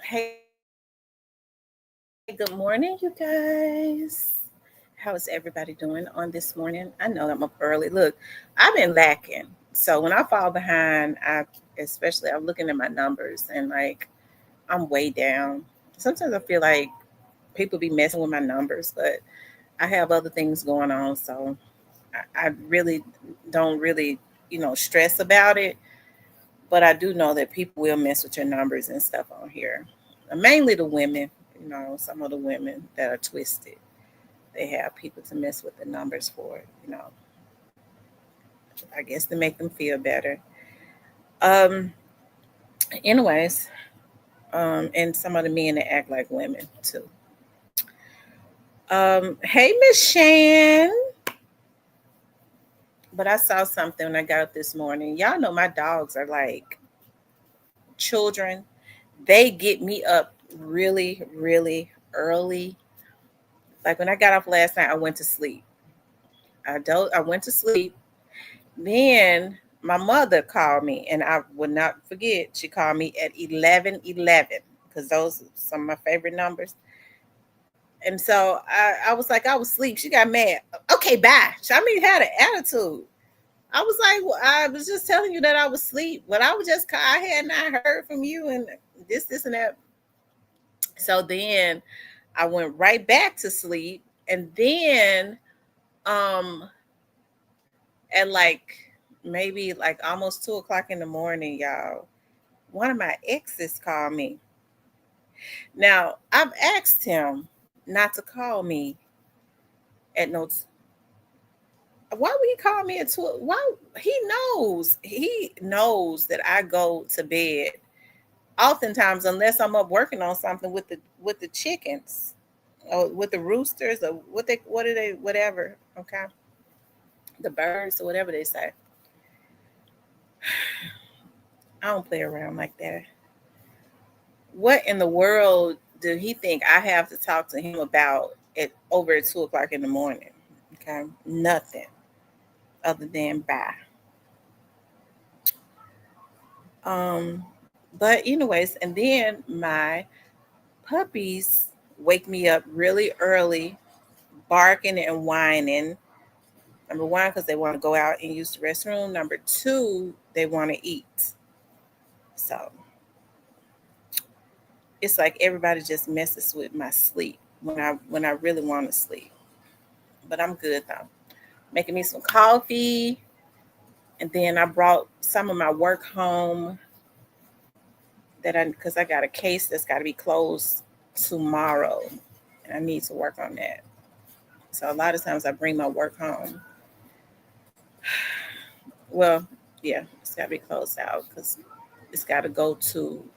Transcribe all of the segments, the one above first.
Hey, good morning, you guys. How is everybody doing on this morning? I know I'm up early. Look, I've been lacking. So when I fall behind, especially I'm looking at my numbers and like I'm way down. Sometimes I feel like people be messing with my numbers, but I have other things going on, so I really don't really, stress about it. But I do know that people will mess with your numbers and stuff on here. Mainly the women, some of the women that are twisted. They have people to mess with the numbers for it. I guess to make them feel better. Um, anyways, and some of the men that act like women too. Hey, Miss Shan. But I saw something when I got up this morning. Y'all know my dogs are like children. They get me up really, really early. Like when I got off last night, I went to sleep. I went to sleep. Then my mother called me, and I would not forget. She called me at 11:11 because those are some of my favorite numbers. And so I was like, I was asleep. She got mad. Okay, bye. I mean, had an attitude. I was like, well, I was just telling you that I was asleep, but I was just, I had not heard from you, and this, and that. So then I went right back to sleep, and then um at like maybe like almost 2 o'clock in the morning, y'all, one of my exes called me. Now I've asked him not to call me at no. Why would he call me at two? Why he knows? He knows that I go to bed oftentimes unless I'm up working on something with the chickens or with the roosters or what are they whatever. Okay, the birds or whatever they say. I don't play around like that. What in the world do he think I have to talk to him about at over at 2 o'clock in the morning? Okay, nothing other than bye. Um, but anyways, and then my puppies wake me up really early, barking and whining. Number one, because they want to go out and use the restroom. Number two, they want to eat. So it's like everybody just messes with my sleep when I really want to sleep. But I'm good though. Making me some coffee, and then I brought some of my work home that I because I got a case that's got to be closed tomorrow, and I need to work on that. So a lot of times I bring my work home. Well, yeah, it's got to be closed out because it's got to go to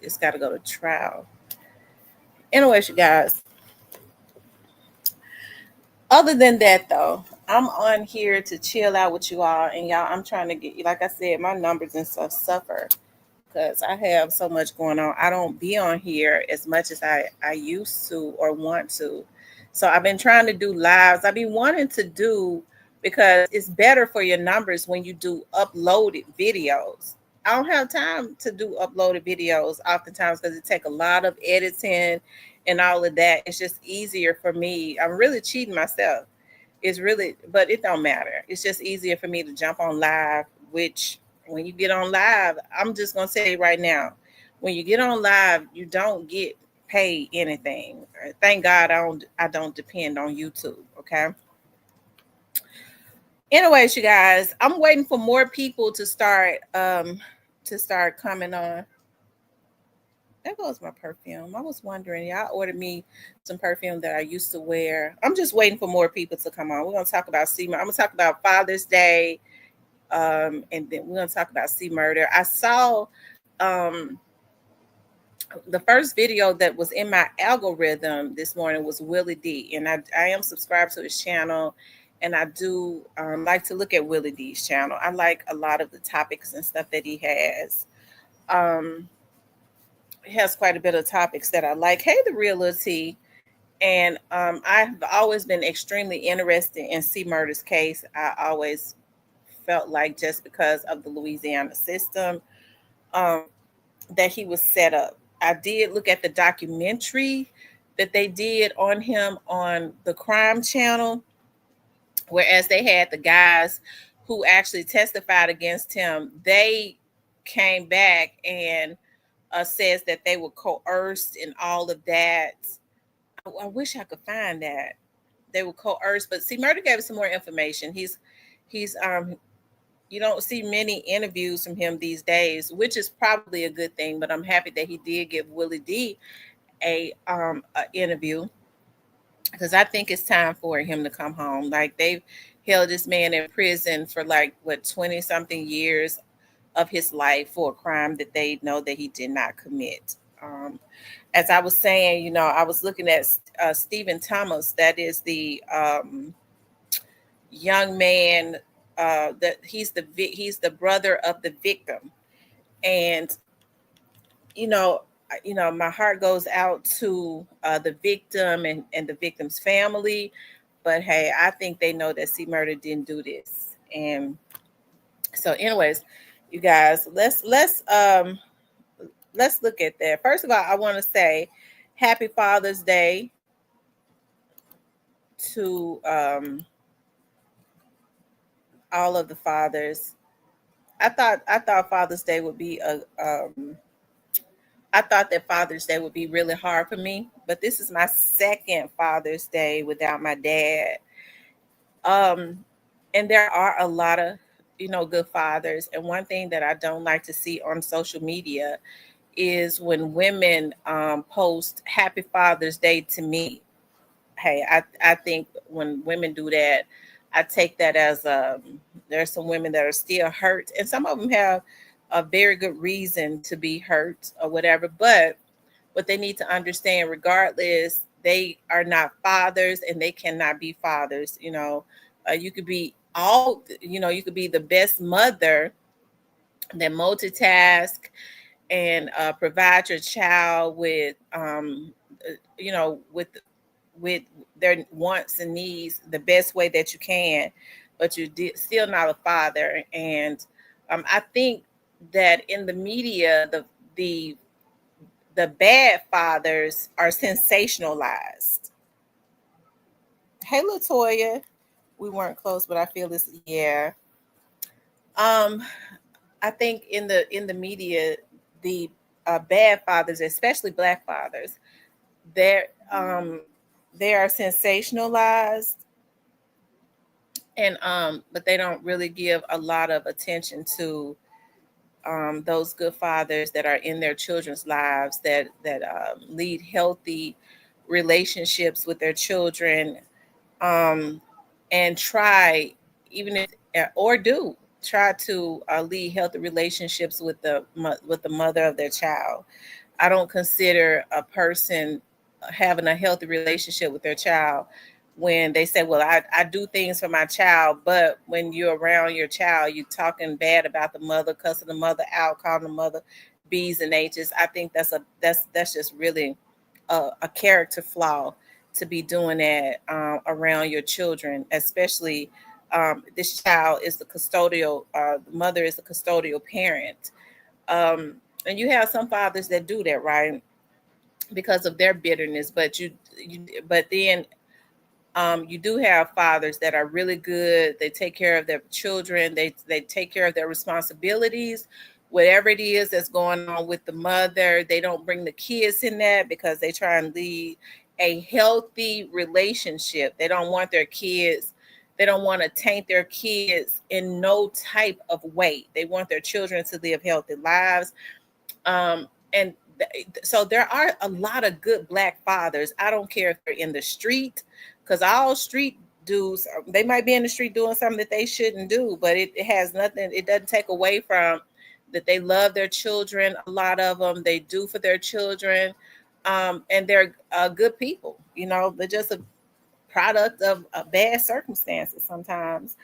it's got to go to trial. Anyways, you guys. Other than that, though, I'm on here to chill out with you all, and y'all, I'm trying to get, like I said, my numbers and stuff suffer because I have so much going on. I don't be on here as much as I used to or want to. So I've been trying to do lives. I've been wanting to do because it's better for your numbers when you do uploaded videos. I don't have time to do uploaded videos oftentimes because it take a lot of editing and all of that. It's just easier for me. I'm really cheating myself. It's really, but it don't matter. It's just easier for me to jump on live, which when you get on live, I'm just gonna tell you right now, when you get on live, you don't get paid anything. Thank God I don't depend on YouTube. Okay. Anyways, you guys, I'm waiting for more people to start coming on. There goes my perfume. I was wondering, y'all ordered me some perfume that I used to wear. I'm just waiting for more people to come on. We're gonna talk about I'm gonna talk about Father's Day, and then we're gonna talk about C Murder. I saw um, the first video that was in my algorithm this morning was Willie D, and I am subscribed to his channel, and I do like to look at Willie D's channel. I like a lot of the topics and stuff that he has. Um, he has quite a bit of topics that I like. Hey, the reality. And I've always been extremely interested in C Murder's case. I always felt like just because of the Louisiana system, um, that he was set up. I did look at the documentary that they did on him on the Crime Channel, whereas they had the guys who actually testified against him. They came back and says that they were coerced and all of that. I wish I could find that. They were coerced, but see, Murder gave us some more information. He's you don't see many interviews from him these days, which is probably a good thing. But I'm happy that he did give Willie D a interview, because I think it's time for him to come home. Like, they've held this man in prison for like what 20 something years of his life for a crime that they know that he did not commit. As I was saying, I was looking at Stephen Thomas. That is the young man that he's the brother of the victim, and you know my heart goes out to the victim and the victim's family. But hey, I think they know that C Murder didn't do this. And so anyways, you guys, let's look at that. First of all, I want to say happy Father's Day to all of the fathers. I thought Father's Day would be I thought that Father's Day would be really hard for me, but this is my second Father's Day without my dad. Um, and there are a lot of good fathers. And one thing that I don't like to see on social media is when women post Happy Father's Day to me. Hey, I think when women do that, I take that as there's some women that are still hurt, and some of them have a very good reason to be hurt or whatever. But what they need to understand, regardless, they are not fathers and they cannot be fathers. You could be you could be the best mother that multitask and provide your child with with their wants and needs the best way that you can, but you're still not a father. And I think that in the media, the the bad fathers are sensationalized. Hey, Latoya, we weren't close, but I feel this. Yeah, um, I think in the media, the bad fathers, especially black fathers, they're they are sensationalized, and but they don't really give a lot of attention to those good fathers that are in their children's lives, that lead healthy relationships with their children, um, and try, even if or do try to lead healthy relationships with the mother of their child. I don't consider a person having a healthy relationship with their child when they say, well, I do things for my child, but when you're around your child, you talking bad about the mother, cussing the mother out, calling the mother B's and H's. I think that's just really a character flaw to be doing that around your children, especially this child is the mother is the custodial parent. And you have some fathers that do that, right? Because of their bitterness, but then you do have fathers that are really good. They take care of their children. They take care of their responsibilities. Whatever it is that's going on with the mother, they don't bring the kids in that because they try and lead a healthy relationship. They don't want their kids. They don't want to taint their kids in no type of way. They want their children to live healthy lives. And so there are a lot of good black fathers. I don't care if they're in the street, because all street dudes, they might be in the street doing something that they shouldn't do, but it has nothing, it doesn't take away from that they love their children. A lot of them, they do for their children. And they're good people. They're just a product of bad circumstances sometimes,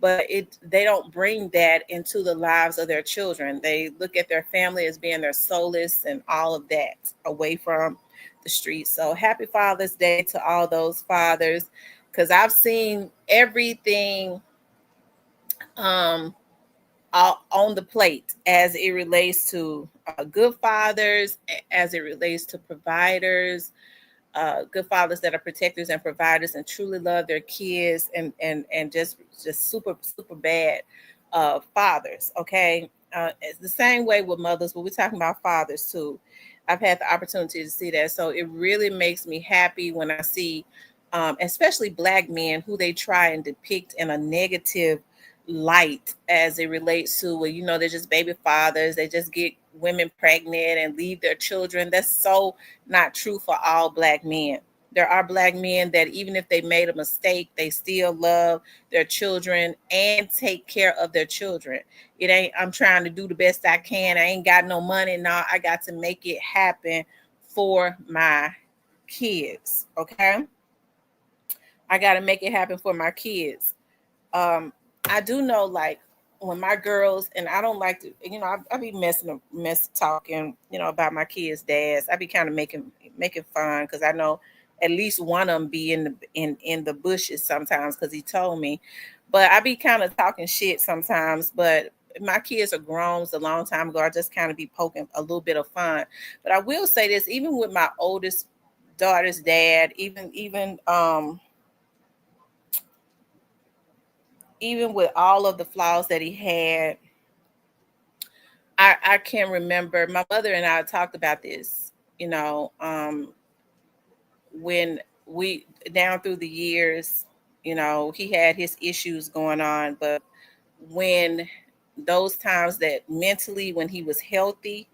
but they don't bring that into the lives of their children. They look at their family as being their solace and all of that, away from the streets. So happy Father's Day to all those fathers, because I've seen everything, on the plate as it relates to good fathers, as it relates to providers, good fathers that are protectors and providers and truly love their kids, and just super bad fathers. Okay, it's the same way with mothers, but we're talking about fathers too. I've had the opportunity to see that, so it really makes me happy when I see, especially Black men, who they try and depict in a negative light as it relates to, well, they're just baby fathers. They just get women pregnant and leave their children. That's so not true for all Black men. There are Black men that even if they made a mistake, they still love their children and take care of their children. It ain't, I'm trying to do the best I can. I ain't got no money. Now I got to make it happen for my kids. Okay. I got to make it happen for my kids. I do know, like, when my girls, and I don't like to, I be mess talking, about my kids' dads. I be kind of making fun, because I know at least one of them be in the bushes sometimes, because he told me. But I be kind of talking shit sometimes. But my kids are grown. It's a long time ago. I just kind of be poking a little bit of fun. But I will say this: even with my oldest daughter's dad, even with all of the flaws that he had, I can remember my mother and I talked about this, when we, down through the years, he had his issues going on, but when those times that mentally, when he was healthy,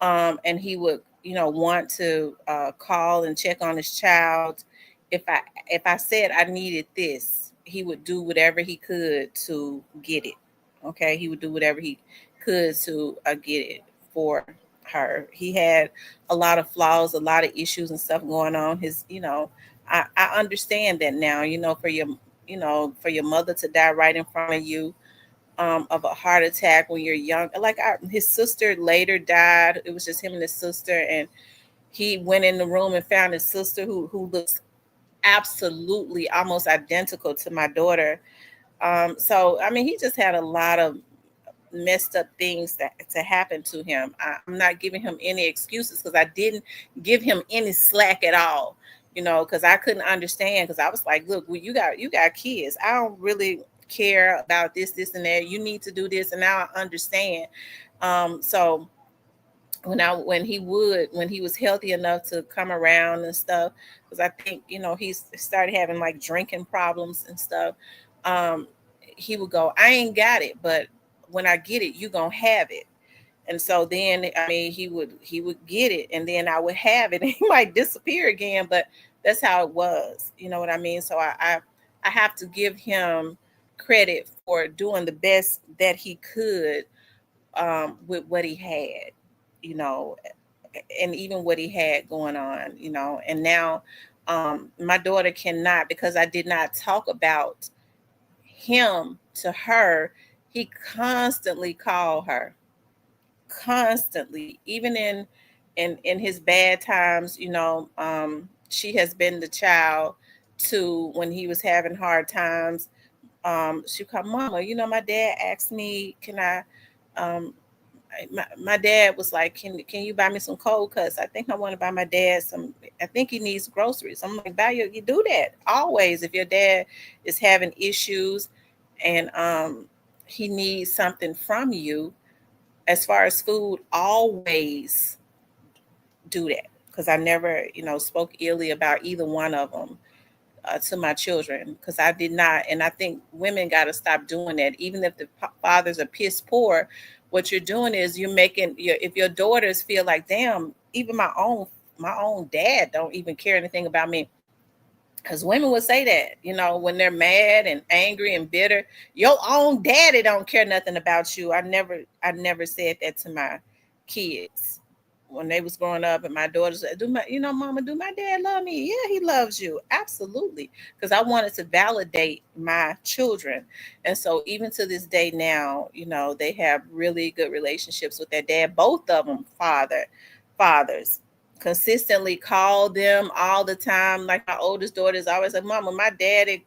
and he would, want to call and check on his child, if I said I needed this, he would do whatever he could to get it. Okay, he would do whatever he could to get it for her. He had a lot of flaws, a lot of issues and stuff going on. I understand that now. For your mother to die right in front of you, of a heart attack when you're young. Like, his sister later died. It was just him and his sister, and he went in the room and found his sister, who looks absolutely almost identical to my daughter. So I mean, he just had a lot of messed up things to happen to him. I'm not giving him any excuses, because I didn't give him any slack at all. Because I couldn't understand, because I was like, look, well, you got kids. I don't really care about this and that. You need to do this, and now I understand. So when he was healthy enough to come around and stuff, because I think he started having like drinking problems and stuff. um he would go, I ain't got it, but when I get it, you gonna have it. And so then, I mean, he would get it, and then I would have it, and he might disappear again. But that's how it was. You know what I mean? So I have to give him credit for doing the best that he could, with what he had, you know, and even what he had going on, And now, my daughter cannot, because I did not talk about him to her. He constantly called her, constantly, even in his bad times. She has been the child to, when he was having hard times. She called, Mama, my dad asked me, can I, um my dad was like, can you buy me some cold cuts? I think I want to buy my dad some, I think he needs groceries. I'm like, you do that always. If your dad is having issues, and he needs something from you, as far as food, always do that, because I never, spoke illy about either one of them, to my children, because I did not. And I think women got to stop doing that. Even if the fathers are piss poor, what you're doing is you're making if your daughters feel like, damn, even my own dad don't even care anything about me. Because women would say that, when they're mad and angry and bitter, your own daddy don't care nothing about you. I never said that to my kids when they was growing up, and my daughters said, Mama, do my dad love me? Yeah, he loves you. Absolutely. Because I wanted to validate my children. And so even to this day now, they have really good relationships with their dad. Both of them fathers consistently call them all the time. Like, my oldest daughter is always like, Mama, my daddy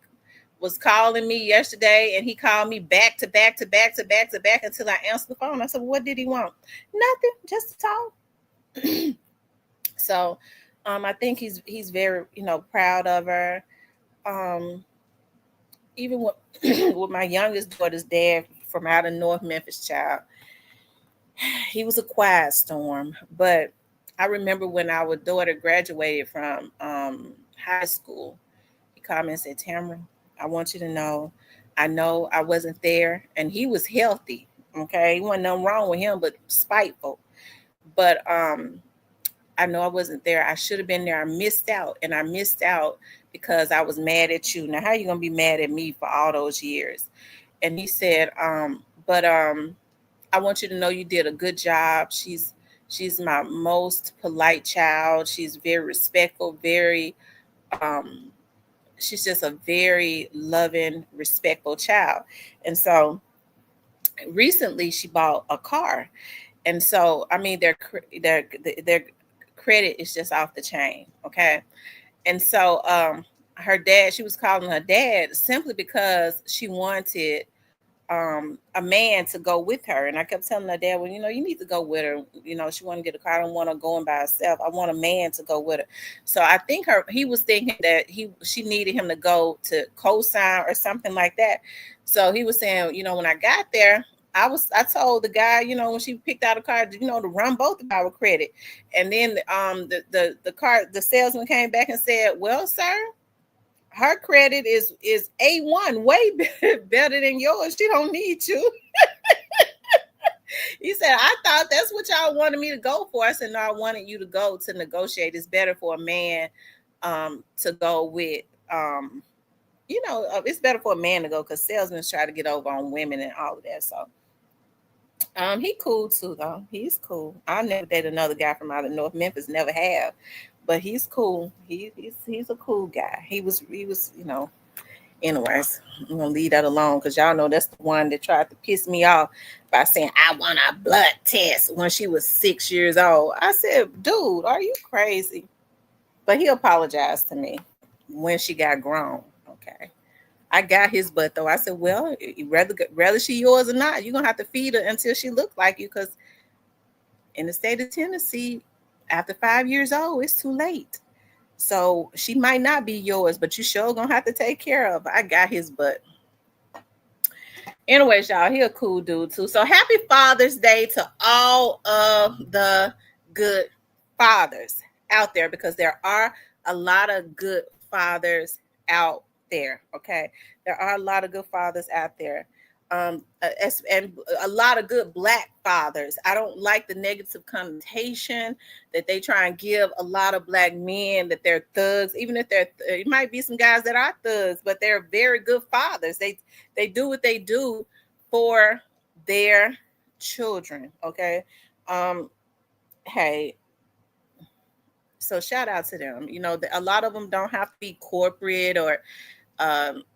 was calling me yesterday, and he called me back to back to back to back to back until I answered the phone. I said, well, what did he want? Nothing, just to talk. So I think he's very, proud of her. Even with, with my youngest daughter's dad from out of North Memphis, child, he was a quiet storm. But I remember when our daughter graduated from high school, he called me and said, Tamara, I want you to know I wasn't there, and he was healthy. Okay, wasn't nothing wrong with him, but spiteful. But I know I wasn't there. I should have been there. I missed out, and I missed out because I was mad at you. Now, how you gonna be mad at me for all those years? And he said, but I want you to know you did a good job. She's my most polite child. She's very respectful, very um she's just a very loving, respectful child. And so recently she bought a car. And so I mean their credit is just off the chain, okay? And so her dad, she was calling her dad simply because she wanted a man to go with her. And I kept telling her dad, well, you need to go with her. She wanted to get a car. I don't want her going by herself. I want a man to go with her. So I think he was thinking that she needed him to go to co-sign or something like that. So he was saying, when I got there, I told the guy, when she picked out a car, to run both of our credit. And then the salesman came back and said, well, sir, her credit is A1, way better than yours. She don't need you. He said, I thought that's what y'all wanted me to go for. I said, no, I wanted you to go to negotiate. It's better for a man to go with, it's better for a man to go because salesmen try to get over on women and all of that. So he cool too, though. He's cool. I'll never date another guy from out of North Memphis, never have. But he's cool. He's a cool guy. He was. Anyways, I'm gonna leave that alone because y'all know that's the one that tried to piss me off by saying I want a blood test when she was 6 years old. I said, dude, are you crazy? But he apologized to me when she got grown. Okay. I got his butt though. I said, well, whether she yours or not, you're gonna have to feed her until she looks like you, because in the state of Tennessee, after 5 years old, it's too late. So she might not be yours, but you sure gonna have to take care of her. I got his butt. Anyways, y'all, he a cool dude too. So happy Father's Day to all of the good fathers out there, because there are a lot of good fathers out there. Okay, there are a lot of good fathers out there. And a lot of good Black fathers. I don't like the negative connotation that they try and give a lot of Black men, that they're thugs. Even if it might be some guys that are thugs, but they're very good fathers. They do what they do for their children. Okay. Hey, so shout out to them. A lot of them don't have to be corporate or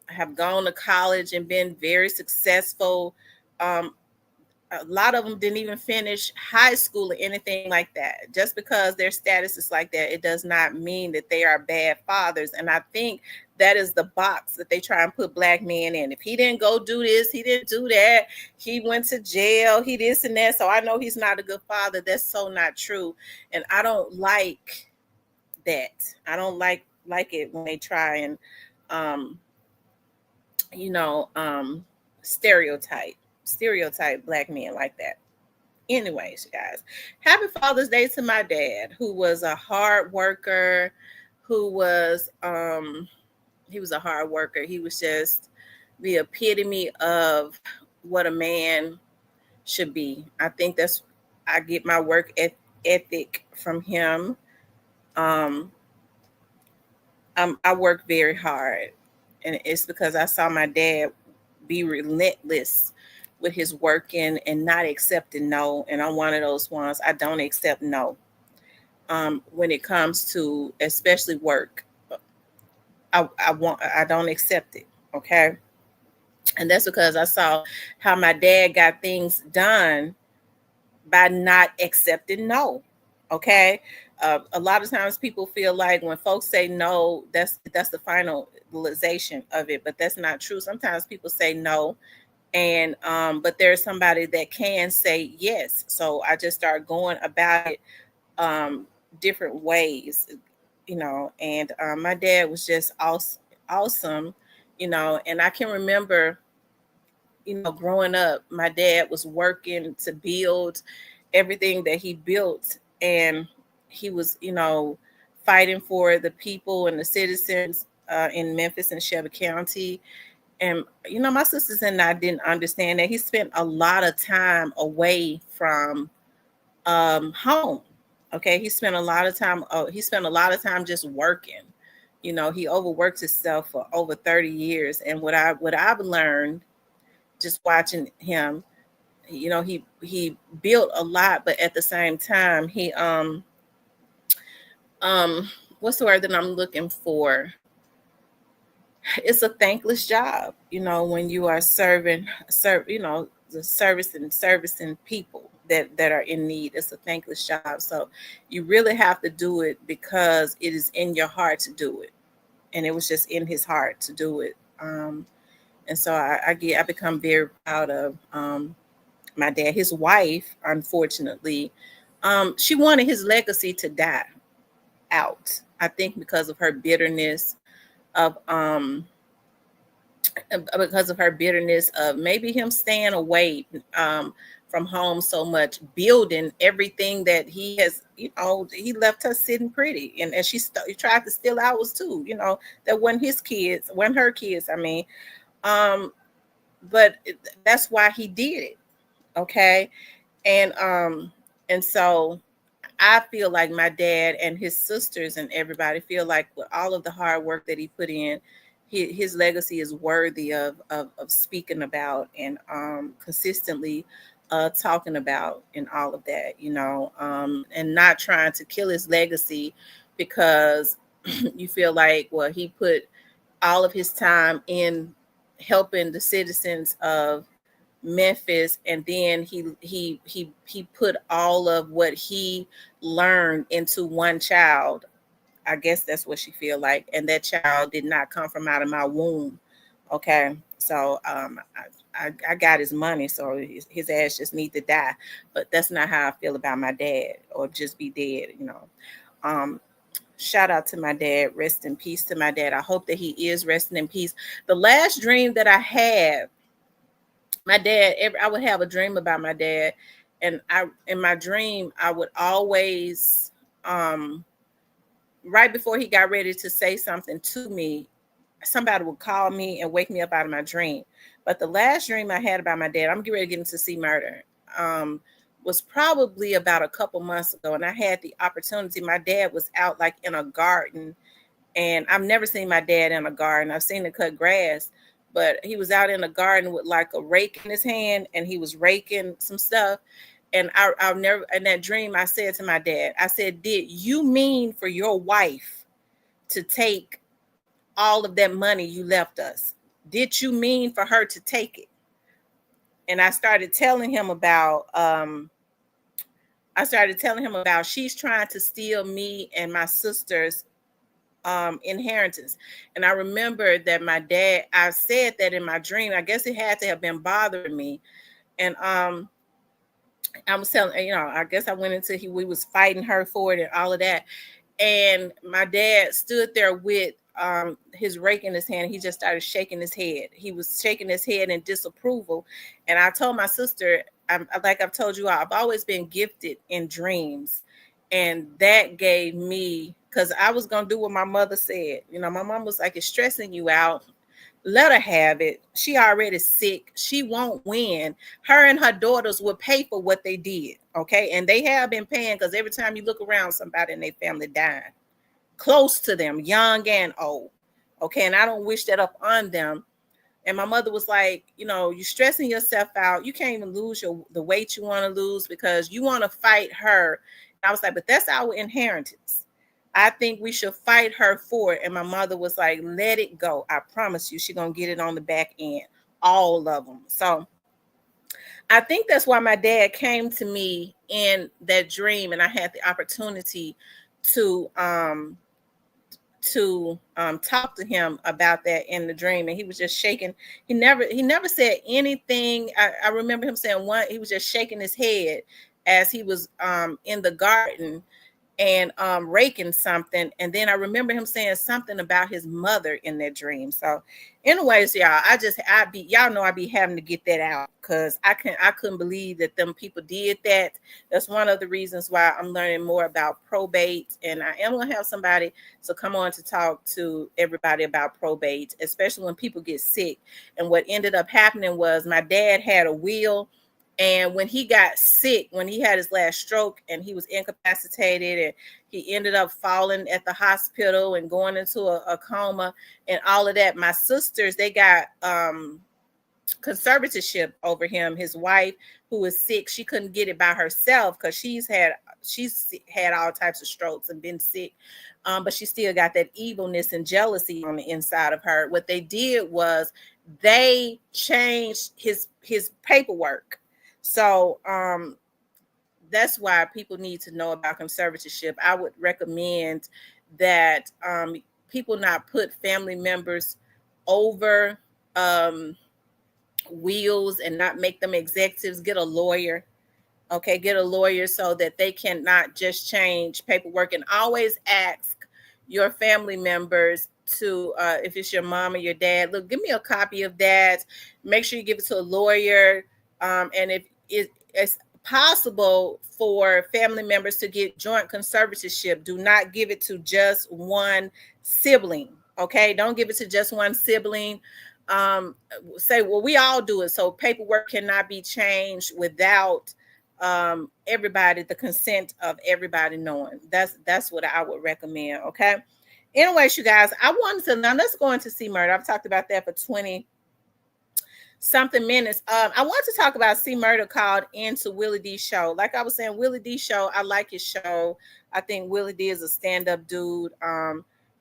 have gone to college and been very successful. A lot of them didn't even finish high school or anything like that. Just because their status is like that, it does not mean that they are bad fathers. And I think that is the box that they try and put Black men in. If he didn't go do this, he didn't do that, he went to jail, he this and that, so I know he's not a good father. That's so not true. And I don't like that. I don't like it when they try and stereotype Black men like that. Anyways, guys, happy Father's Day to my dad, who was a hard worker, he was a hard worker. He was just the epitome of what a man should be. I think I get my work ethic from him. I work very hard, and it's because I saw my dad be relentless with his working and not accepting no. And I'm one of those ones. I don't accept no. When it comes to especially work, I don't accept it. Okay. And that's because I saw how my dad got things done by not accepting no. Okay. A lot of times people feel like when folks say no, that's the finalization of it, but that's not true. Sometimes people say no, and but there's somebody that can say yes. So I just start going about it um different ways, and my dad was just awesome, and I can remember, growing up, my dad was working to build everything that he built, and he was, fighting for the people and the citizens in Memphis and Shelby County. And my sisters and I didn't understand that he spent a lot of time away from home. Okay, he spent a lot of time just working. He overworked himself for over 30 years. And what I've learned just watching him, he built a lot, but at the same time, he um what's the word that I'm looking for? It's a thankless job, when you are the servicing people that are in need. It's a thankless job. So you really have to do it because it is in your heart to do it. And it was just in his heart to do it. And so I become very proud of my dad. His wife, unfortunately, she wanted his legacy to die out. I think of because of her bitterness of maybe him staying away from home so much, building everything that he has. He left her sitting pretty, and he tried to steal ours too. That wasn't his kids, weren't her kids. I mean, um, but that's why he did it. Okay, and so I feel like my dad and his sisters and everybody feel like with all of the hard work that he put in, his legacy is worthy of speaking about and consistently talking about and all of that, and not trying to kill his legacy because you feel like, well, he put all of his time in helping the citizens of Memphis, and then he put all of what he learned into one child. I guess that's what she feel like, and that child did not come from out of my womb. Okay, so I got his money, so his ass just need to die. But that's not how I feel about my dad, or just be dead. Um, Shout out to my dad. Rest in peace to my dad. I hope that he is resting in peace. The last dream that I had, my dad, I would have a dream about my dad, and in my dream I would always right before he got ready to say something to me, somebody would call me and wake me up out of my dream. But the last dream I had about my dad, I'm getting ready to get into See Murder, was probably about a couple months ago, and I had the opportunity. My dad was out like in a garden, and I've never seen my dad in a garden. I've seen him cut grass, but he was out in a garden with like a rake in his hand, and he was raking some stuff. And I'll never, in that dream, I said to my dad, I said, "Did you mean for your wife to take all of that money you left us? Did you mean for her to take it?" And I started telling him about she's trying to steal me and my sister's inheritance. And I remember that my dad, I said that in my dream. I guess it had to have been bothering me. And I was telling, I guess I went into we was fighting her for it and all of that. And my dad stood there with his rake in his hand. He just started shaking his head. He was shaking his head in disapproval. And I told my sister, like I've told you, I've always been gifted in dreams. And that gave me, because I was going to do what my mother said. My mom was like, "It's stressing you out. Let her have it. She already sick. She won't win." Her and her daughters will pay for what they did. Okay. And they have been paying, because every time you look around, somebody in their family died close to them, young and old. Okay. And I don't wish that up on them. And my mother was like, "You're stressing yourself out. You can't even lose the weight you want to lose because you want to fight her." And I was like, "But that's our inheritance. I think we should fight her for it." And my mother was like, "Let it go. I promise you, she's going to get it on the back end. All of them." So I think that's why my dad came to me in that dream, and I had the opportunity to talk to him about that in the dream, and he was just shaking. He never said anything. I remember him saying he was just shaking his head as he was in the garden and raking something, and then I remember him saying something about his mother in that dream. So anyways, y'all, y'all know I be having to get that out because I couldn't believe that them people did that. That's one of the reasons why I'm learning more about probate, and I am gonna have somebody to come on to talk to everybody about probate, especially when people get sick. And what ended up happening was my dad had a will, and when he got sick, when he had his last stroke and he was incapacitated, and he ended up falling at the hospital and going into a coma and all of that, my sisters, they got conservatorship over him. His wife, who was sick, she couldn't get it by herself because she's had all types of strokes and been sick. But she still got that evilness and jealousy on the inside of her. What they did was they changed his paperwork. So that's why people need to know about conservatorship. I would recommend that people not put family members over wills and not make them executives. Get a lawyer. Okay, get a lawyer so that they cannot just change paperwork, and always ask your family members to, if it's your mom or your dad, look, give me a copy of that. Make sure you give it to a lawyer. And if it's possible for family members to get joint conservatorship, do not give it to just one sibling. Okay, don't give it to just one sibling. Say, well, we all do it, so paperwork cannot be changed without everybody, the consent of everybody knowing. That's what I would recommend. Okay. Anyways, you guys, I wanted to, now let's go into C Murder. I've talked about that for 20 something minutes. I want to talk about C Murder called into Willie D show. Like I was saying, Willie D show, I like his show. I think Willie D is a stand-up dude.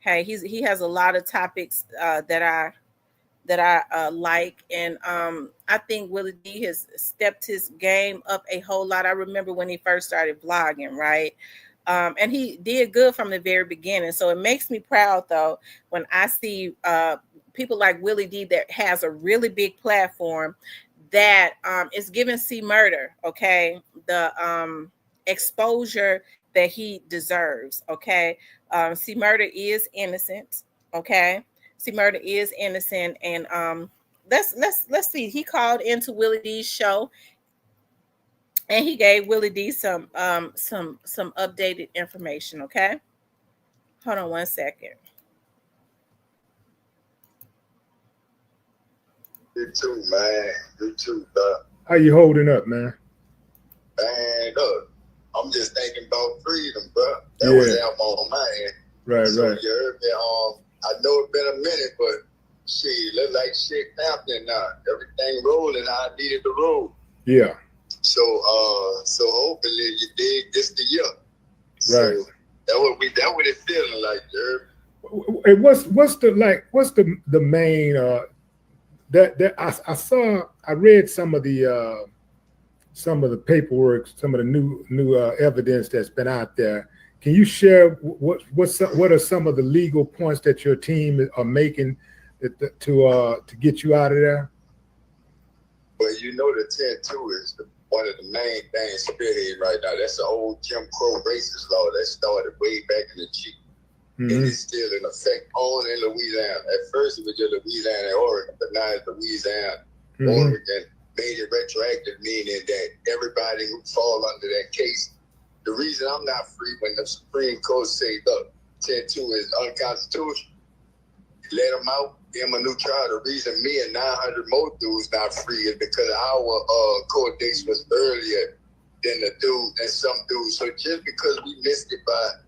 Hey, he has a lot of topics that I like, and I think Willie D has stepped his game up a whole lot. I remember when he first started vlogging, right? And he did good from the very beginning. So it makes me proud, though, when I see people like Willie D that has a really big platform that is giving C Murder, okay, the exposure that he deserves, okay? C Murder is innocent, okay? C Murder is innocent, and let's see. He called into Willie D's show, and he gave Willie D some updated information. Okay, hold on one second. You too, man. You too, bro. How you holding up, man? Man, look, I'm just thinking about freedom, bro. That was on my end. Right, so right. You heard me. I know it's been a minute, but shit, look like shit happening now. Everything rolling how I needed to roll. Yeah. So hopefully you dig this the year. Right. So that what it's feeling like, Jerry. And what's the main that I read some of the paperwork, some of the new evidence that's been out there. Can you share what are some of the legal points that your team are making to get you out of there? Well, you know, the 10-2 is one of the main things spearhead right now. That's the old Jim Crow racist law that started way back in the G. Mm-hmm. And it's still in effect only in Louisiana. At first it was just Louisiana and Oregon, but now it's Louisiana, Oregon made it retroactive, meaning that everybody who fall under that case. The reason I'm not free when the Supreme Court say, look, 10-2 is unconstitutional, let them out, give them a new trial. The reason me and 900 more dudes not free is because our court dates was earlier than the dude and some dudes. So just because we missed it by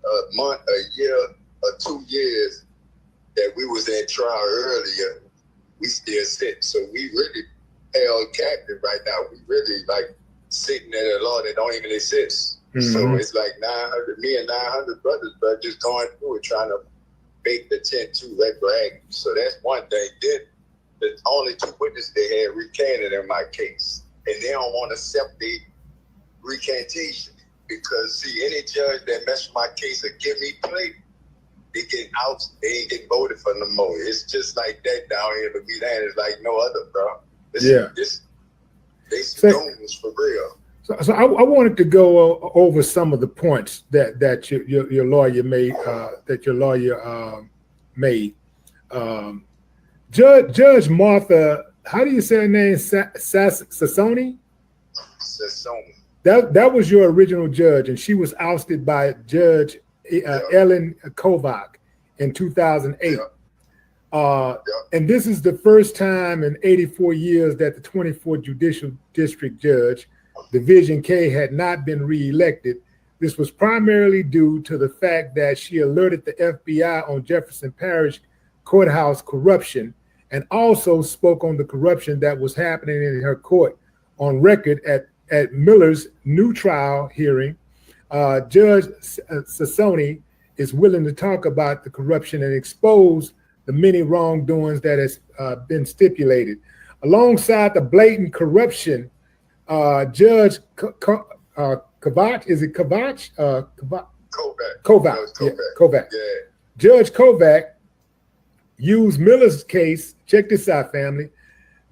a month, a year, or 2 years that we was at trial earlier, we still sit. So we really held captive right now. We really like sitting at a law that don't even exist. Mm-hmm. So it's like 900, me and 900 brothers, but just going through it, trying to make the 10-2 retroactive. So that's one thing. Then the only two witnesses they had recanted in my case. and they don't want to accept the recantation because see, any judge that mess with my case or give me play, they get out, they ain't get voted for no more. It's just like that down here, but it's like no other, bro. They stones for real. So I wanted to go over some of the points that your lawyer made. Made. Judge Martha, how do you say her name? Sassoni? Sassoni. That was your original judge, and she was ousted by Judge Ellen Kovac in 2008. And this is the first time in 84 years that the 24th Judicial District Judge, Division K, had not been reelected. This was primarily due to the fact that she alerted the FBI on Jefferson Parish courthouse corruption and also spoke on the corruption that was happening in her court on record at Miller's new trial hearing. Judge Sassoni is willing to talk about the corruption and expose the many wrongdoings that has been stipulated. Alongside the blatant corruption, Judge Kovac, is it Kovac? Kovac. Yeah. Judge Kovac used Miller's case. Check this out, family.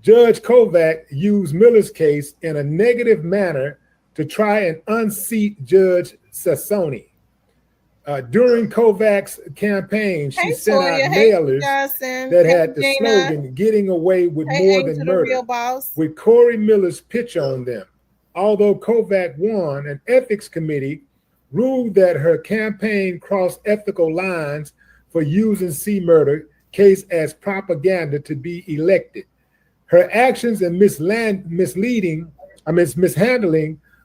Judge Kovac used Miller's case in a negative manner to try and unseat Judge Sassoni. During Kovac's campaign, she sent out mailers that had the slogan, "Getting away with more than murder," with Corey Miller's picture on them. Although Kovac won, an ethics committee ruled that her campaign crossed ethical lines for using C. Murder case as propaganda to be elected. Her actions and mishandling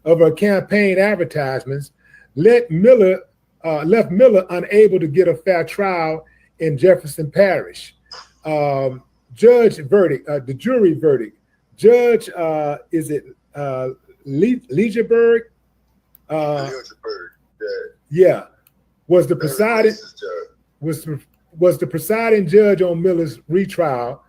of her campaign advertisements left Miller unable to get a fair trial in Jefferson Parish. The jury verdict. Judge, is it Legerberg? Yeah, was the presiding judge on Miller's retrial.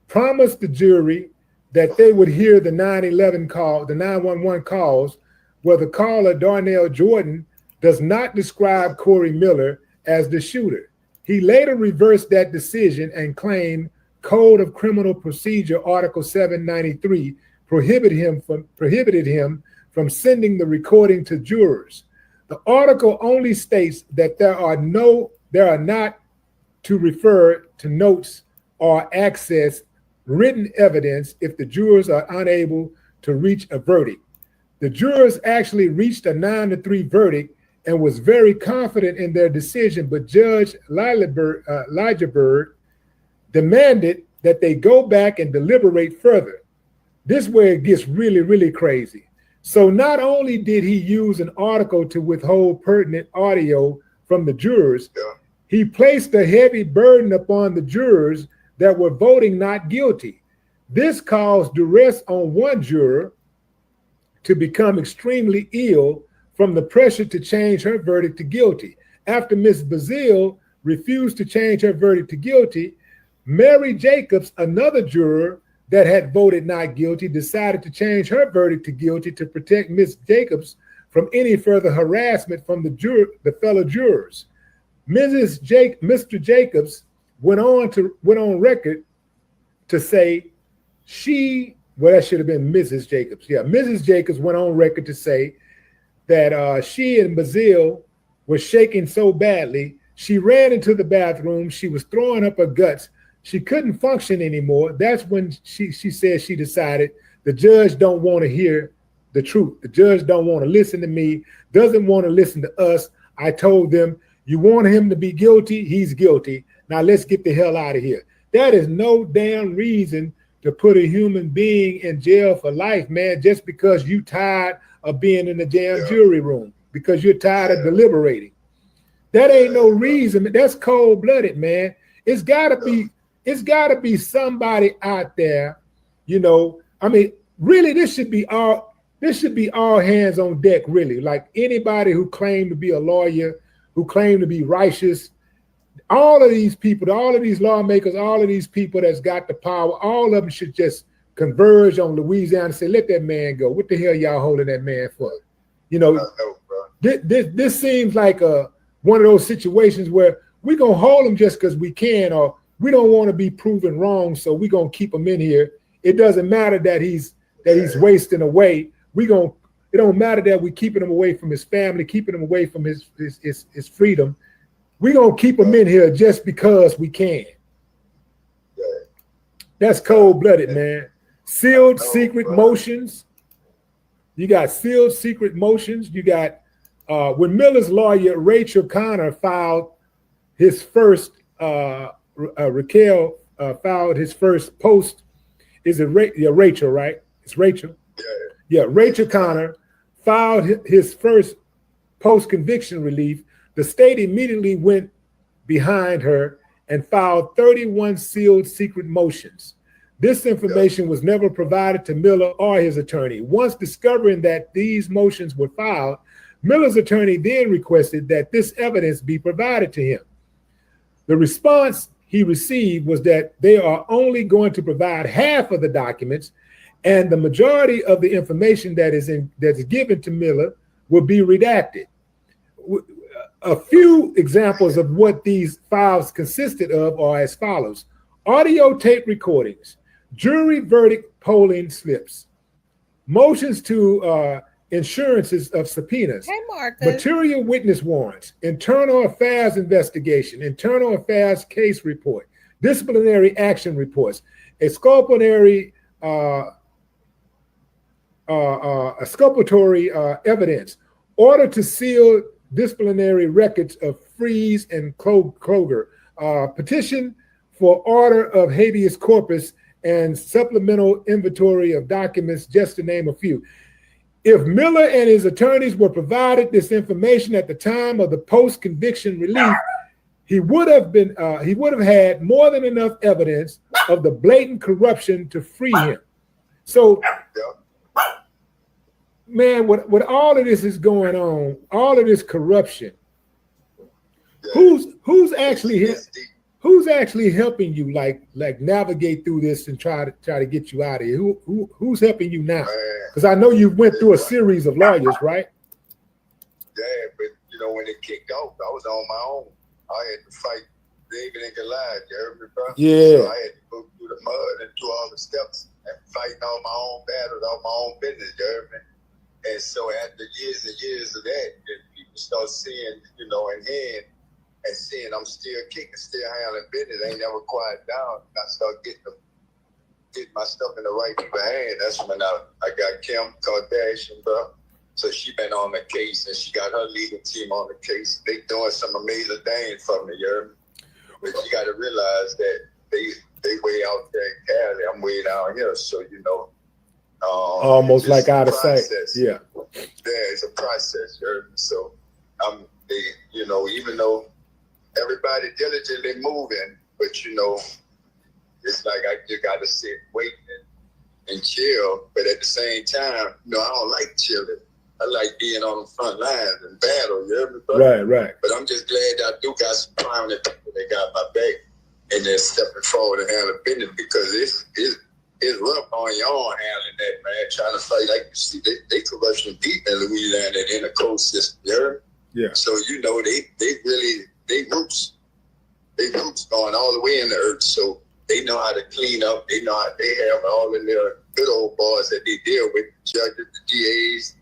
Promised the jury that they would hear the 911 call, the 911 calls, where the caller, Darnell Jordan, does not describe Corey Miller as the shooter. He later reversed that decision and claimed Code of Criminal Procedure Article 793 prohibited him from sending the recording to jurors. The article only states that there are not to refer to notes or access written evidence if the jurors are unable to reach a verdict. The jurors actually reached a 9-3 verdict and was very confident in their decision, but Judge Legerberg demanded that they go back and deliberate further. This is where it gets really, really crazy. So not only did he use an article to withhold pertinent audio from the jurors, he placed a heavy burden upon the jurors that were voting not guilty. This caused duress on one juror to become extremely ill from the pressure to change her verdict to guilty. After Ms. Bazile refused to change her verdict to guilty, Mary Jacobs, another juror that had voted not guilty, decided to change her verdict to guilty to protect Ms. Jacobs from any further harassment from the fellow jurors. Mr. Jacobs went on record to say that should have been Mrs. Jacobs. Yeah, Mrs. Jacobs went on record to say that she and Bazile were shaking so badly, she ran into the bathroom, she was throwing up her guts, she couldn't function anymore. That's when she said she decided the judge don't want to hear the truth. The judge don't want to listen to me, doesn't want to listen to us. I told them, you want him to be guilty, he's guilty. Now let's get the hell out of here. That is no damn reason to put a human being in jail for life, man, just because you tired of being in the damn jury room, because you're tired of deliberating. That ain't no reason. That's cold-blooded, man. It's gotta be somebody out there, you know. I mean, really, this should be all hands on deck, really. Like anybody who claimed to be a lawyer, who claimed to be righteous, all of these people, all of these lawmakers, all of these people that's got the power, all of them should just converge on Louisiana and say, let that man go. What the hell y'all holding that man for? You know, this seems like one of those situations where we're going to hold him just because we can, or we don't want to be proven wrong, so we're going to keep him in here. It doesn't matter that he's wasting away. It don't matter that we're keeping him away from his family, keeping him away from his freedom. We're going to keep him in here just because we can. That's cold-blooded, man. Sealed secret motions. You got sealed secret motions. You got when Miller's lawyer, Rachel Connor, filed his first, Raquel filed his first post. Is it Rachel, right? It's Rachel. Yeah, Rachel Connor filed his first post-conviction relief. The state immediately went behind her and filed 31 sealed secret motions. This information was never provided to Miller or his attorney. Once discovering that these motions were filed, Miller's attorney then requested that this evidence be provided to him. The response he received was that they are only going to provide half of the documents, and the majority of the information that's given to Miller will be redacted. A few examples of what these files consisted of are as follows: audio tape recordings, jury verdict polling slips, motions to insurances of subpoenas, material witness warrants, internal affairs investigation, internal affairs case report, disciplinary action reports, exculpatory evidence, order to seal disciplinary records of Freeze and Kroger, petition for order of habeas corpus, and supplemental inventory of documents, just to name a few. If Miller and his attorneys were provided this information at the time of the post-conviction relief, he would have had more than enough evidence of the blatant corruption to free him. So, man, what all of this is going on, all of this corruption, who's actually helping you like navigate through this and try to get you out of here? Who's helping you now? Because I know you went through a series of lawyers, right? Yeah, but you know, when it kicked off, I was on my own. I had to fight David and Goliath, you heard me, bro? Yeah. So I had to go through the mud and do all the steps and fighting all my own battles, all my own business, you heard me? And so after years and years of that, then people start seeing, you know, and hearing and seeing I'm still kicking, still handling business. I ain't never quiet down. I start getting my stuff in the right people's hand. That's when I got Kim Kardashian, bro. So she been on the case, and she got her legal team on the case. They doing some amazing things for me, you heard me? But you got to realize that they way out there in Cali. I'm way down here, so you know. Almost like out of sight. Yeah. Yeah, it's a process, you heard me? So you know, even though everybody diligently moving, but you know, it's like I just got to sit, wait, and chill. But at the same time, you know, I don't like chilling. I like being on the front lines and battle. You hear me, brother? Right. But I'm just glad that I do got some prominent people that got my back and they're stepping forward and handling business, because it's rough on your own handling that, man. Trying to fight, like you see, they corruption deep in Louisiana and in the coast system. You heard me? Yeah. So you know they roots going all the way in the earth. So they know how to clean up. They know how they have all of their good old boys that they deal with, the judges, the DAs,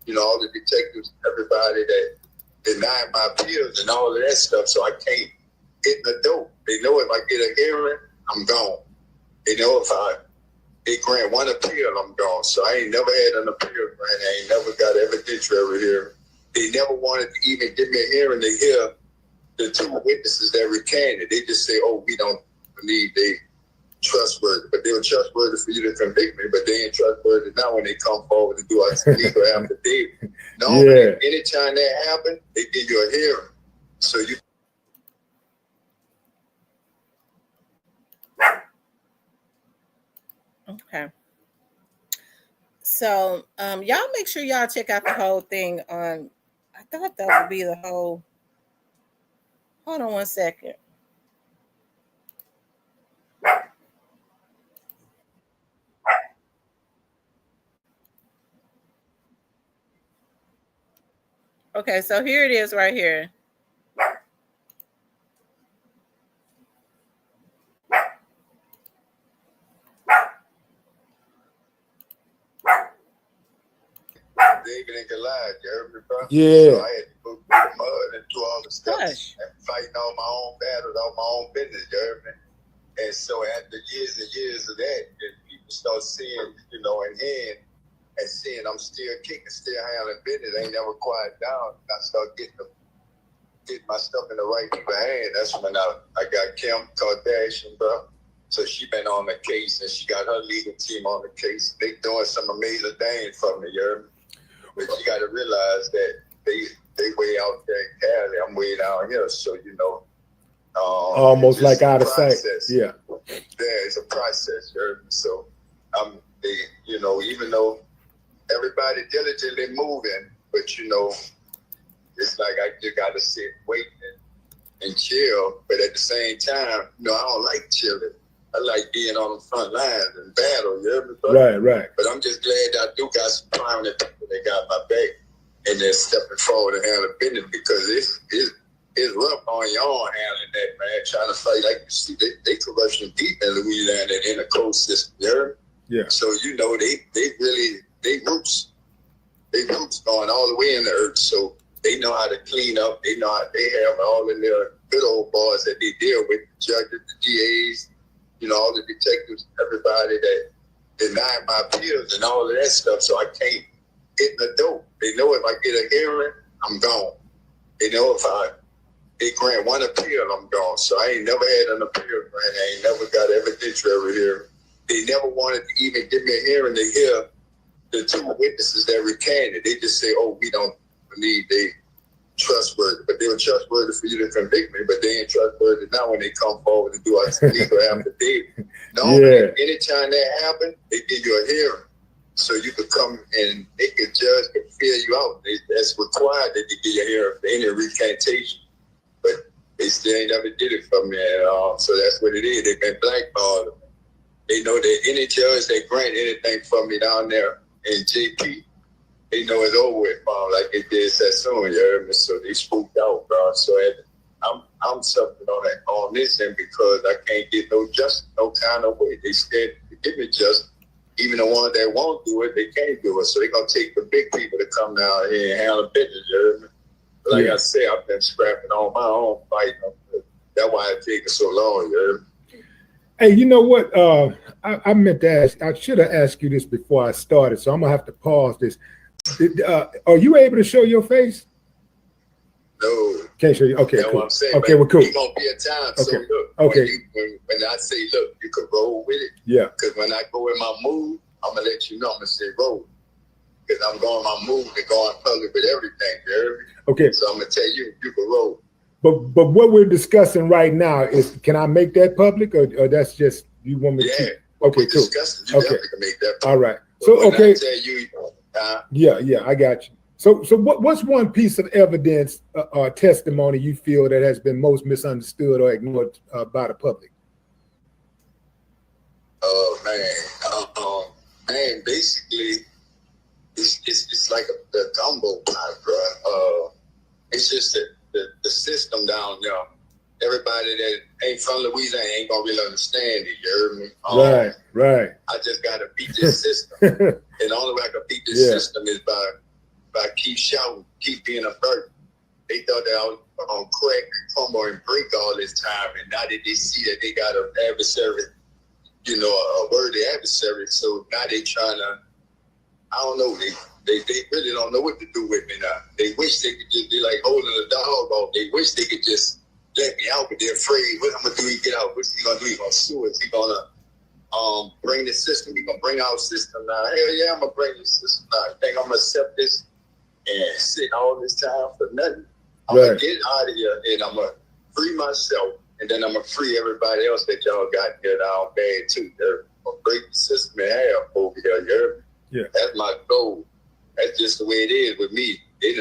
you know, all the detectives, everybody that deny my appeals and all of that stuff. So I can't get in the door. They know if I get a hearing, I'm gone. They know if they grant one appeal, I'm gone. So I ain't never had an appeal grant. I ain't never got evidentiary hearing. They never wanted to even give me a hearing to hear the two witnesses that recanted. They just say, oh, we don't believe they trustworthy. But they were trustworthy for you to convict me, but they ain't trustworthy now when they come forward to do a legal affidavit. Normally, anytime that happens, they give you a hearing. So you Okay. So y'all make sure y'all check out the whole thing on, I thought that would be the whole, hold on one second. Okay, so here it is right here. David and Goliath, you heard me, bro? Yeah. So I had to go through the mud and do all the stuff Gosh. and fighting all my own battles, all my own business, you heard me? And so after years and years of that, then people start seeing, you know, and hearing and seeing I'm still kicking, still handling business, ain't never quiet down. I start getting my stuff in the right people's hand. That's when I got Kim Kardashian, bro. So she been on the case and she got her legal team on the case. They doing some amazing things for me, you heard me? But you got to realize that they way out there in Cali. I'm way down here, so you know. Almost like out of sight. Yeah. Yeah, it's a process. So you know, even though everybody diligently moving, but you know, it's like I just got to sit, wait, and chill. But at the same time, you know, I don't like chilling. I like being on the front lines and battle. You hear me, bro? Right. But I'm just glad I do got some prominent people that got my back and they're stepping forward and handling business because it's rough on your own handling that, man. Trying to fight, like you see, they corruption deep in Louisiana and in the coast system. You heard me? Yeah. So you know they roots going all the way in the earth. So they know how to clean up. They know how they have all of their good old boys that they deal with, the judges, the DAs, you know, all the detectives, everybody that deny my appeals and all of that stuff. So I can't get in the door. They know if I get a hearing, I'm gone. They know if they grant one appeal, I'm gone. So I ain't never had an appeal grant. I ain't never got evidentiary hearing. They never wanted to even give me a hearing to hear the two witnesses that recanted. They just say, oh, we don't believe they trustworthy. But they were trustworthy for you to convict me, but they ain't trustworthy now when they come forward and do a legal affidavit. Anytime that happens, they give you a hearing. So you could come and they could judge, could fill you out. That's required that they give you a hearing for any recantation. But they still ain't never did it for me at all. So that's what it is. They've been blackballed. They know that any judge that grant anything for me down there in JP, they know it's over with, like it did Sassoon, you heard me? So they spooked out, bro. So I'm suffering on this end because I can't get no justice, no kind of way. They scared to give me justice. Even the ones that won't do it, they can't do it. So they're going to take the big people to come down here and handle business, you heard me? But like I said, I've been scrapping on my own fight. That's why it's taking so long, you heard me? Hey, you know what? I meant to ask, I should have asked you this before I started, so I'm going to have to pause this. Are you able to show your face? No. Can't show you. Okay, that's cool. What I'm saying, okay, well, cool. It's going to be a time. Okay. So look, okay. When I say, look, you could roll with it. Yeah. Because when I go in my mood, I'm going to let you know. I'm going to say roll. Because I'm going my mood to go in public with everything. You heard me? Okay. So I'm going to tell you, you can roll. But what we're discussing right now is, can I make that public or that's just, you want me to? Okay, cool. You definitely can make that public. All right. But so, okay. I tell you, yeah, I got you. So what's one piece of evidence or testimony you feel that has been most misunderstood or ignored by the public? Oh man, basically, it's like a gumbo pot, bro. It's just that the system down there. Everybody that ain't from Louisiana ain't gonna really understand it. You heard me? Right. I just gotta beat this system, and the only way I can beat this system is by keep shouting, keep being a burden. They thought that I was on crack and crumble and break all this time, and now that they see that they got an adversary, you know, a worthy adversary, so now they trying to, I don't know, they really don't know what to do with me now. They wish they could just be like holding a dog off. They wish they could just let me out, but they're afraid. What I'm gonna do? He get out. What's he gonna do? He gonna sue us. He gonna bring the system. He gonna bring our system now. Hell yeah, I'm gonna bring the system now. You think I'm gonna accept this and sit all this time for nothing? I'm gonna get out of here and I'm gonna free myself, and then I'm gonna free everybody else that y'all got here down bad too. They're gonna break the system in half over here. You heard me? Yeah, that's my goal. That's just the way it is with me. They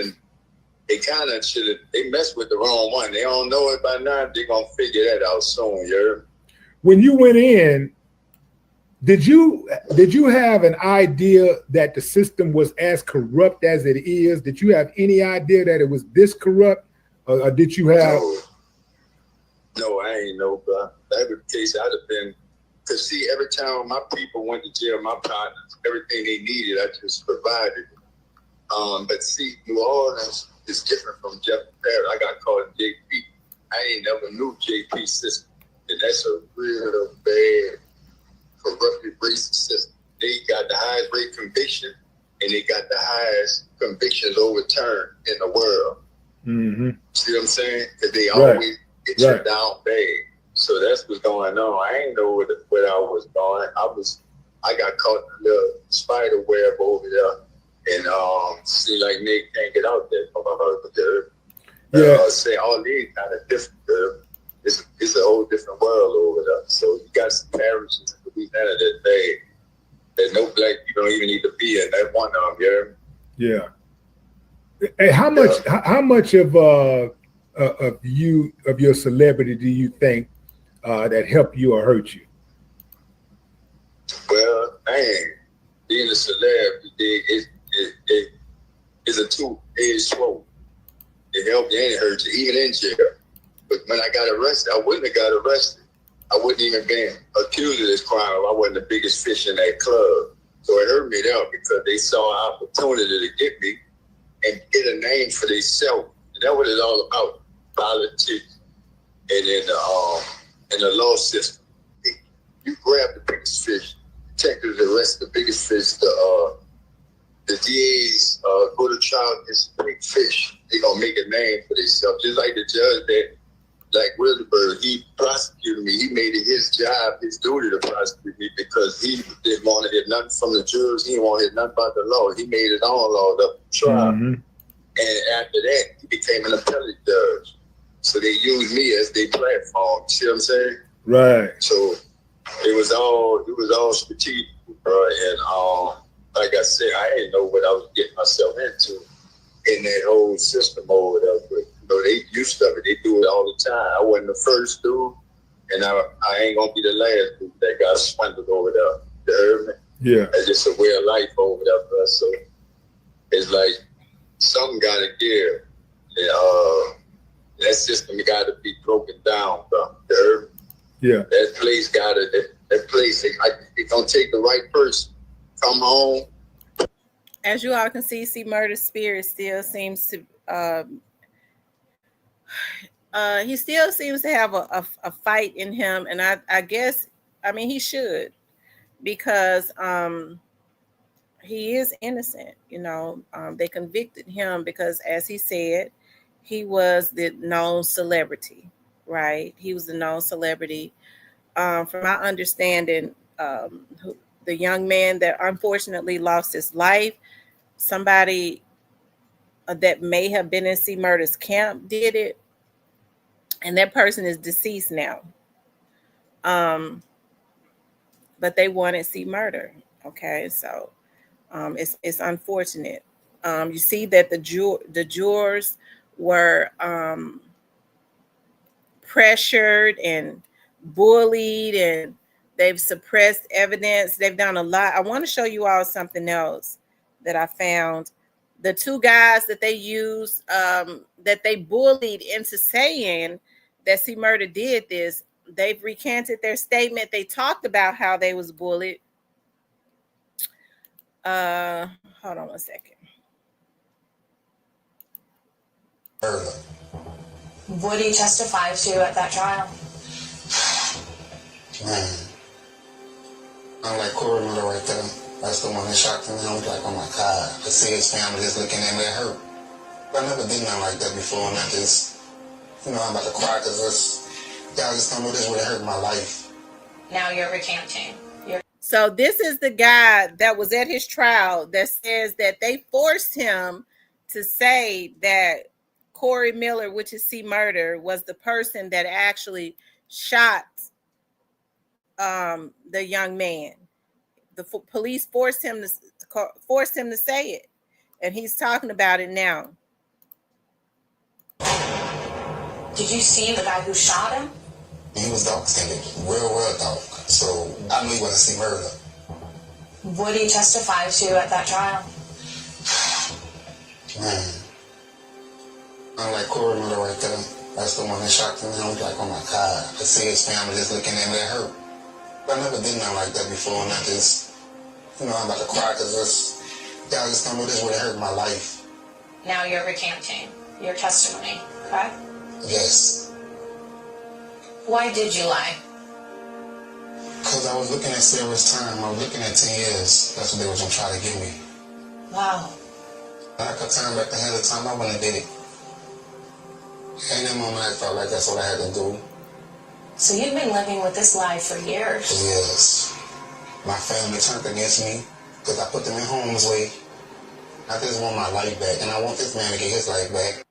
kind of should have, they messed with the wrong one. They don't know it by now. They're going to figure that out soon, you heard? When you went in, Did you have an idea that the system was as corrupt as it is? Did you have any idea that it was this corrupt, or did you have? No, I ain't know, bro. That was the case. I'd have been. Cause see, every time my people went to jail, my partners, everything they needed, I just provided. But see, New Orleans is different from Jefferson Parish. I got called JP. I ain't never knew JP system, and that's a real bad, corrupted racist system. They got the highest rate conviction, and they got the highest convictions overturned in the world. Mm-hmm. See what I'm saying? Because they always get shut down bad. So that's what's going on. I ain't know where I was going. I got caught in a little spider web over there, and see, like, Nick can't get out there. Say all these kind of different. It's a whole different world over there. So you got some parishes in Louisiana that bad. There's no black you don't even need to be in. That one of them, yeah. Hey, how much of your celebrity do you think that helped you or hurt you? Well, man, being a celebrity is a two-edged sword. It helped you and it hurt you, even in jail. But when I got arrested, I wouldn't have got arrested. I wouldn't even been accused of this crime if I wasn't the biggest fish in that club. So it hurt me there because they saw an opportunity to get me and get a name for themselves. And that's what it's all about, politics. And in the law system, you grab the biggest fish, detectives arrest the biggest fish, the DAs go to trial against the big fish. They're going to make a name for themselves. Just like the judge that, like Williamsburg, he prosecuted me. He made it his job, his duty to prosecute me because he didn't want to hear nothing from the jurors. He didn't want to hear nothing about the law. He made it all law up trial. Mm-hmm. And after that, he became an appellate judge. So they used me as their platform. See what I'm saying? Right. So it was all strategic, bro. And like I said, I didn't know what I was getting myself into in that whole system over there. But you know, they used to it. They do it all the time. I wasn't the first dude, and I ain't gonna be the last dude that got swindled over there. You heard me? Yeah. It's just a way of life over there, bro. So it's like something gotta give. And, that system got to be broken down, bro. You heard me? Yeah. That place it's gonna take the right person. Come home. As you all can see, C Murder's spirit still seems to he still seems to have a fight in him, and I guess he should, because he is innocent. They convicted him because, as he said, he was the known celebrity, right? He was the known celebrity. From my understanding, the young man that unfortunately lost his life, somebody that may have been in C Murder's camp did it, and that person is deceased now. But they wanted C Murder. Okay, so it's unfortunate. You see that the jurors were pressured and bullied, and they've suppressed evidence. They've done a lot. I want to show you all something else that I found. The two guys that they used, that they bullied into saying that C Murder did this, they've recanted their statement. They talked about how they was bullied. Hold on one second. What do you testify to at that trial? Man, I'm like Corey Miller right there. That's the one that shocked me. I was like, oh my God, I see his family just looking at me hurt. But I never did nothing like that before, and I just, I'm about to cry because y'all just don't know this would have hurt my life. Now you're recanting. So this is the guy that was at his trial that says that they forced him to say that Corey Miller, which is C Murder, was the person that actually shot the young man. The police forced him to say it, and he's talking about it now. Did you see the guy who shot him? And he was dark-skinned, real dark. So I knew he wasn't C. Murder. What did he testify to at that trial? Man, I'm like Corey Miller right there. That's the one that shocked me. I was like, oh my God. I see his family just looking at me and hurt. But I never did nothing like that before, and I just, I'm about to cry because y'all just don't know this would have hurt my life. Now you're recanting your testimony, correct? Yes. Why did you lie? Because I was looking at Sarah's time. I was looking at 10 years. That's what they was going to try to give me. Wow. If I could turn back ahead of time, I wouldn't have did it. In that moment, I felt like that's what I had to do. So you've been living with this lie for years. Yes. My family turned against me because I put them in harm's way. I just want my life back, and I want this man to get his life back.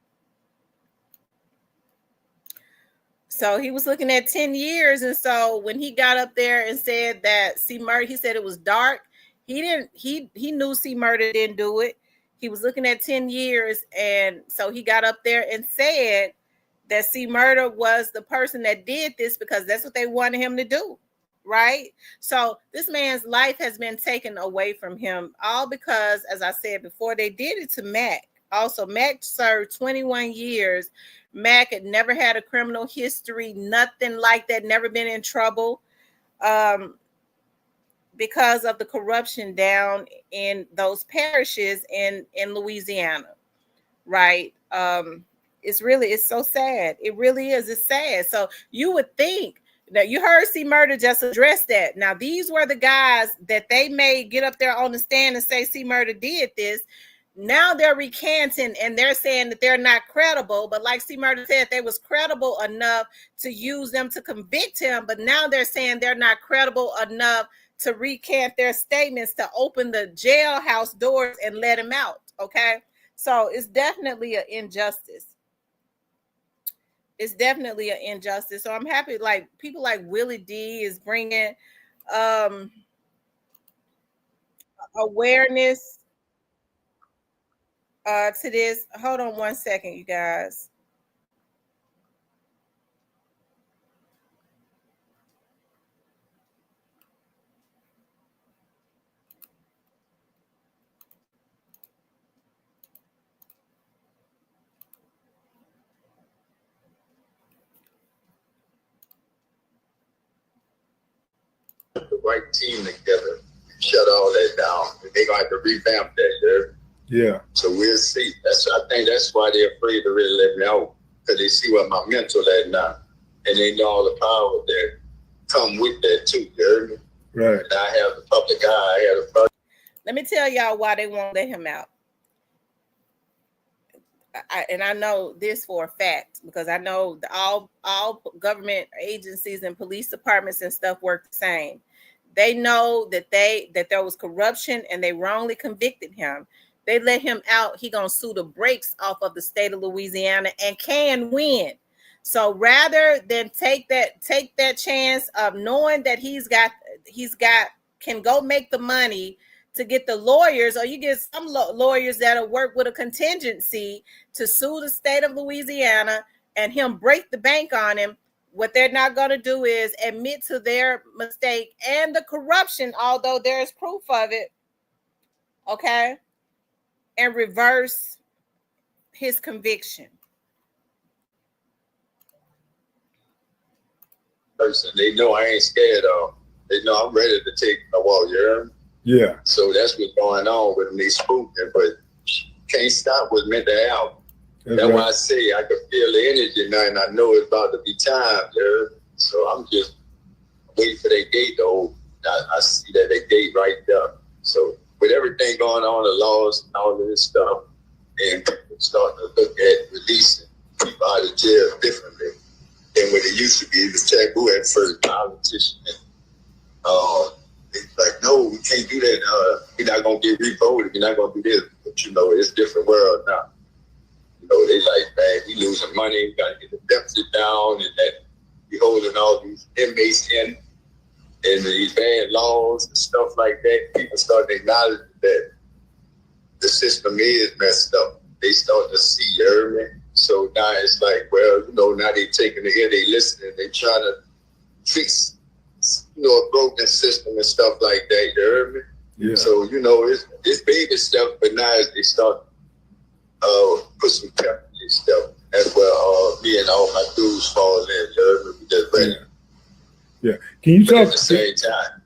So he was looking at 10 years. And so when he got up there and said that C. Murder, he said it was dark. He knew C. Murder didn't do it. He was looking at 10 years. And so he got up there and said that C. Murder was the person that did this because that's what they wanted him to do. Right? So this man's life has been taken away from him, all because, as I said before, they did it to Mac. Also, Mac served 21 years. Mac had never had a criminal history, nothing like that, never been in trouble because of the corruption down in those parishes in Louisiana, right? It's so sad. It really is. It's sad. So you would think that you heard C. Murder just address that. Now, these were the guys that they made get up there on the stand and say C. Murder did this. Now they're recanting and they're saying that they're not credible. But like C. Murder said, they was credible enough to use them to convict him. But now they're saying they're not credible enough to recant their statements, to open the jailhouse doors and let him out. Okay. So it's definitely an injustice. It's definitely an injustice. So I'm happy, like people like Willie D is bringing awareness to this. Hold on one second, you guys. The right team together, shut all that down. They're gonna have to revamp that, Yeah. So we'll see. I think that's why they're afraid to really let me out, because they see what my mental at now, and they know all the power that come with that too. You heard me? Right. And I have the public eye. I have the public. Let me tell y'all why they won't let him out. I know this for a fact because I know all government agencies and police departments and stuff work the same. They know that there was corruption and they wrongly convicted him. They let him out. He gonna sue the brakes off of the state of Louisiana and can win. So rather than take that chance of knowing that he's got can go make the money to get the lawyers, or you get some lawyers that'll work with a contingency to sue the state of Louisiana and him break the bank on him. What they're not going to do is admit to their mistake and the corruption, although there's proof of it, okay, and reverse his conviction. Person, they know I ain't scared of. They know I'm ready to take the wall. You heard me? Yeah. So that's what's going on with them. They spooking, but can't stop what's meant to happen. That's right. why I say I can feel the energy now, and I know it's about to be time. There, so I'm just waiting for that gate to open. I see that gate right there. So with everything going on, the laws and all of this stuff, and people starting to look at releasing people out of jail differently than what it used to be. It was taboo at first, politicians. It's like, no, we can't do that. You're not gonna get revoted. You're not gonna do this. But it's a different world now. They like, man, we losing money. We gotta get the deficit down, and that we holding all these inmates in, and these bad laws and stuff like that. People start to acknowledge that the system is messed up. They start to see, you heard me? So now it's like, well, now they taking it here, they listening, they trying to fix, a broken system and stuff like that. You heard me? Yeah. So it's baby stuff, but now as they start put some pep in this stuff, that's where me and all my dudes fall in. You heard me? We just ready. Yeah. Can you But talk at the same time?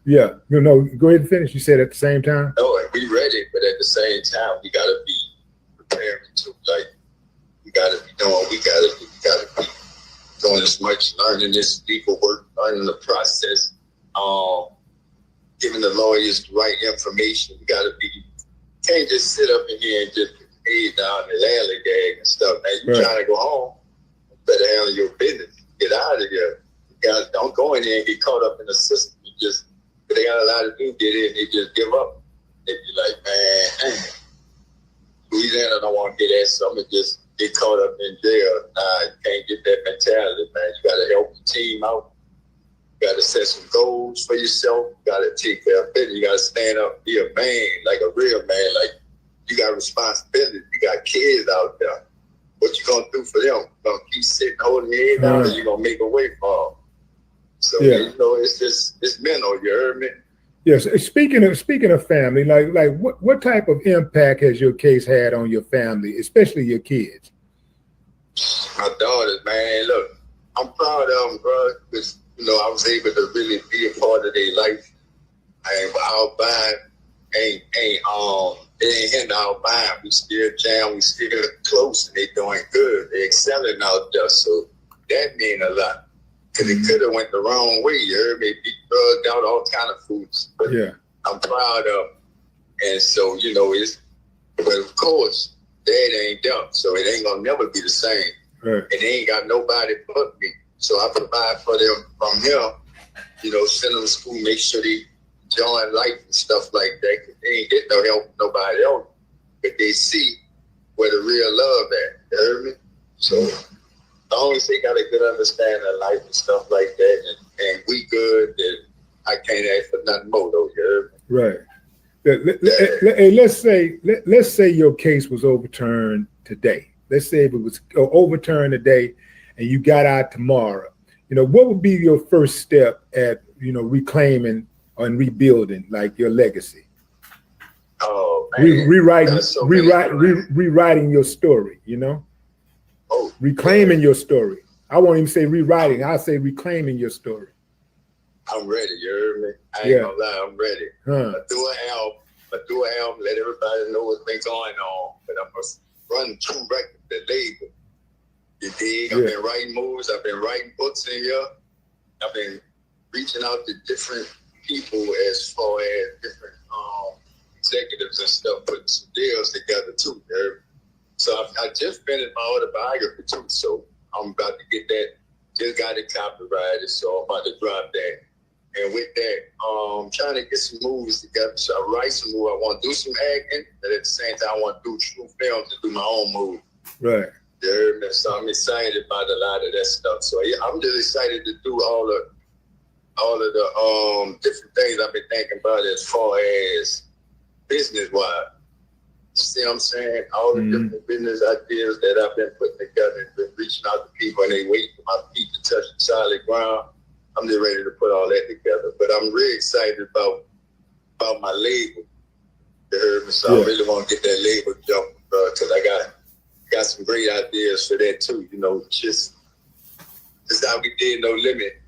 Yeah. No, go ahead and finish. You said at the same time? No, we ready, but at the same time, we gotta be preparing too. Like we gotta be doing as much learning this legal work, learning the process, giving the lawyers the right information. We can't just sit up in here and just put the head down and lallygag and stuff. Now you trying to go home, you better handle your business. Get out of here. You guys don't go in there and get caught up in the system. They got a lot of people get in, they just give up. They be like, man, Louisiana don't want to get that, so I'm gonna just get caught up in jail. Nah, you can't get that mentality, man. You gotta help the team out. You gotta set some goals for yourself. You gotta take care of business. You gotta stand up, be a man, like a real man. Like you got responsibility. You got kids out there. What you gonna do for them? You gonna keep sitting, holding your head down, or you gonna make a way for them? So it's mental. You heard me? Yes. Speaking of family, like what type of impact has your case had on your family, especially your kids? My daughters, man. Look, I'm proud of them, bro, because I was able to really be a part of their life. And our bond ain't hitting our bond. We still jam, we still close, and they doing good. They excelling out there, so that mean a lot. Because it could have went the wrong way. You heard me? Be drugged out, all kind of foods. But I'm proud of them. And so, but of course, Dad ain't them. So it ain't going to never be the same. Right. And they ain't got nobody but me. So I provide for them from here, send them to school, make sure they join life and stuff like that. Because they ain't get no help from nobody else. But they see where the real love at. You heard me? So as long as they got a good understanding of life and stuff like that, and we good, then I can't ask for nothing more, though. You heard me? Right. Let's say your case was overturned today. Let's say if it was overturned today, and you got out tomorrow. What would be your first step at reclaiming and rebuilding like your legacy? Oh man, rewriting your story. Reclaiming your story. I won't even say rewriting. I'll say reclaiming your story. I'm ready. You heard me? I ain't gonna lie. I'm ready. I do an album. Let everybody know what's been going on. But I must run two records, the label. You dig? I've been writing movies. I've been writing books in here. I've been reaching out to different people as far as different executives and stuff, putting some deals together too. There. So I just finished my autobiography too. So I'm about to get that. Just got it copyrighted, so I'm about to drop that. And with that, I'm trying to get some movies together. So I write some movies. I want to do some acting, but at the same time, I want to do true films and do my own movie. Right. You heard me? So I'm excited about a lot of that stuff. So yeah, I'm just excited to do all of the different things I've been thinking about as far as business-wise. See what I'm saying? All the different business ideas that I've been putting together and been reaching out to people, and they wait for my feet to touch the solid ground. I'm just ready to put all that together. But I'm really excited about my label. You heard me? So I really want to get that label jumping, because I got some great ideas for that too. Just how we did No Limit.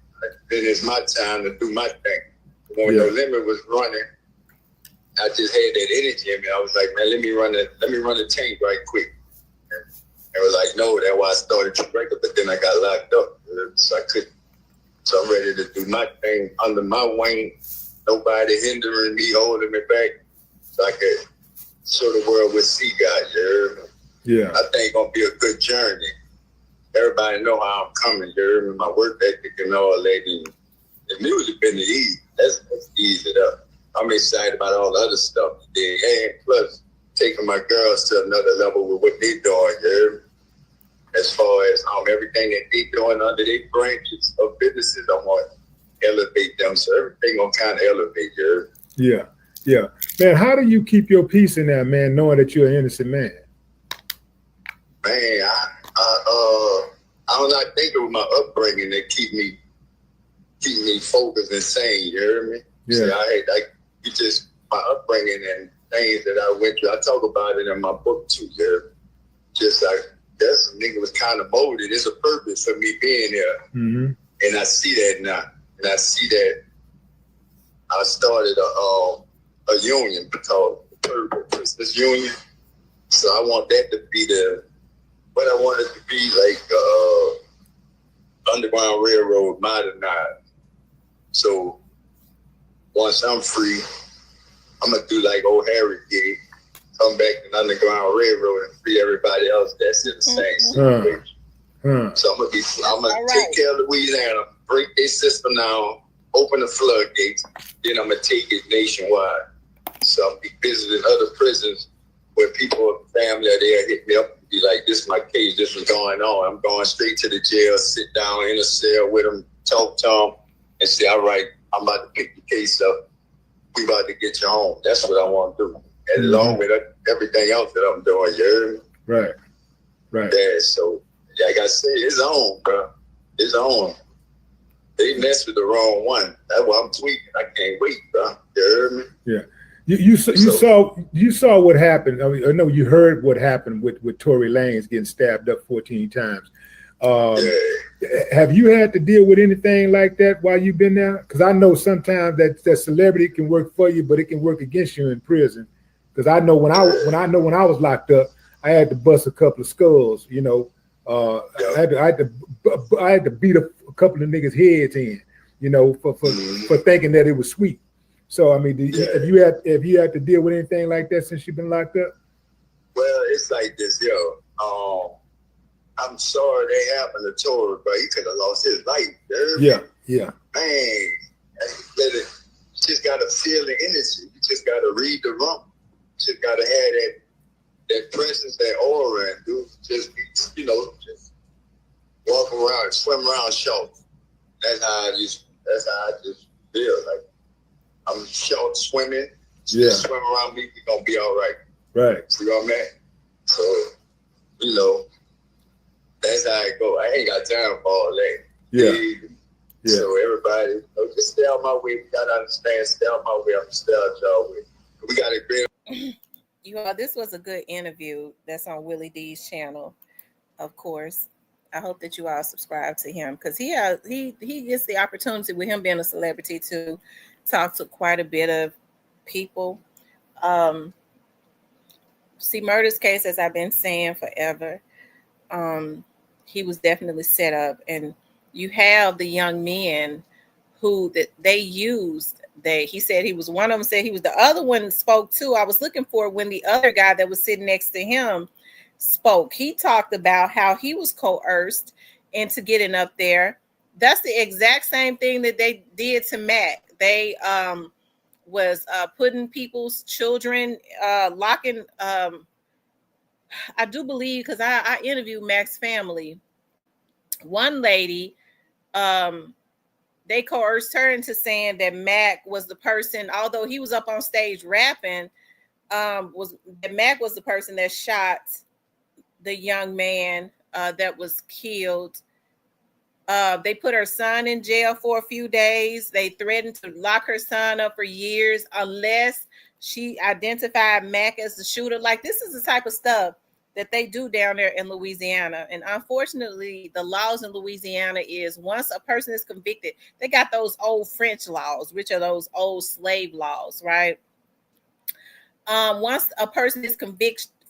Then it's my time to do my thing. When No Limit was running, I just had that energy in me. I was like, man, let me run the tank right quick. And they were like, no, that's why I started to record, but then I got locked up. So I couldn't. So I'm ready to do my thing under my wing. Nobody hindering me, holding me back. So I could show the world what C got, you heard me? Yeah. I think it's gonna be a good journey. Everybody know how I'm coming, you heard me? My work ethic and all that. And the music been the easy. That's easy up. I'm excited about all the other stuff. And plus, taking my girls to another level with what they doing, you heard me? As far as everything that they doing under their branches of businesses, I want to elevate them. So everything gonna kind of elevate, you heard me? Yeah. Man, how do you keep your peace in that, man, knowing that you're an innocent man? Man, I don't know. I think it was my upbringing that keep me keep me focused and sane. You hear me? Yeah. See, you just my upbringing and things that I went through. I talk about it in my book too. There, just like that nigga was kind of molded. It's a purpose for me being here, and I see that now. And I see that I started a union called the Purpose Union. So I want that to be what I want it to be, like Underground Railroad modernized. So once I'm free, I'm gonna do like old Harry did, come back to the Underground Railroad and free everybody else that's in the same situation. So I'm gonna take care of Louisiana, break their system down, open the floodgates, then I'm gonna take it nationwide. So I'll be visiting other prisons where people, family are there, hit me up and be like, this is my case, this was going on. I'm going straight to the jail, sit down in a cell with them, talk to them, and say, all right, I'm about to pick the case up. We about to get you home. That's what I want to do. And along with everything else that I'm doing, you heard me? Right. Yeah, so like I said, it's on, bro. It's on. They messed with the wrong one. That's why I'm tweeting. I can't wait, bro. You heard me? Yeah. You saw what happened. I know you heard what happened with Tory Lanez getting stabbed up 14 times. Have you had to deal with anything like that while you've been there? Because I know sometimes that celebrity can work for you, but it can work against you in prison. Because I know when I was locked up, I had to bust a couple of skulls. You know, I had to beat a couple of niggas' heads in. You know, for thinking that it was sweet. So I mean, have you had to deal with anything like that since you've been locked up? Well, it's like this, yo. I'm sorry that happened to Tory, but he could have lost his life. Yeah. Man, you just gotta feel the energy. You just gotta read the room. You just gotta have that presence, that aura, and do just walk around, swim around, short. That's how I just feel like. I'm short swimming. Just swim around me, we're gonna be all right. Right. You know what I mean? So, that's how it go. I ain't got time for all that. Yeah. So everybody, just stay out my way. We gotta understand, stay out my way. I'm gonna stay out y'all way. We gotta agree. You all, this was a good interview that's on Willie D's channel, of course. I hope that you all subscribe to him because he gets the opportunity with him being a celebrity to talk to quite a bit of people. C. Murder's case, as I've been saying forever, he was definitely set up, and you have the young men who that they used. He said he was one of them. Said he was the other one spoke too. I was looking for when the other guy that was sitting next to him spoke. He talked about how he was coerced into getting up there. That's the exact same thing that they did to Mac. They was putting people's children, locking. I do believe because I interviewed Mac's family. One lady, they coerced her into saying that Mac was the person, although he was up on stage rapping, Mac was the person that shot the young man that was killed. They put her son in jail for a few days. They threatened to lock her son up for years unless she identified Mac as the shooter. Like, this is the type of stuff that they do down there in Louisiana. And unfortunately, the laws in Louisiana is once a person is convicted, they got those old French laws, which are those old slave laws, right? Once a person is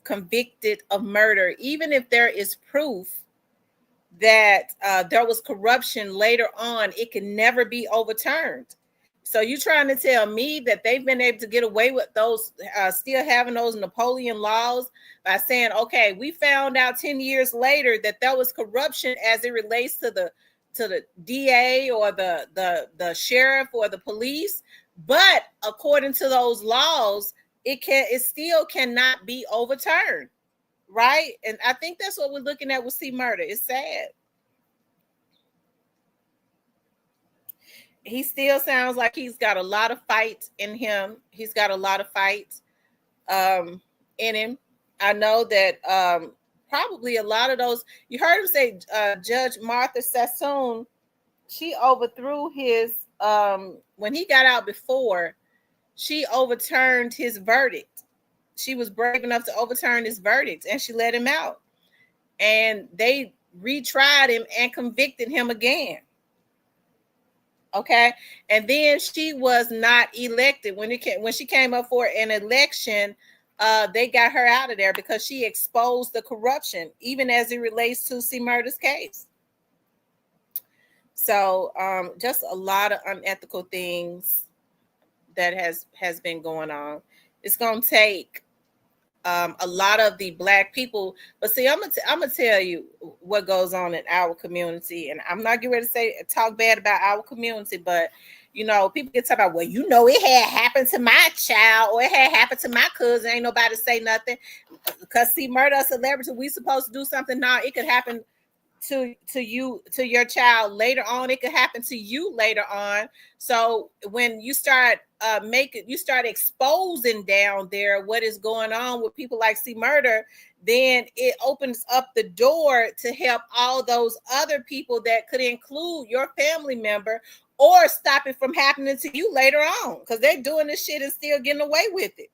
convicted of murder, even if there is proof that there was corruption later on, it can never be overturned. So you're trying to tell me that they've been able to get away with those, still having those Napoleon laws by saying, okay, we found out 10 years later that there was corruption as it relates to the DA or the sheriff or the police, but according to those laws, it still cannot be overturned. Right. And I think that's what we're looking at with C. Murder. It's sad. He still sounds like he's got a lot of fight in him. He's got a lot of fight in him. I know that probably a lot of those, you heard him say Judge Martha Sassoon she overthrew his when he got out before, she overturned his verdict. She was brave enough to overturn his verdict, and she let him out. And they retried him and convicted him again. Okay, and then she was not elected when she came up for an election. They got her out of there because she exposed the corruption, even as it relates to C. Murder's case. So just a lot of unethical things that has been going on. It's going to take a lot of the Black people, but see, I'm gonna tell you what goes on in our community, and I'm not getting ready to talk bad about our community, but you know, people get talk about, well, you know, it had happened to my child or it had happened to my cousin. Ain't nobody say nothing because see, murder a celebrity. We supposed to do something now. It could happen to you, to your child later on. It could happen to you later on. So when you start you start exposing down there what is going on with people like C. Murder, then it opens up the door to help all those other people that could include your family member, or stop it from happening to you later on, because they're doing this shit and still getting away with it.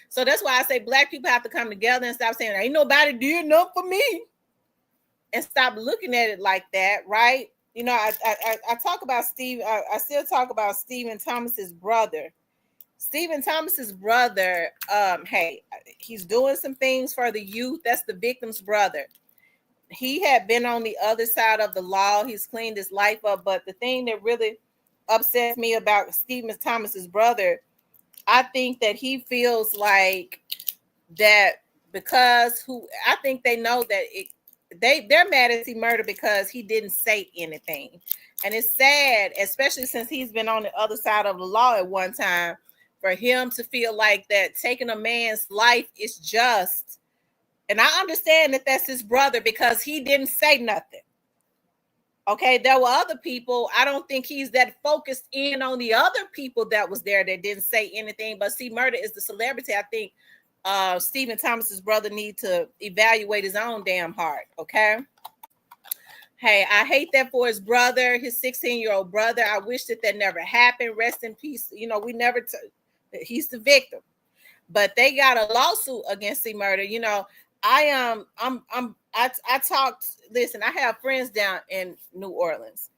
So that's why I say Black people have to come together and stop saying ain't nobody did enough for me, and stop looking at it like that, right? You know, I talk about Steve. I still talk about Stephen Thomas's brother. Stephen Thomas's brother, hey, he's doing some things for the youth. That's the victim's brother. He had been on the other side of the law. He's cleaned his life up. But the thing that really upsets me about Stephen Thomas's brother, I think that he feels like that because I think they know that they're mad at C. Murder because he didn't say anything. And it's sad, especially since he's been on the other side of the law at one time, for him to feel like that taking a man's life is just. And I understand that that's his brother because he didn't say nothing. Okay, there were other people. I don't think he's that focused in on the other people that was there that didn't say anything. But C. Murder is the celebrity. I think Stephen Thomas's brother need to evaluate his own damn heart. Okay. Hey, I hate that for his brother, his 16-year-old brother. I wish that never happened. Rest in peace. You know, we never. He's the victim, but they got a lawsuit against C. Murder. You know, I talked. Listen, I have friends down in New Orleans.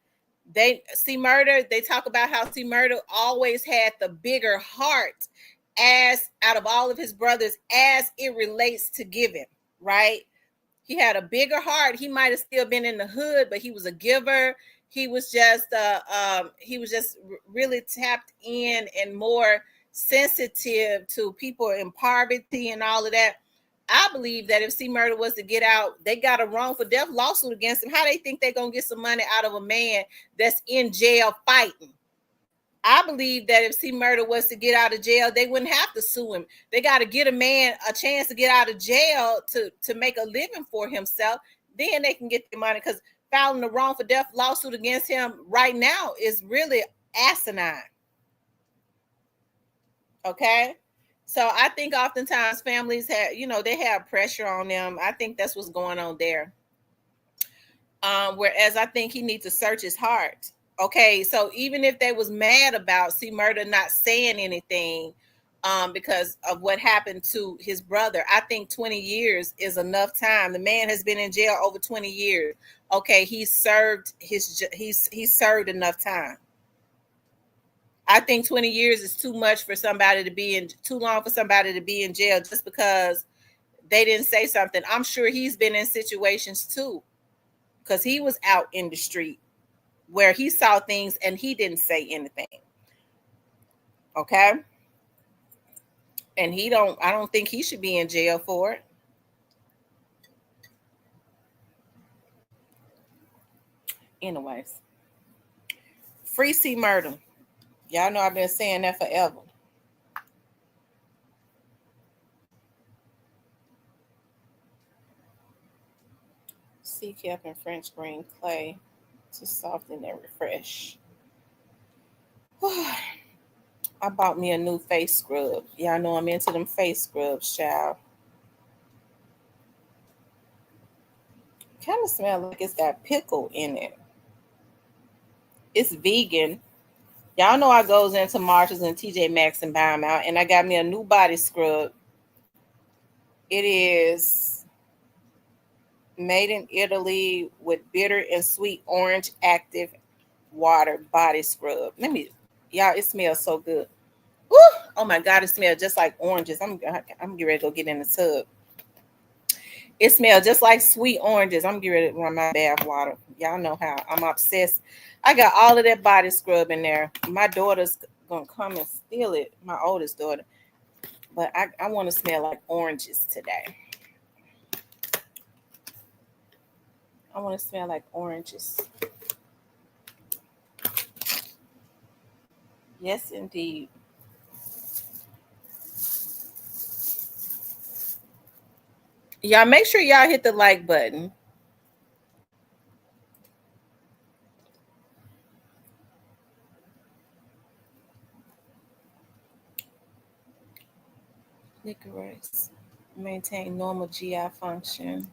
They C. Murder. They talk about how C. Murder always had the bigger heart, as out of all of his brothers, as it relates to giving, right? He had a bigger heart. He might have still been in the hood, but he was a giver. He was just really tapped in and more sensitive to people in poverty and all of that. I believe that if C. Murder was to get out, they got a wrongful death lawsuit against him. How they think they're gonna get some money out of a man that's in jail fighting? I believe that if C. Murder was to get out of jail, they wouldn't have to sue him. They got to get a man a chance to get out of jail to make a living for himself. Then they can get the money, because filing a wrongful death lawsuit against him right now is really asinine. Okay. So I think oftentimes families have, you know, they have pressure on them. I think that's what's going on there. Whereas I think he needs to search his heart. Okay, so even if they was mad about C. Murder not saying anything because of what happened to his brother, I think 20 years is enough time. The man has been in jail over 20 years. Okay, he's served enough time. I think 20 years is too much for somebody to be in, too long for somebody to be in jail just because they didn't say something. I'm sure he's been in situations too, because he was out in the street where he saw things and he didn't say anything. Okay. And I don't think he should be in jail for it. Anyways, free C. Murder. Y'all know I've been saying that forever. Sea cap and French green clay to soften and refresh. I bought me a new face scrub. Y'all know I'm into them face scrubs, child. Kind of smell like it's got pickle in it. It's vegan. Y'all know I goes into Marshalls and TJ Maxx and buy them out, and I got me a new body scrub. It is made in Italy with bitter and sweet orange active water body scrub. Y'all, it smells so good. Woo! Oh my God, it smells just like oranges. I'm getting ready to go get in the tub. It smells just like sweet oranges. I'm getting ready to run my bath water. Y'all know how I'm obsessed. I got all of that body scrub in there. My daughter's gonna come and steal it, my oldest daughter. But I want to smell like oranges today. I want to smell like oranges. Yes, indeed. Y'all make sure y'all hit the like button. Licorice. Maintain normal GI function.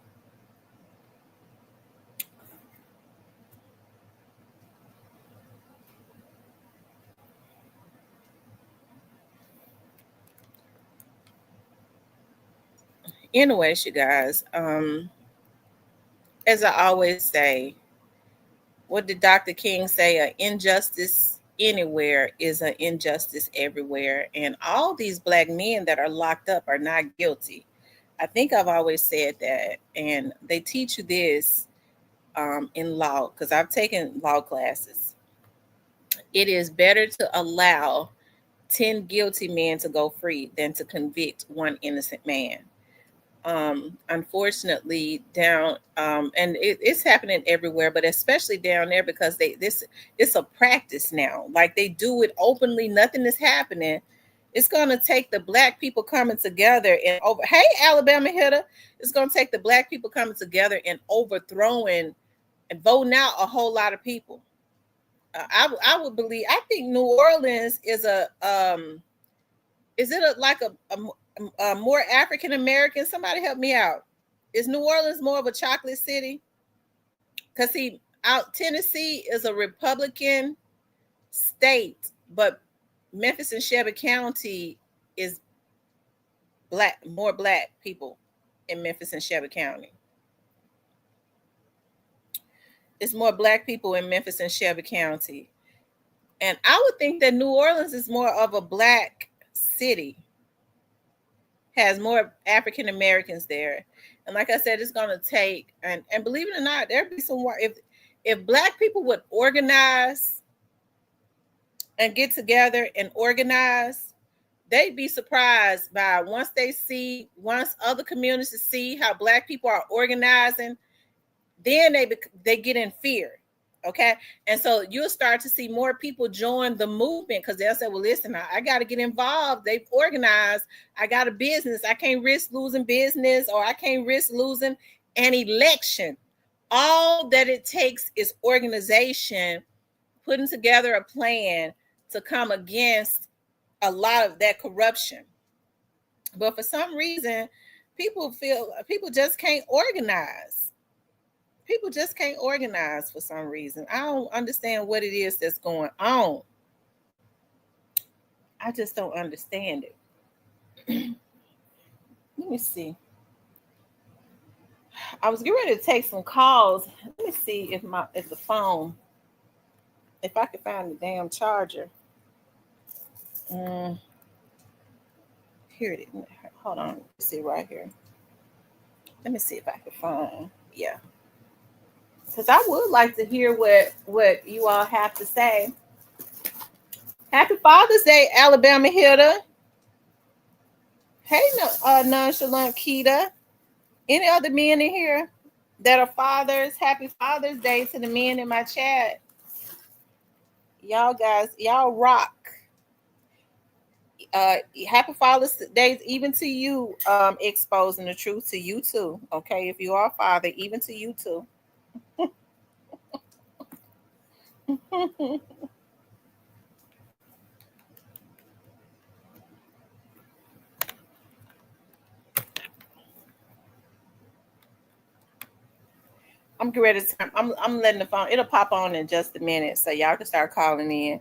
Anyways, you guys, as I always say, what did Dr. King say? An injustice anywhere is an injustice everywhere. And all these Black men that are locked up are not guilty. I think I've always said that. And they teach you this in law, because I've taken law classes. It is better to allow 10 guilty men to go free than to convict one innocent man. Unfortunately, down and it's happening everywhere, but especially down there, because it's a practice now. Like, they do it openly, nothing is happening. It's going to take the Black people coming together and hey, Alabama hitter, it's going to take the Black people coming together and overthrowing and voting out a whole lot of people. I would believe. I think New Orleans is like a more African American? Somebody help me out. Is New Orleans more of a chocolate city? Because Tennessee is a Republican state, but Memphis and Shelby County is more Black people in Memphis and Shelby County. It's more Black people in Memphis and Shelby County. And I would think that New Orleans is more of a Black city, has more African Americans there. And like I said, it's going to take, and believe it or not, there'd be some more. If Black people would organize and get together and organize, they'd be surprised by once other communities see how Black people are organizing, then they get in fear. Okay. And so you'll start to see more people join the movement, because they'll say, well, listen, I got to get involved. They've organized. I got a business. I can't risk losing business, or I can't risk losing an election. All that it takes is organization, putting together a plan to come against a lot of that corruption. But for some reason, people just can't organize. People just can't organize for some reason. I don't understand what it is that's going on. I just don't understand it. Let me see. I was getting ready to take some calls. Let me see if the phone, if I could find the damn charger. Here it is. Hold on. Let's see right here. Let me see if I can find. Yeah. Because I would like to hear what you all have to say. Happy Father's Day, Alabama hitter. Hey, nonchalant Keita. Any other men in here that are fathers? Happy Father's Day to the men in my chat. Y'all guys, y'all rock. Happy Father's Day even to you, exposing the truth to you too. Okay, if you are a father, even to you too. I'm getting ready to. I'm letting the phone. It'll pop on in just a minute, so y'all can start calling in.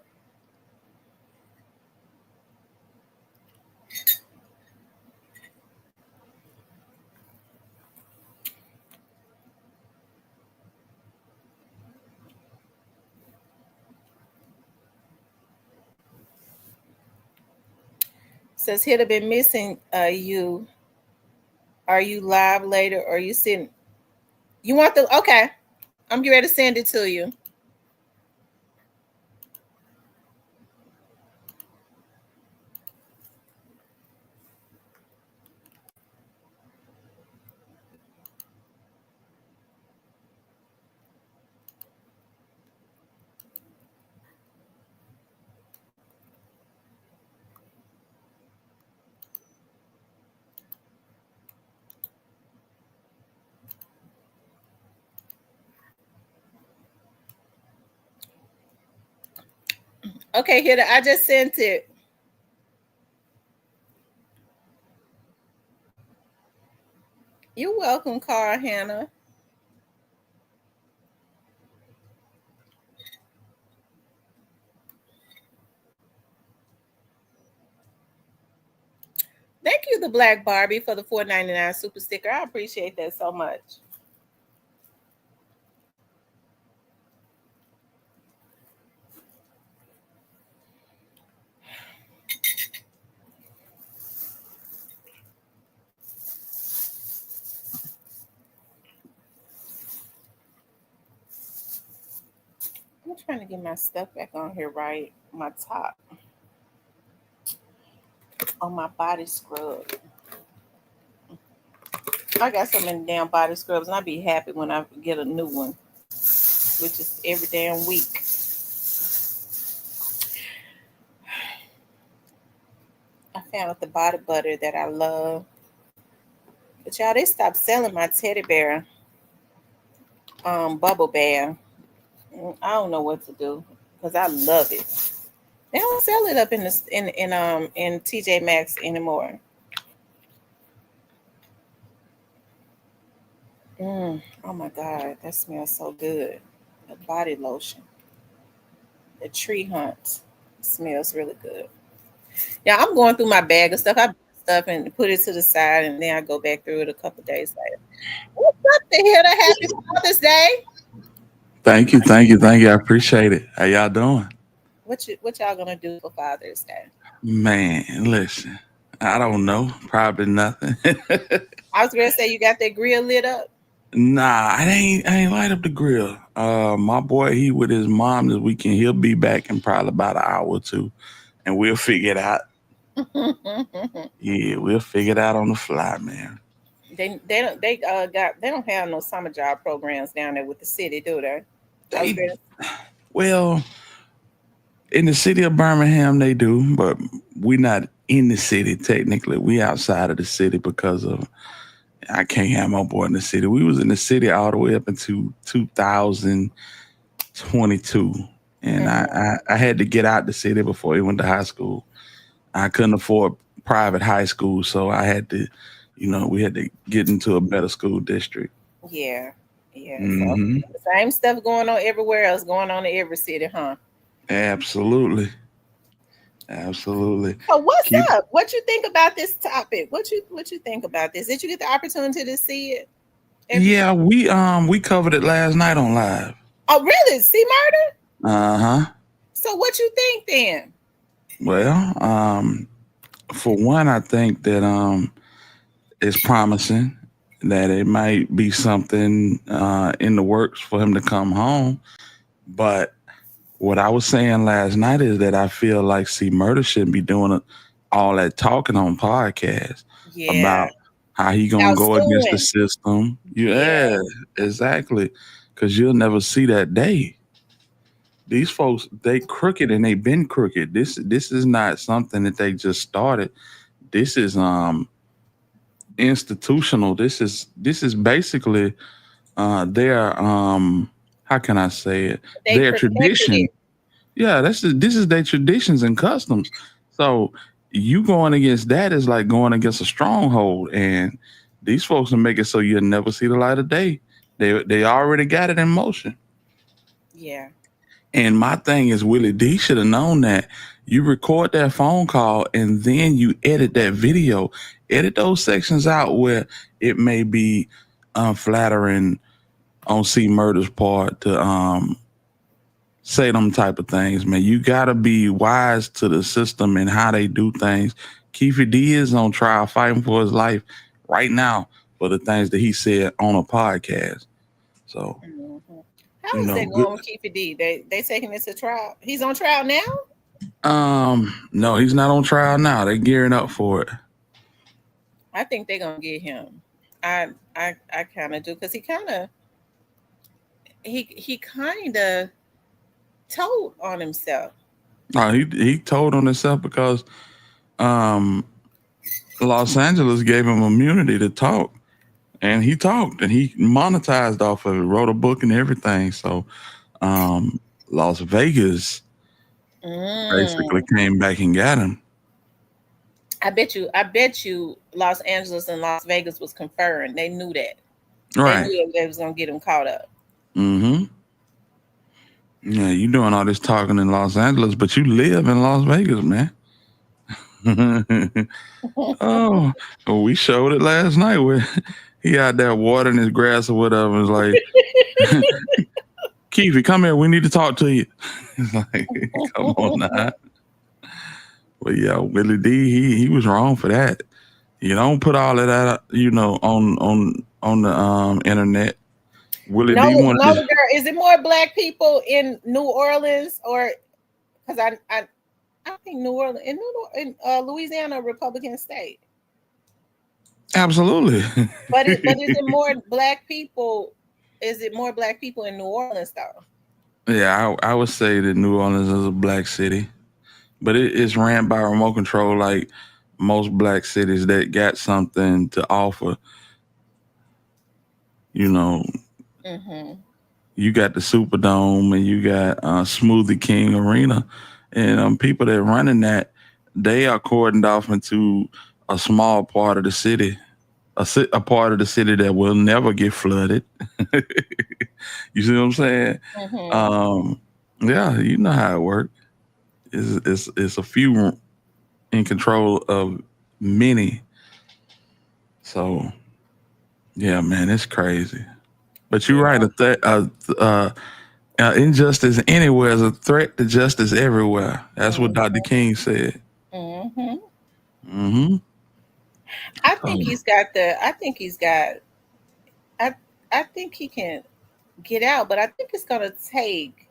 Says he'd have been missing you. Are you live later or you sitting? You want the okay. I'm getting ready to send it to you. Okay, here I just sent it. You're welcome, Carl Hannah. Thank you, the Black Barbie, for the $4.99 super sticker. I appreciate that so much. I'm trying to get my stuff back on here right. My top. On my body scrub. I got so many damn body scrubs, and I'd be happy when I get a new one, which is every damn week. I found the body butter that I love. But y'all, they stopped selling my teddy bear bubble bath. I don't know what to do because I love it. They don't sell it up in TJ Maxx anymore. Oh my God, that smells so good. The body lotion, the tree hunt smells really good. Yeah, I'm going through my bag of stuff. I buy stuff and put it to the side, and then I go back through it a couple days later. What's up to here? Happy Father's Day. Thank you. I appreciate it. How y'all doing? What y'all gonna do for Father's Day? Man, listen, I don't know. Probably nothing. I was gonna say you got that grill lit up. Nah, I ain't light up the grill. My boy, he with his mom this weekend. He'll be back in probably about an hour or two, and we'll figure it out. Yeah, we'll figure it out on the fly, man. They don't have no summer job programs down there with the city, do they? Well, in the city of Birmingham, they do, but we're not in the city technically. We outside of the city because of I can't have my boy in the city. We was in the city all the way up into 2022, and I had to get out the city before he went to high school. I couldn't afford private high school, so I had to, we had to get into a better school district. Yeah. Mm-hmm. So the same stuff going on everywhere else, going on in every city, huh? Absolutely. So what's up? What you think about this topic? What you think about this? Did you get the opportunity to see it? Yeah, we covered it last night on live. Oh, really? See murder? Uh-huh. So what you think then? Well, for one, I think that it's promising that it might be something in the works for him to come home. But what I was saying last night is that I feel like C Murder shouldn't be doing all that talking on podcasts about how he gonna go against the system. Yeah, exactly. Because you'll never see that day. These folks, they crooked and they've been crooked. This is not something that they just started. This is institutional. This is basically their how can I say it? Their tradition. Yeah, this is their traditions and customs. So you going against that is like going against a stronghold, and these folks will make it so you'll never see the light of day. They already got it in motion. Yeah. And my thing is, Willie D should have known that. You record that phone call and then you edit that video. Edit those sections out where it may be unflattering on C Murder's part to say them type of things, man. You gotta be wise to the system and how they do things. Keefe D is on trial fighting for his life right now for the things that he said on a podcast. So how is that going with Keefe D? They taking this to trial. He's on trial now? No, he's not on trial now. They're gearing up for it. I think they're gonna get him. I kind of do, because he kind of told on himself. No, he told on himself because Los Angeles gave him immunity to talk, and he talked and he monetized off of it, wrote a book and everything. So Las Vegas basically came back and got him. I bet you Los Angeles and Las Vegas was conferring. They knew that. Right. They knew they was gonna get him caught up. Mm-hmm. Yeah, you doing all this talking in Los Angeles, but you live in Las Vegas, man. Oh, we showed it last night where he had that watering his grass or whatever. It's like, Keefe, come here. We need to talk to you. It's like, come on now. But yeah, Willie D, he was wrong for that. You don't put all of that, on the internet. Willie D wanted girl. Is it more black people in New Orleans, or because I think New Orleans in Louisiana, a Republican state. Absolutely. But is it more black people? Is it more black people in New Orleans though? Yeah, I would say that New Orleans is a black city, but it's ran by remote control like most black cities that got something to offer. You know, you got the Superdome and you got Smoothie King Arena, and people that running that, they are cordoned off into a small part of the city, a part of the city that will never get flooded. You see what I'm saying? Yeah, you know how it works. It's a few in control of many. So, yeah, man, it's crazy. But you're right. Injustice anywhere is a threat to justice everywhere. That's what Dr. King said. I think he's got I think he can get out, but I think it's going to take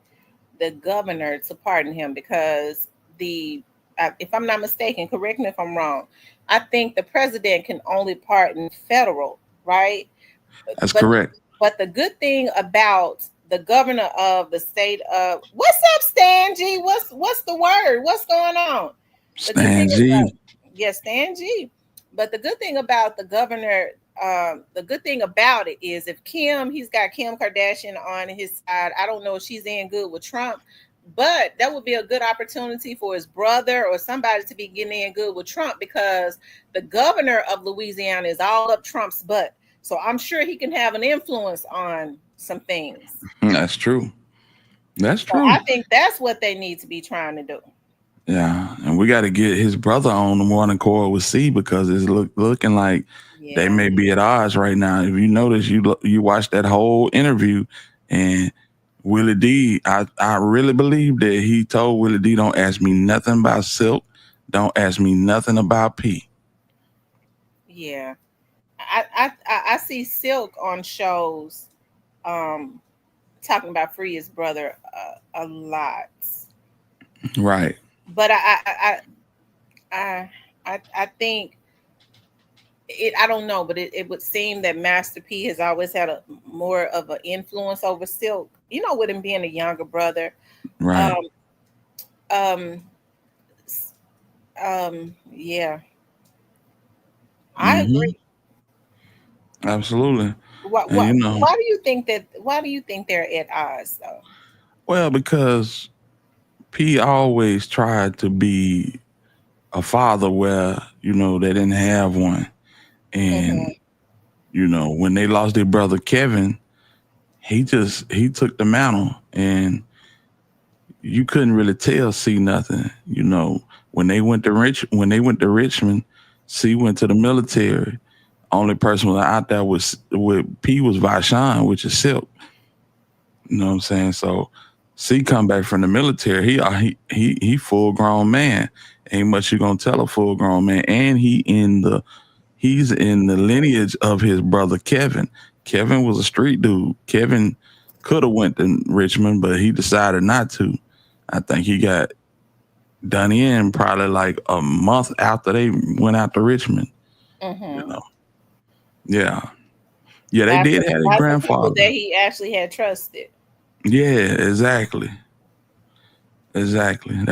the governor to pardon him, because if I'm not mistaken, correct me if I'm wrong, I think the president can only pardon federal, right? That's correct. But the good thing about the governor of the state of, what's up, Stan G? What's the word? What's going on? Stan G. Yes, Stan G. But the good thing about the governor, the good thing about it is, if he's got Kim Kardashian on his side. I don't know if she's in good with Trump, but that would be a good opportunity for his brother or somebody to be getting in good with Trump, because the governor of Louisiana is all up Trump's butt. So I'm sure he can have an influence on some things. That's true. That's true. So I think that's what they need to be trying to do. Yeah, and we got to get his brother on the morning call with C, because it's looking like they may be at odds right now. If you notice, you watched that whole interview, and Willie D, I really believe that he told Willie D, don't ask me nothing about Silk, don't ask me nothing about P. Yeah, I see Silk on shows talking about Free his brother a lot. Right. But I think it. I don't know, but it would seem that Master P has always had a more of an influence over Silk. You know, with him being a younger brother. Right. Yeah. I agree. Absolutely. Why do you think that? Why do you think they're at odds, though? Well, because P always tried to be a father where, they didn't have one. And, when they lost their brother Kevin, he took the mantle, and you couldn't really tell C nothing. You know, when they went to Richmond, C went to the military. Only person was out there with P was Vashon, which is Silk. You know what I'm saying? So C come back from the military. He full grown man. Ain't much you gonna tell a full grown man. And he's in the lineage of his brother Kevin. Kevin was a street dude. Kevin could have went to Richmond, but he decided not to. I think he got done in probably like a month after they went out to Richmond. Mm-hmm. You know, yeah. They did have a grandfather that he actually had trusted. Yeah, exactly. That's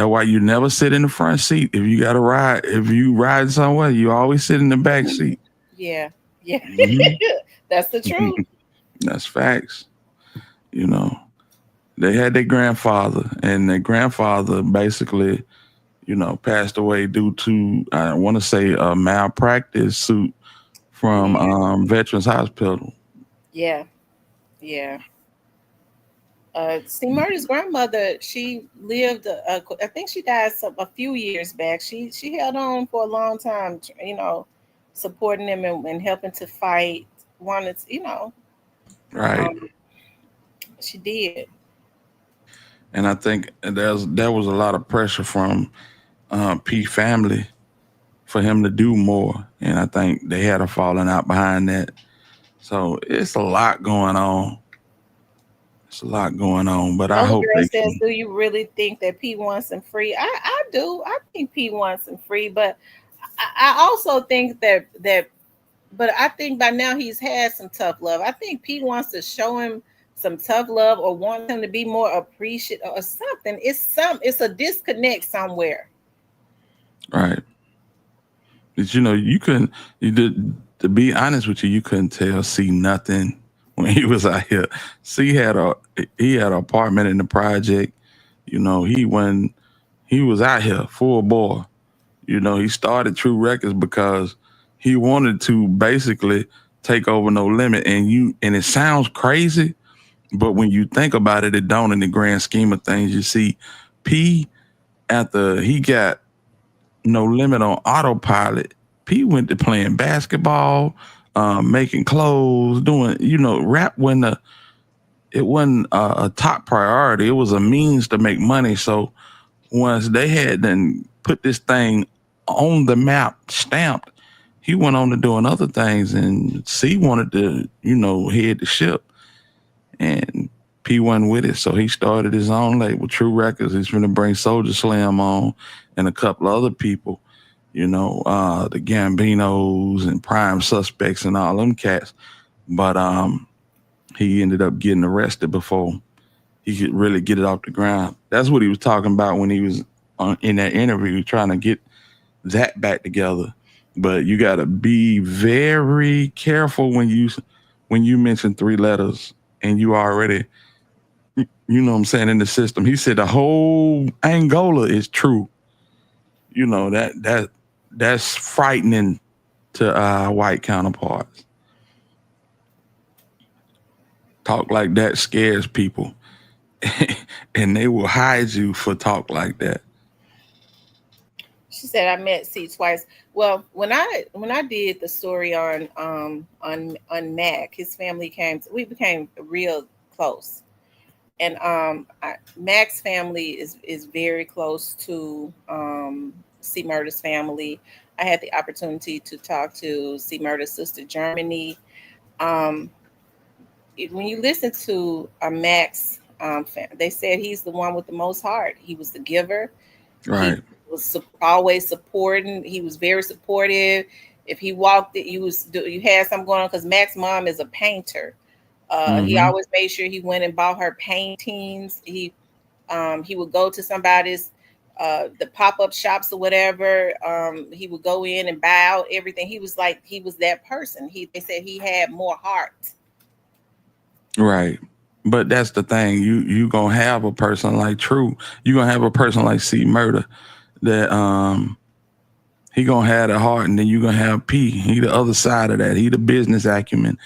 why you never sit in the front seat. If you got to ride, if you ride somewhere, you always sit in the back seat. Yeah. Mm-hmm. That's the truth. That's facts. You know, they had their grandfather, and their grandfather basically, you know, passed away due to, I want to say, a malpractice suit from Veterans Hospital. Yeah. C. Murder's grandmother, she lived, I think she died a few years back. She held on for a long time, you know, supporting them and helping to fight. You know. Right. She did. And I think there was a lot of pressure from P family for him to do more. And I think they had a falling out behind that. So it's a lot going on. But I hope girl says, do you really think that P wants him free? I do. I think P wants him free, but I also think that but I think by now he's had some tough love. I think P wants to show him some tough love or wants him to be more appreciative or something. It's a disconnect somewhere. Right. But you know, to be honest with you, you couldn't tell C nothing when he was out here. C had an apartment in the project. You know, he was out here full bore. You know, he started True Records because he wanted to basically take over No Limit. And it sounds crazy, but when you think about it, it don't in the grand scheme of things. You see, P, after he got No Limit on autopilot, P went to playing basketball, making clothes, doing, you know, rap it wasn't a top priority. It was a means to make money. So once they had then put this thing on the map, stamped, he went on to doing other things, and C wanted to, you know, head the ship, and P wasn't with it. So he started his own label, True Records. He's going to bring Soldier Slim on and a couple other people, you know, the Gambinos and Prime Suspects and all them cats. But he ended up getting arrested before he could really get it off the ground. That's what he was talking about when he was in that interview, trying to get that back together. But you got to be very careful when you mention 3 letters and you already, you know what I'm saying, in the system. He said the whole Angola is true. You know, that's frightening to our white counterparts. Talk like that scares people. And they will hide you for talk like that. She said, I met C twice. Well, when I did the story on Mac, his family we became real close. And Mac's family is very close to C Murder's family. I had the opportunity to talk to C Murder's sister, Germany. When you listen to Mac's they said he's the one with the most heart. He was the giver. Right. He was always supporting. He was very supportive. If he walked it, you had something going on, because Mac's mom is a painter. He always made sure he went and bought her paintings. He would go to somebody's the pop-up shops or whatever. He would go in and buy out everything. He was that person. They said he had more heart. Right. But that's the thing. You gonna have a person like True. You gonna have a person like C Murder that he gonna have the heart, and then you gonna have P. He the other side of that. He the business acumen.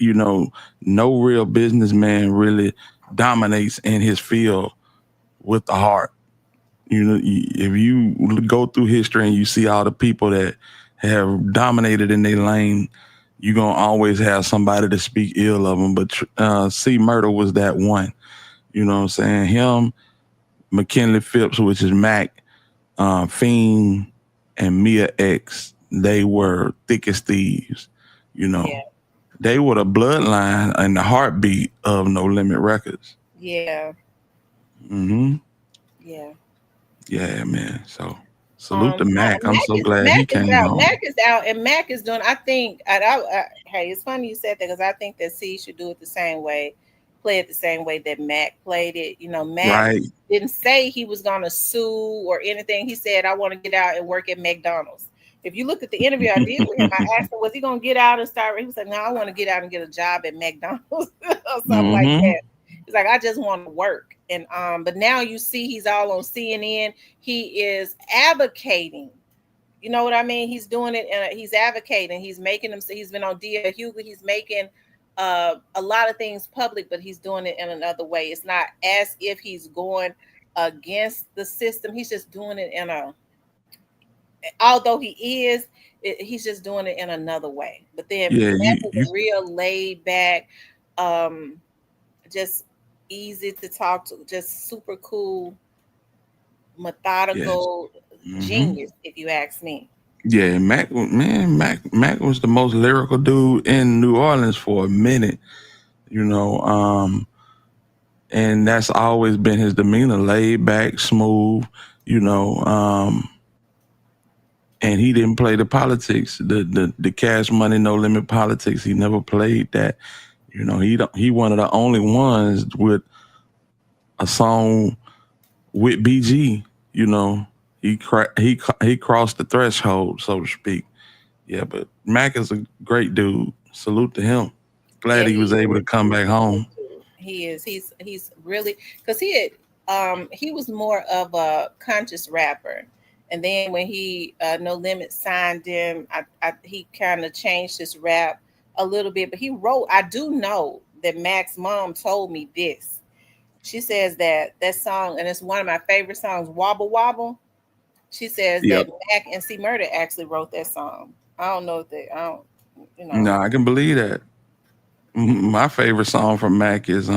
you know, no real businessman really dominates in his field with the heart. You know, if you go through history and you see all the people that have dominated in their lane, you're going to always have somebody to speak ill of them. But C Murder was that one. You know what I'm saying? Him, McKinley Phipps, which is Mac, Fiend, and Mia X, they were thick as thieves. You know, they were the bloodline and the heartbeat of No Limit Records. Yeah. Mm-hmm. Yeah. Yeah, man. So salute to Mac. I'm Mac so glad he came home. Mac is out, and Mac is doing. I think. Hey, it's funny you said that because I think that C should do it the same way, play it the same way that Mac played it. You know, Mac didn't say he was going to sue or anything. He said, "I want to get out and work at McDonald's." If you look at the interview I did with him, I asked him, "Was he going to get out and start?" He said, "No, I want to get out and get a job at McDonald's or something like that." He's like, "I just want to work." And but now you see he's all on CNN. He is advocating. You know what I mean? He's doing it and he's advocating. He's making them. He's been on Dia Hughley. He's making a lot of things public, but he's doing it in another way. It's not as if he's going against the system. He's just doing it in a. Although he is, he's just doing it in another way. But then Mac is a real laid back, just easy to talk to, just super cool, methodical genius, if you ask me. Yeah, Mac was the most lyrical dude in New Orleans for a minute, you know, and that's always been his demeanor, laid back, smooth, you know, and he didn't play the politics, the Cash Money No Limit politics. He never played that. You know, he one of the only ones with a song with BG. You know, he crossed the threshold, so to speak. Yeah, but Mac is a great dude. Salute to him. Glad he was able to come back home. He is. He's really, because he was more of a conscious rapper. And then when he No Limit signed him, he kind of changed his rap a little bit. But he wrote. I do know that Mac's mom told me this. She says that song, and it's one of my favorite songs, Wobble Wobble. She says that Mac and C Murder actually wrote that song. I don't know if you know. No, I can believe that. My favorite song from Mac is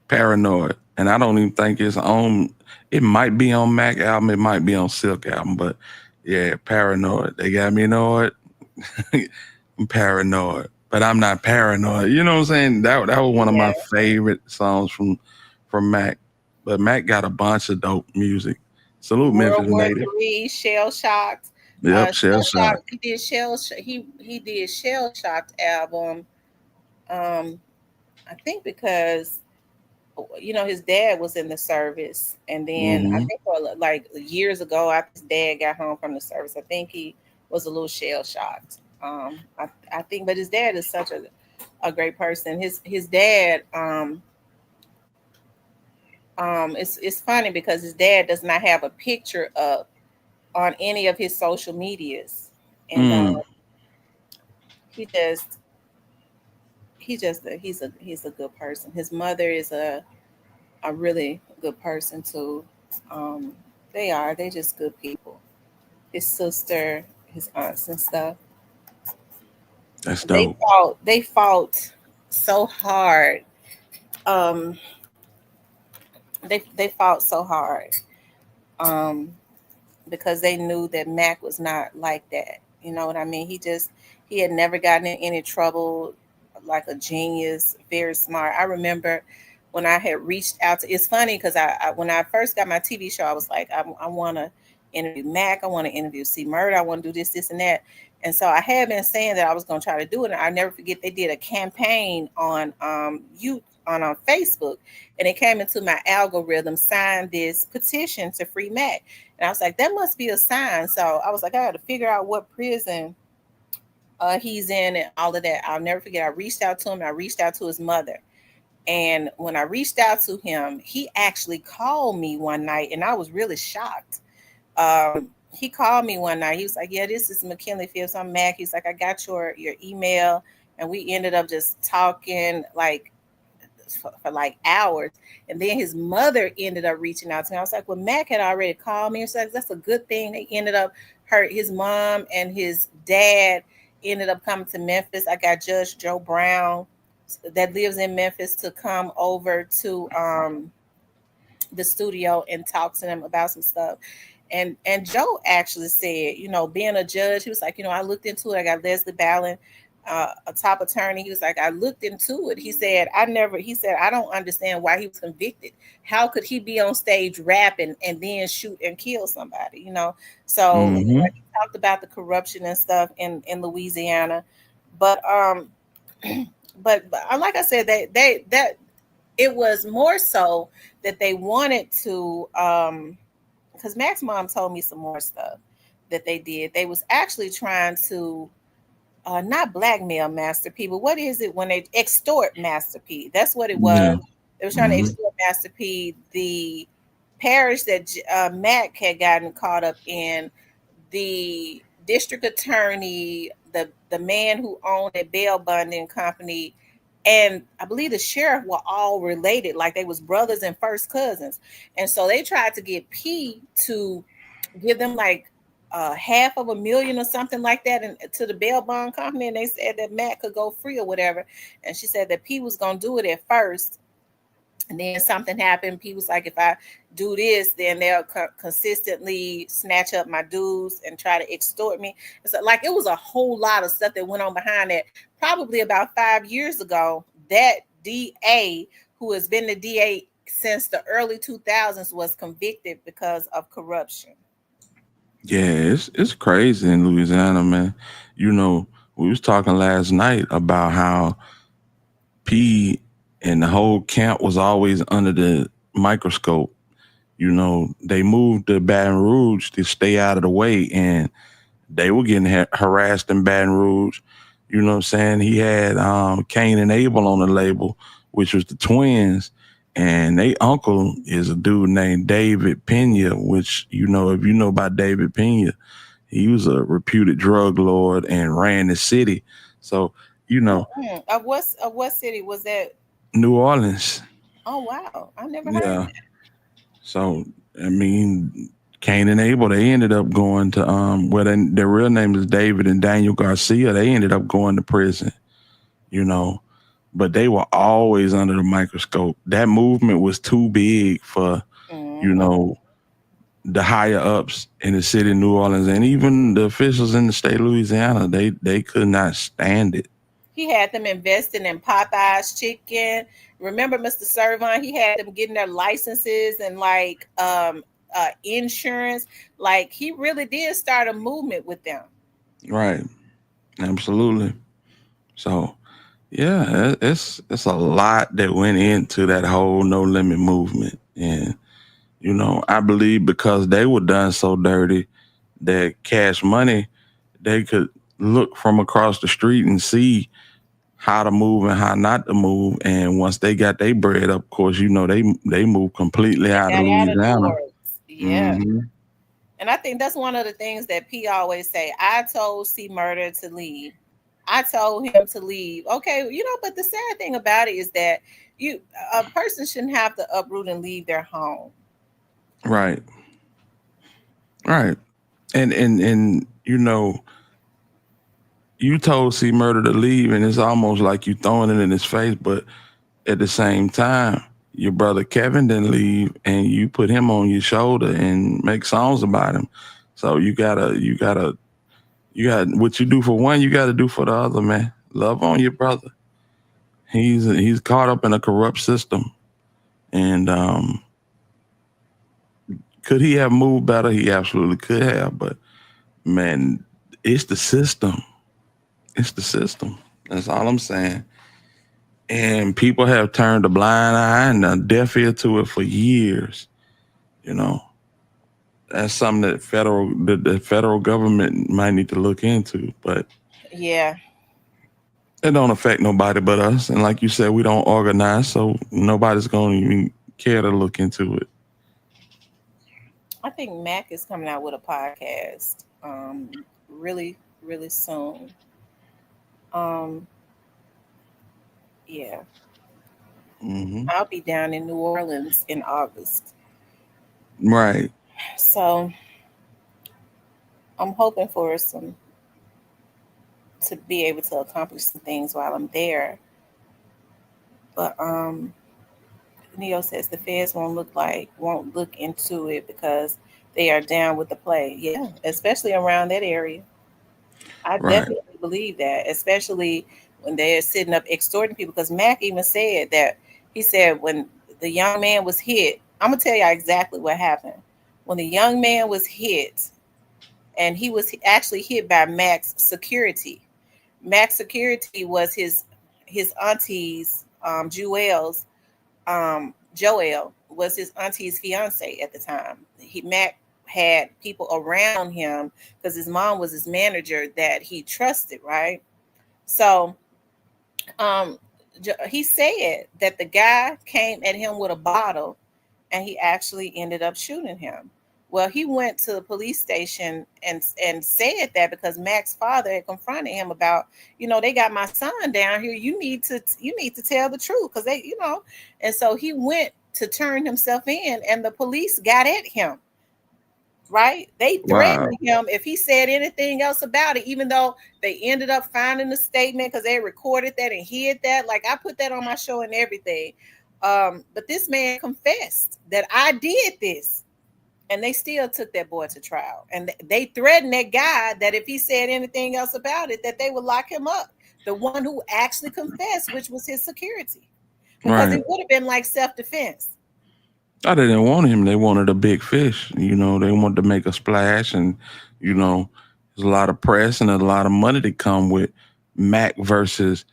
Paranoid. And I don't even think it's on. It might be on Mac album. It might be on Silk album. But yeah, Paranoid. They got me annoyed. I'm paranoid, but I'm not paranoid. You know what I'm saying? That was one of my favorite songs from Mac. But Mac got a bunch of dope music. Salute Memphis Native. Shell Shocked. Yep, Shell Shocked. He did He did Shell Shocked album. I think because, you know, his dad was in the service, and then I think for like years ago, after his dad got home from the service, I think he was a little shell shocked. I think, but his dad is such a great person. His dad, it's funny because his dad does not have a picture up on any of his social medias, and he's a good person. His mother is a really good person too. They're just good people. His sister, his aunts and stuff. That's dope. They fought so hard. They fought so hard. Because they knew that Mac was not like that. You know what I mean? He had never gotten in any trouble, like a genius, very smart. I remember when I had reached out to, it's funny because when I first got my TV show, I was like, I want to interview Mac. I want to interview C Murder. I want to do this, and that. And so I had been saying that I was going to try to do it. And I never forget, they did a campaign on Facebook, and it came into my algorithm, signed this petition to free Mac. And I was like, that must be a sign. So I was like, I got to figure out what prison he's in and all of that. I'll never forget. I reached out to him. I reached out to his mother. And when I reached out to him, he actually called me one night, and I was really shocked. He called me one night. He was like, yeah, this is McKinley Phipps. I'm Mac. He's like, I got your email, and we ended up just talking like for like hours. And then his mother ended up reaching out to me. I was like, well, Mac had already called me. And she's like, that's a good thing. They ended up his mom and his dad ended up coming to Memphis. I got Judge Joe Brown that lives in Memphis to come over to the studio and talk to them about some stuff. And Joe actually said, you know, being a judge, he was like, you know, I looked into it. I got Leslie Ballin, a top attorney. He was like, I looked into it. He said, I don't understand why he was convicted. How could he be on stage rapping and then shoot and kill somebody, you know? So he talked about the corruption and stuff in Louisiana. But but like I said, that it was more so that they wanted to because Mac's mom told me some more stuff that they did. They was actually trying to not blackmail Master P, but what is it when they extort Master P? That's what it was. Yeah. They were trying to extort Master P. The parish that Mac had gotten caught up in, the district attorney, the man who owned a bail bonding company, and I believe the sheriff were all related, like they was brothers and first cousins. And so they tried to get P to give them like $500,000 or something like that and to the bail bond company. And they said that Matt could go free or whatever. And she said that P was going to do it at first. And then something happened. P was like, if I do this, then they'll consistently snatch up my dues and try to extort me. So like, it was a whole lot of stuff that went on behind that. Probably about 5 years ago, that DA, who has been the DA since the early 2000s, was convicted because of corruption. Yeah, it's crazy in Louisiana, man. You know, we was talking last night about how P and the whole camp was always under the microscope. You know, they moved to Baton Rouge to stay out of the way, and they were getting harassed in Baton Rouge. You know what I'm saying? He had Cain and Abel on the label, which was the twins, and their uncle is a dude named David Pena, which, you know, if you know about David Pena, he was a reputed drug lord and ran the city. So, you know. Of what city was that? New Orleans. Oh, wow. I never heard of that. So, I mean, Cain and Abel, they ended up going to, their real name is David and Daniel Garcia. They ended up going to prison, you know, but they were always under the microscope. That movement was too big for, you know, the higher ups in the city of New Orleans and even the officials in the state of Louisiana. They could not stand it. He had them investing in Popeye's chicken. Remember Mr. Servon? He had them getting their licenses and like insurance. Like he really did start a movement with them. Right. Absolutely. So yeah, it's a lot that went into that whole No Limit movement. And, you know, I believe because they were done so dirty that Cash Money, they could look from across the street and see how to move and how not to move. And once they got their bread up, of course, you know, they moved completely out of Louisiana. Yeah. And I think that's one of the things that P always say. I told C Murder to leave. I told him to leave. Okay, you know, but the sad thing about it is that a person shouldn't have to uproot and leave their home. Right. Right. And you know, you told C Murder to leave, and it's almost like you throwing it in his face, but at the same time, your brother Kevin didn't leave, and you put him on your shoulder and make songs about him. So you gotta what you do for one, you gotta do for the other, man. Love on your brother. He's caught up in a corrupt system, and could he have moved better? He absolutely could have, but man, it's the system. It's the system. That's all I'm saying. And people have turned a blind eye and a deaf ear to it for years. You know, that's something that the federal government might need to look into. But yeah, it don't affect nobody but us. And like you said, we don't organize, so nobody's going to even care to look into it. I think Mac is coming out with a podcast really, really soon. Yeah. Hmm. I'll be down in New Orleans in August. Right. So I'm hoping for some to be able to accomplish some things while I'm there. But Neo says the feds won't look into it because they are down with the play. Yeah, especially around that area. I Right. definitely believe that, especially when they're sitting up extorting people. Because Mac even said that he said when the young man was hit, I'm gonna tell you exactly what happened. When the young man was hit, and he was actually hit by Mac's security. Mac's security was his auntie's Joel was his auntie's fiance at the time. Mac had people around him because his mom was his manager that he trusted, right? So um, he said that the guy came at him with a bottle and he actually ended up shooting him. Well, he went to the police station and said that because Mac's father had confronted him about, they got my son down here. You need to tell the truth because they. And so he went to turn himself in, and the police got at him. Right? They Wow. threatened him if he said anything else about it, even though they ended up finding a statement because they recorded that and hid that. Like I put that on my show and everything. But this man confessed that I did this, and they still took that boy to trial. And they threatened that guy that if he said anything else about it, that they would lock him up. The one who actually confessed, which was his security, because Right. it would have been like self-defense. Oh, they didn't want him. They wanted a big fish. They wanted to make a splash, and there's a lot of press and a lot of money to come with Mac versus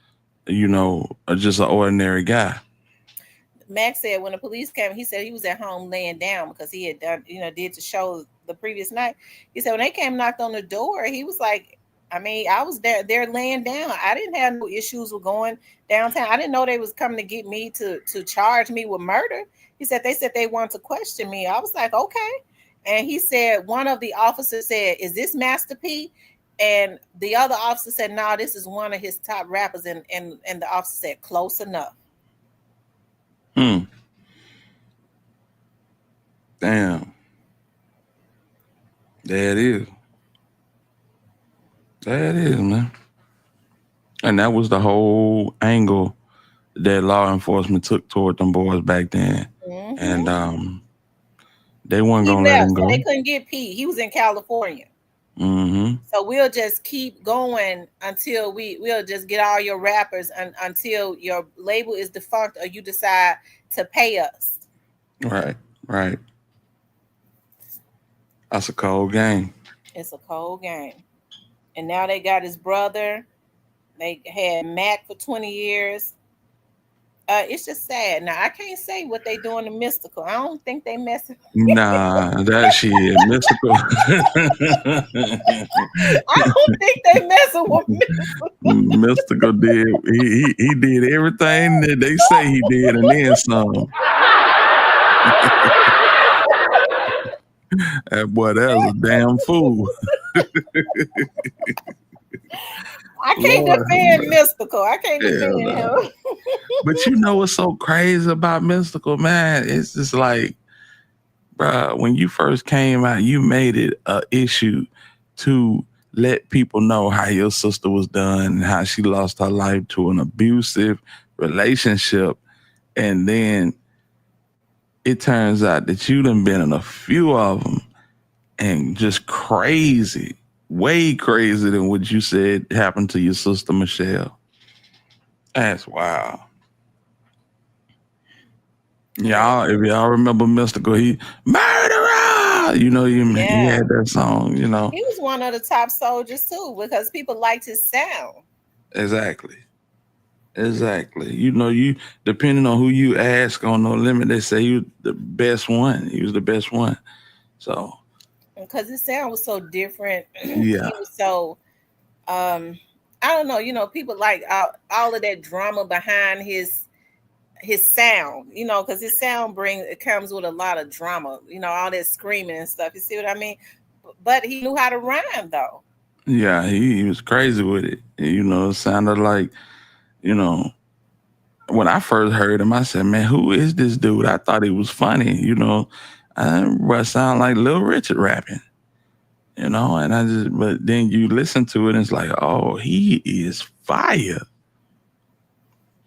just an ordinary guy. Max said when the police came, he said he was at home laying down because he had done, did the show the previous night. He said when they came knocked on the door, he was like, I was there laying down. I didn't have no issues with going downtown. I didn't know they was coming to get me to charge me with murder. He said they wanted to question me. I was like, okay. And he said one of the officers said, "Is this Master P?" And the other officer said, "No, this is one of his top rappers." And the officer said, "Close enough." Damn. There it is. There it is, man. And that was the whole angle that law enforcement took toward them boys back then. Mm-hmm. And they weren't He going to let left, him so go. they couldn't get Pete. He was in California. Mm-hmm. So we'll just keep going until we'll just get all your rappers until your label is defunct or you decide to pay us. Right. That's a cold game. It's a cold game. And now they got his brother. They had Mac for 20 years. It's just sad. Now I can't say what they doing to Mystical. I don't think they messing. Nah, that shit Mystical. I don't think they messing with Mystical. Mystical did. He did everything that they say he did, and then some. That boy, that was a damn fool. I can't defend Mystical. I can't defend him. But you know what's so crazy about Mystical, man? It's just like, bro, when you first came out, you made it an issue to let people know how your sister was done and how she lost her life to an abusive relationship. And then it turns out that you done been in a few of them and just crazy, way crazier than what you said happened to your sister, Michelle. That's wild. Y'all, if y'all remember Mystical, he murderer. He had that song. He was one of the top soldiers too because people liked his sound. Exactly. You depending on who you ask on No Limit, they say he was the best one. He was the best one. So because his sound was so different. Yeah. He was so I don't know, people like all of that drama behind his sound, because his sound comes with a lot of drama, all that screaming and stuff. You see what I mean? But he knew how to rhyme though. Yeah, he was crazy with it. It sounded like, when I first heard him, I said, "Man, who is this dude?" I thought he was funny, you know. I sound like Little Richard rapping, you know. And but then you listen to it, and it's like, oh, he is fire.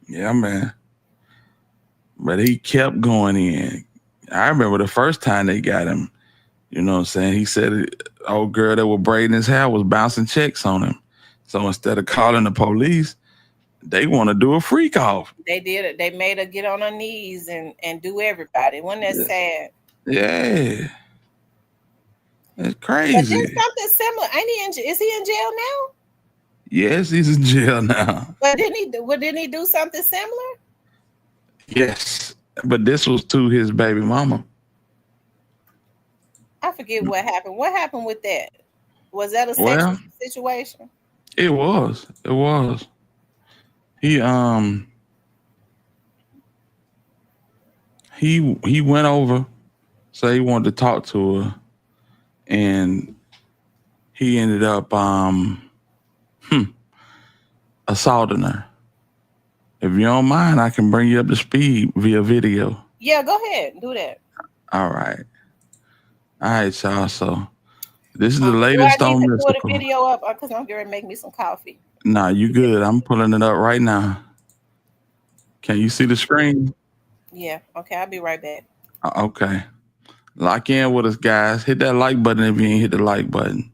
Yeah, man. But he kept going in. I remember the first time they got him, you know what I'm saying? He said, old girl that was braiding his hair was bouncing checks on him. So instead of calling the police, they want to do a freak off. They did it. They made her get on her knees and do everybody. Wasn't that sad? Yeah. It's But crazy. then something similar. Is he in jail now? Yes, he's in jail now. But didn't he do something similar? Yes. But this was to his baby mama. I forget what happened. What happened with that? Was that a Well, sexual situation? It was. It was. He went over, so he wanted to talk to her, and he ended up assaulting her. If you don't mind, I can bring you up to speed via video. Yeah, go ahead. Do that. All right. All right, y'all. So this is the latest do I need on to pull the Mystical. video up because I'm going to make me some coffee? Nah, you good. I'm pulling it up right now. Can you see the screen? Yeah. Okay, I'll be right back. Okay. Lock in with us, guys. Hit that like button if you ain't hit the like button.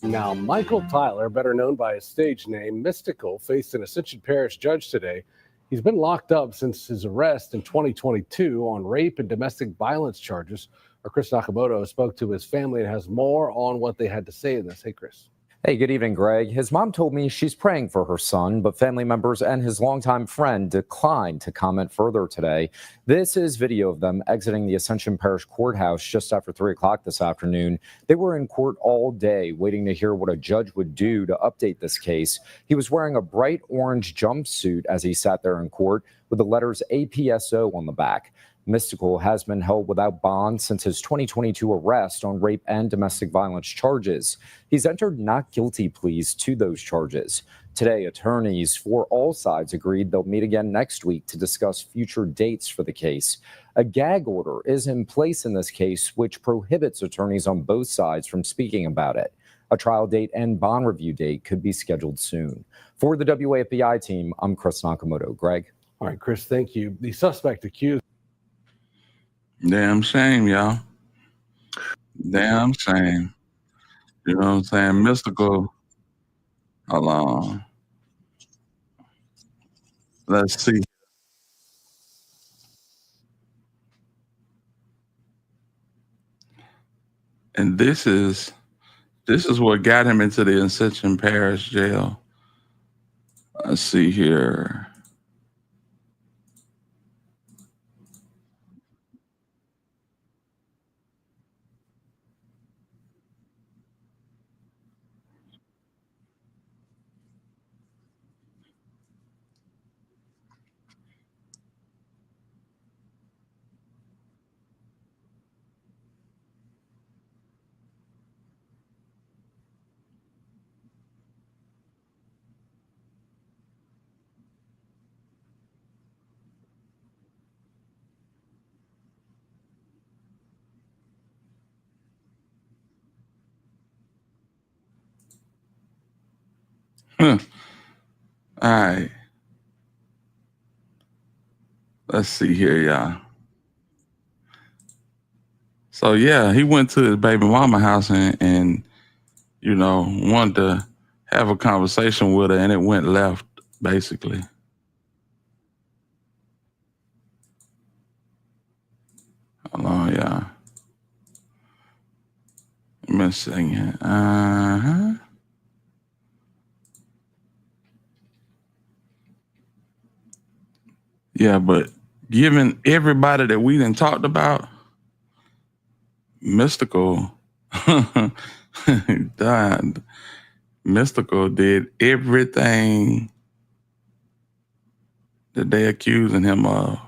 Now, Michael Tyler, better known by his stage name, Mystical, faced an Ascension Parish judge today. He's been locked up since his arrest in 2022 on rape and domestic violence charges. Our Chris Nakamoto spoke to his family and has more on what they had to say in this. Hey, Chris. Hey, good evening, Greg. His mom told me she's praying for her son, but family members and his longtime friend declined to comment further today. This is video of them exiting the Ascension Parish Courthouse just after 3 o'clock this afternoon. They were in court all day waiting to hear what a judge would do to update this case. He was wearing a bright orange jumpsuit as he sat there in court with the letters APSO on the back. Mystical has been held without bond since his 2022 arrest on rape and domestic violence charges. He's entered not guilty pleas to those charges. Today, attorneys for all sides agreed they'll meet again next week to discuss future dates for the case. A gag order is in place in this case, which prohibits attorneys on both sides from speaking about it. A trial date and bond review date could be scheduled soon. For the WAFBI team, I'm Chris Nakamoto. Greg. All right, Chris, thank you. The suspect accused. Damn shame, y'all. Damn shame. You know what I'm saying? Mystical. Hold on. Let's see. And this is what got him into the Ascension Parish jail. Let's see here. All right. Let's see here, y'all. So yeah, he went to his baby mama house and you know, wanted to have a conversation with her, and it went left, basically. Hold on, y'all. Let me sing it. Yeah, but given everybody that we done talked about, Mystical, died. Mystical did everything that they accusing him of.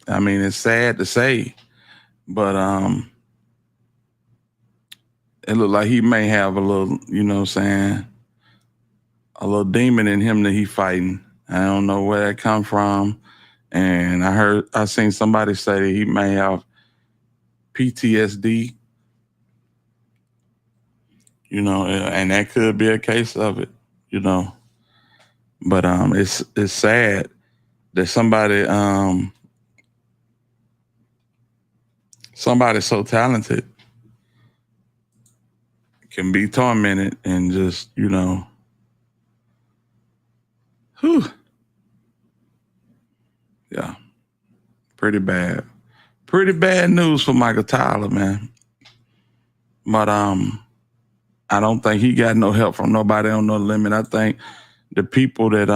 I mean, it's sad to say, but it looked like he may have a little, you know what I'm saying, a little demon in him that he fighting. I don't know where that come from. And I seen somebody say that he may have PTSD, you know, and that could be a case of it, you know. But it's sad that somebody so talented can be tormented and just, you know, whew. Yeah, pretty bad. Pretty bad news for Michael Tyler, man. But I don't think he got no help from nobody on No Limit. I think the people that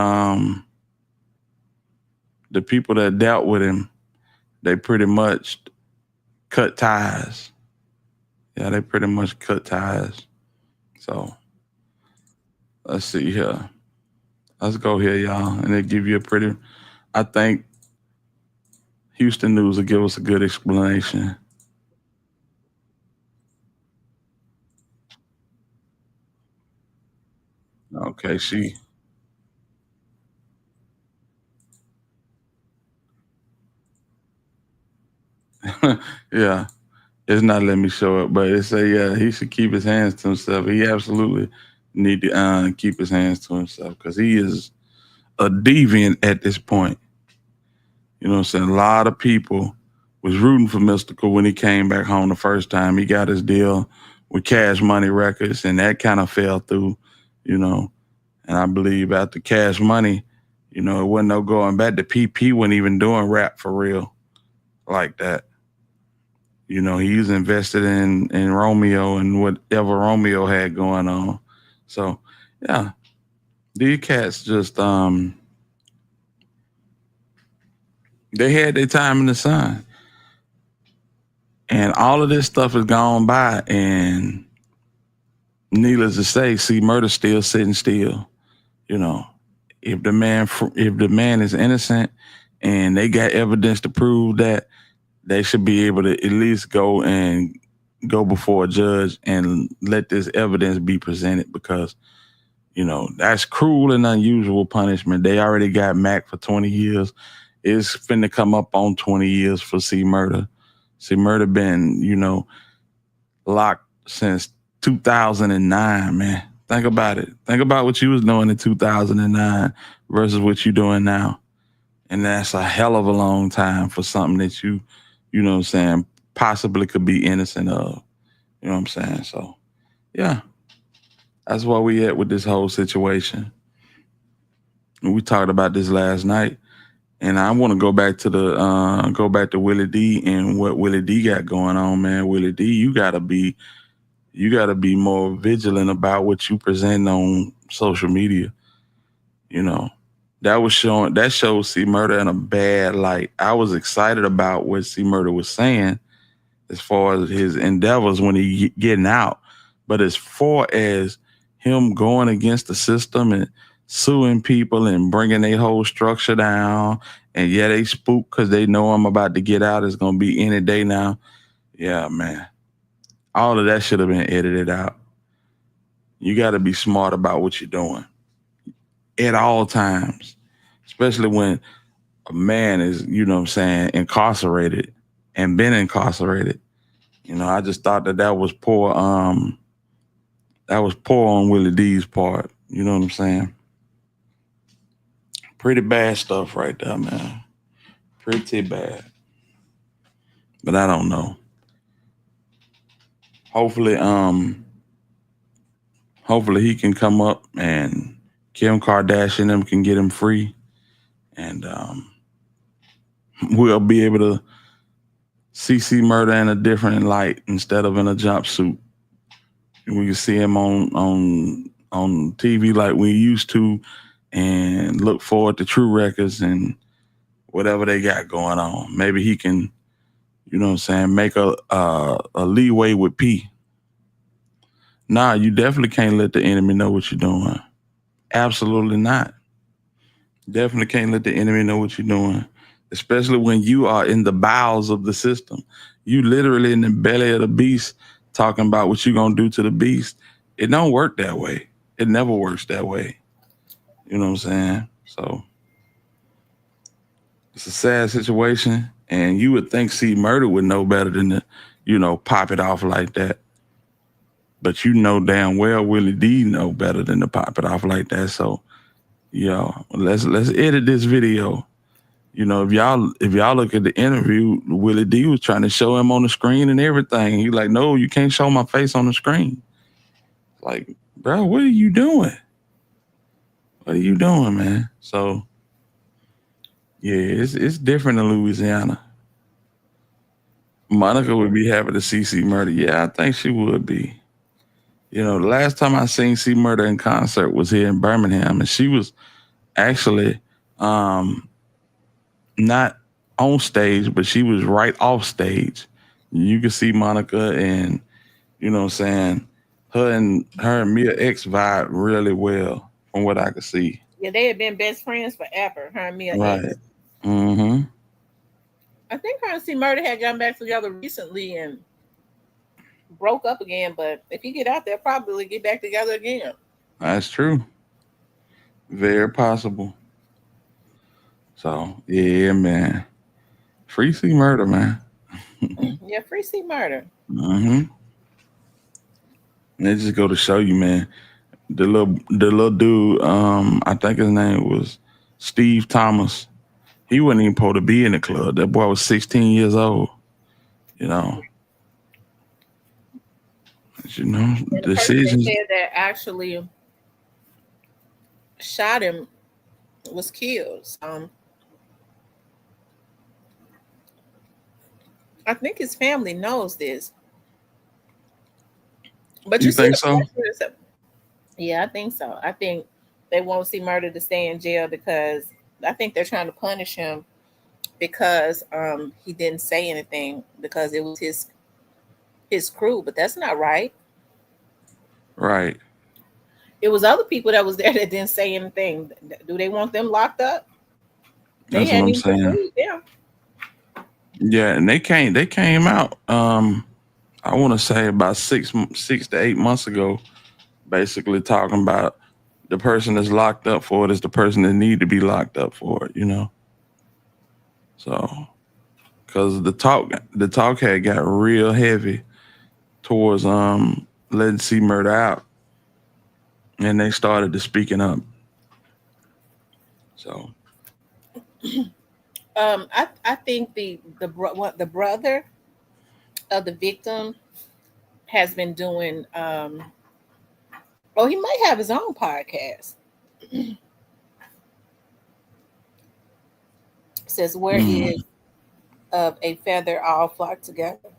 dealt with him, they pretty much cut ties. Yeah, they pretty much cut ties. So let's see here. Let's go here, y'all, and they give you I think Houston News will give us a good explanation. Okay, yeah, it's not letting me show it, but it say, yeah, he should keep his hands to himself. He absolutely need to keep his hands to himself because he is a deviant at this point. You know what I'm saying? A lot of people was rooting for Mystical when he came back home the first time. He got his deal with Cash Money Records, and that kind of fell through, you know. And I believe after Cash Money, you know, it wasn't no going back. The PP wasn't even doing rap for real like that. You know, he's invested in Romeo and whatever Romeo had going on. So, yeah, these cats just, they had their time in the sun. And all of this stuff has gone by, and needless to say, C Murder still sitting still. You know, if the man is innocent and they got evidence to prove that, they should be able to at least go before a judge and let this evidence be presented because, you know, that's cruel and unusual punishment. They already got Mac for 20 years. It's finna come up on 20 years for C Murder. C Murder been, you know, locked since 2009, man. Think about it. Think about what you was doing in 2009 versus what you're doing now. And that's a hell of a long time for something that you know what I'm saying, possibly could be innocent of. You know what I'm saying? So, yeah. That's where we at with this whole situation. And we talked about this last night. And I want to go back to Willie D and what Willie D got going on, man. Willie D, you gotta be more vigilant about what you present on social media. You know, that showed C Murder in a bad light. I was excited about what C Murder was saying as far as his endeavors when he getting out. But as far as him going against the system and suing people and bringing their whole structure down, and yeah, they spook because they know I'm about to get out. It's going to be any day now. Yeah, man. All of that should have been edited out. You got to be smart about what you're doing at all times, especially when a man is, you know what I'm saying, incarcerated and been incarcerated. You know, I just thought that was poor. That was poor on Willie D's part. You know what I'm saying? Pretty bad stuff right there, man. Pretty bad. But I don't know. Hopefully he can come up and Kim Kardashian them can get him free. And we'll be able to see C Murder in a different light instead of in a jumpsuit. We can see him on TV like we used to and look forward to True Records and whatever they got going on. Maybe he can, you know what I'm saying, make a leeway with P. Nah, you definitely can't let the enemy know what you're doing. Absolutely not. Definitely can't let the enemy know what you're doing, especially when you are in the bowels of the system. You literally in the belly of the beast talking about what you're going to do to the beast. It don't work that way. It never works that way. You know what I'm saying? So It's a sad situation, and you would think C Murder would know better than to, pop it off like that. But you know damn well Willie D know better than to pop it off like that. So, let's edit this video. If y'all look at the interview, Willie D was trying to show him on the screen and everything. He's like, no, you can't show my face on the screen. Like, bro, what are you doing? What are you doing, man? So, yeah, it's different in Louisiana. Monica would be happy to see C Murder. Yeah, I think she would be. The last time I seen C Murder in concert was here in Birmingham, and she was actually not on stage, but she was right off stage. You could see Monica, and her and Mia X vibe really well from what I could see. Yeah, they had been best friends forever, her and Mia Right. X. Mm-hmm. I think her and C Murder had gotten back together recently and broke up again, but if you get out there, probably get back together again. That's true. Very possible. So, yeah, man. Free C Murder, man. Yeah, free C Murder. Mm-hmm. They just go to show you, man. The little dude, I think his name was Steve Thomas. He wasn't even supposed to be in the club. That boy was 16 years old. Decisions. The person that actually shot him was killed. I think his family knows this. But you think so? Yeah, I think so. I think they won't C Murder to stay in jail because I think they're trying to punish him because he didn't say anything because it was his crew, but that's not right. Right. It was other people that was there that didn't say anything. Do they want them locked up? That's what I'm saying. Yeah, and they came out. I want to say about 6 to 8 months ago, basically talking about the person that's locked up for it is the person that need to be locked up for it. So, because the talk had got real heavy towards letting C Murder out, and they started to speaking up. So, I think the brother of the victim has been doing. He might have his own podcast. Says where is of a feather all flock together.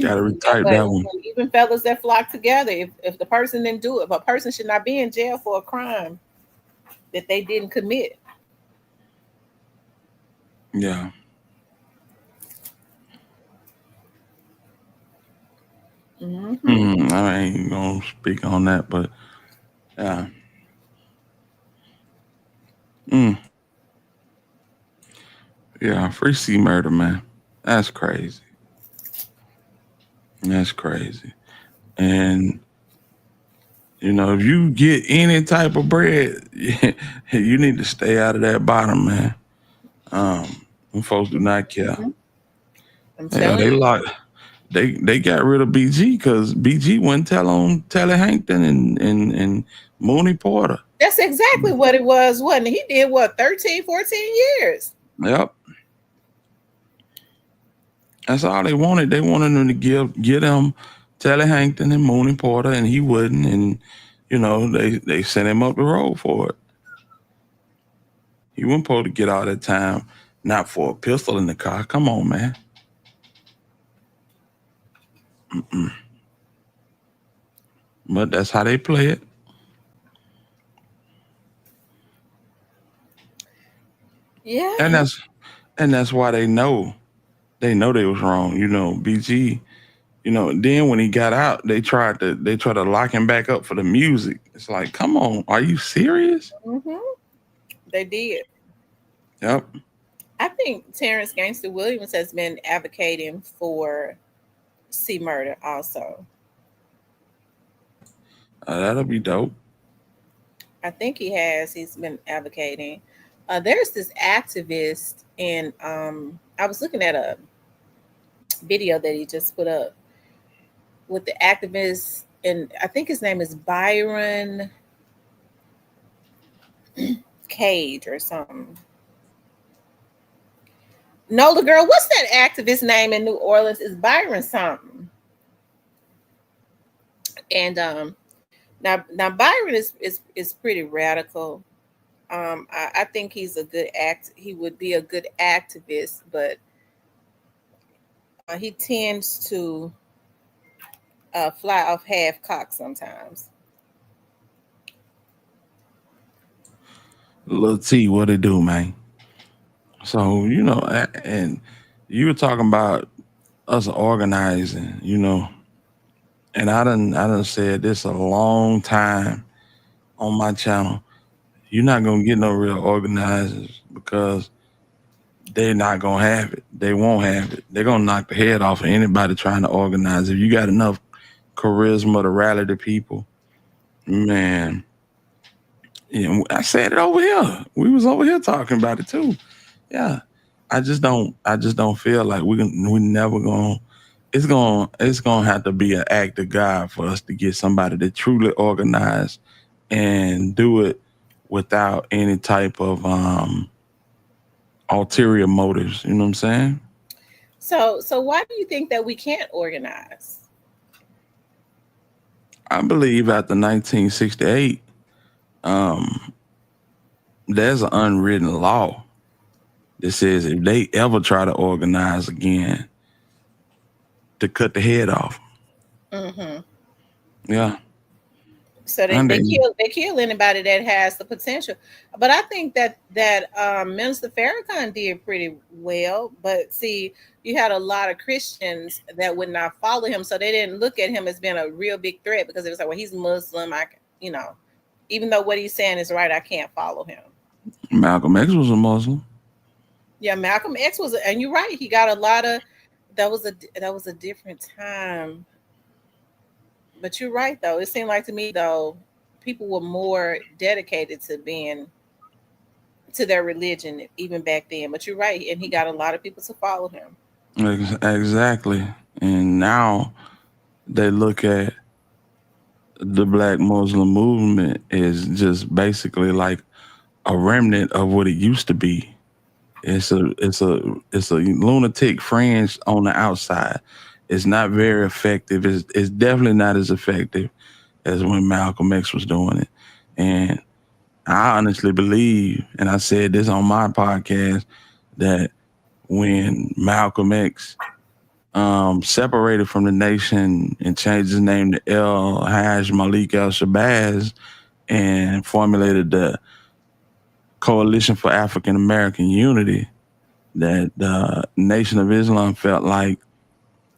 Gotta retype that one. Even fellas that flock together, if the person didn't do it, but a person should not be in jail for a crime that they didn't commit. Yeah. I ain't gonna speak on that, but yeah. Yeah, free C Murder, man. That's crazy. That's crazy. And if you get any type of bread, you need to stay out of that bottom, man. Them folks do not care. They got rid of BG because BG wouldn't tell on Telly Hankton and Mooney Porter. That's exactly what it was, wasn't it? He did 13, 14 years. Yep. That's all they wanted. They wanted him to get him Telly Hankton and Mooney Porter, and he wouldn't. And they sent him up the road for it. He wasn't supposed to get all that time, not for a pistol in the car. Come on, man. But that's how they play it. Yeah. And that's why they know they was wrong. BG, then when he got out, they tried to lock him back up for the music. It's like, come on, are you serious? They did. Yep. I think Terrence Gangster Williams has been advocating for C Murder also. That'll be dope. I think he has. He's been advocating. There's this activist, and I was looking at a video that he just put up with the activist, and I think his name is Byron Cage or something. Nola girl, what's that activist name in New Orleans? Is Byron something? And now Byron is pretty radical. I think he's a good he would be a good activist, but he tends to fly off half cock sometimes. Lil T, what it do, man? So, you know, and you were talking about us organizing, you know, and I done said this a long time on my channel. You're not gonna get no real organizers because they're not gonna have it. They won't have it. They're gonna knock the head off of anybody trying to organize. If you got enough charisma to rally the people, man. Yeah, I said it over here. We was over here talking about it too. Yeah, I just don't feel like we never gonna. It's gonna have to be an act of God for us to get somebody to truly organize and do it without any type of ulterior motives. You know what I'm saying? So why do you think that we can't organize? I believe after 1968, there's an unwritten law that says if they ever try to organize again, to cut the head off. Mm-hmm. Yeah. So they kill anybody that has the potential. But I think that Minister Farrakhan did pretty well. But see, you had a lot of Christians that would not follow him, so they didn't look at him as being a real big threat because it was like, well, he's Muslim. Even though what he's saying is right, I can't follow him. Malcolm X was a Muslim. Yeah, Malcolm X was, and you're right. He got a lot of. That was a different time. But you're right, though. It seemed like to me, though, people were more dedicated to their religion even back then. But you're right, and he got a lot of people to follow him. Exactly. And now they look at the Black Muslim movement as just basically like a remnant of what it used to be. It's a lunatic fringe on the outside. It's not very effective. It's definitely not as effective as when Malcolm X was doing it. And I honestly believe, and I said this on my podcast, that when Malcolm X separated from the nation and changed his name to El-Haj Malik El-Shabazz and formulated the Coalition for African American Unity, that the Nation of Islam felt like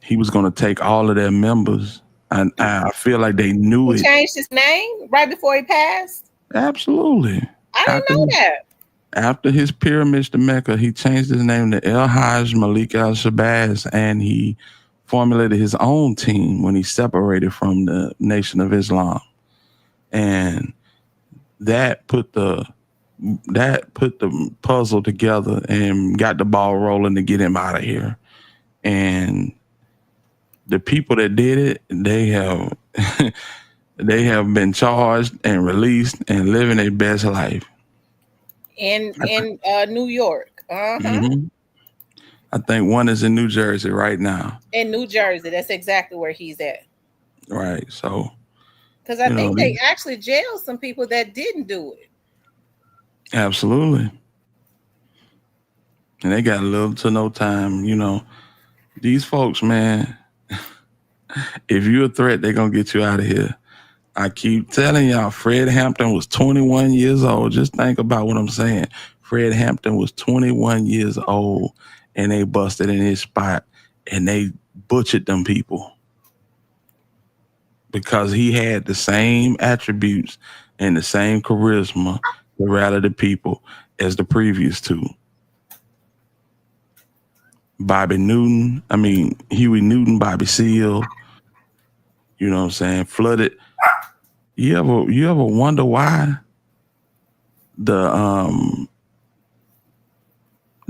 he was going to take all of their members. And I feel like they knew it. He changed his name right before he passed? Absolutely. I didn't know that. After his pilgrimage to Mecca, he changed his name to El-Haj Malik El-Shabazz, and he formulated his own team when he separated from the Nation of Islam. And that put the puzzle together and got the ball rolling to get him out of here. And the people that did it, they have they have been charged and released and living their best life. In New York. Mm-hmm. I think one is in New Jersey right now. In New Jersey, that's exactly where he's at. Right. So, because I think they actually jailed some people that didn't do it. Absolutely. And they got little to no time. You know, these folks, man, if you're a threat, they're going to get you out of here. I keep telling y'all, Fred Hampton was 21 years old. Just think about what I'm saying. Fred Hampton was 21 years old, and they busted in his spot, and they butchered them people because he had the same attributes and the same charisma to rally the people as the previous two. Huey Newton, Bobby Seale, you know what I'm saying, flooded. You ever wonder why the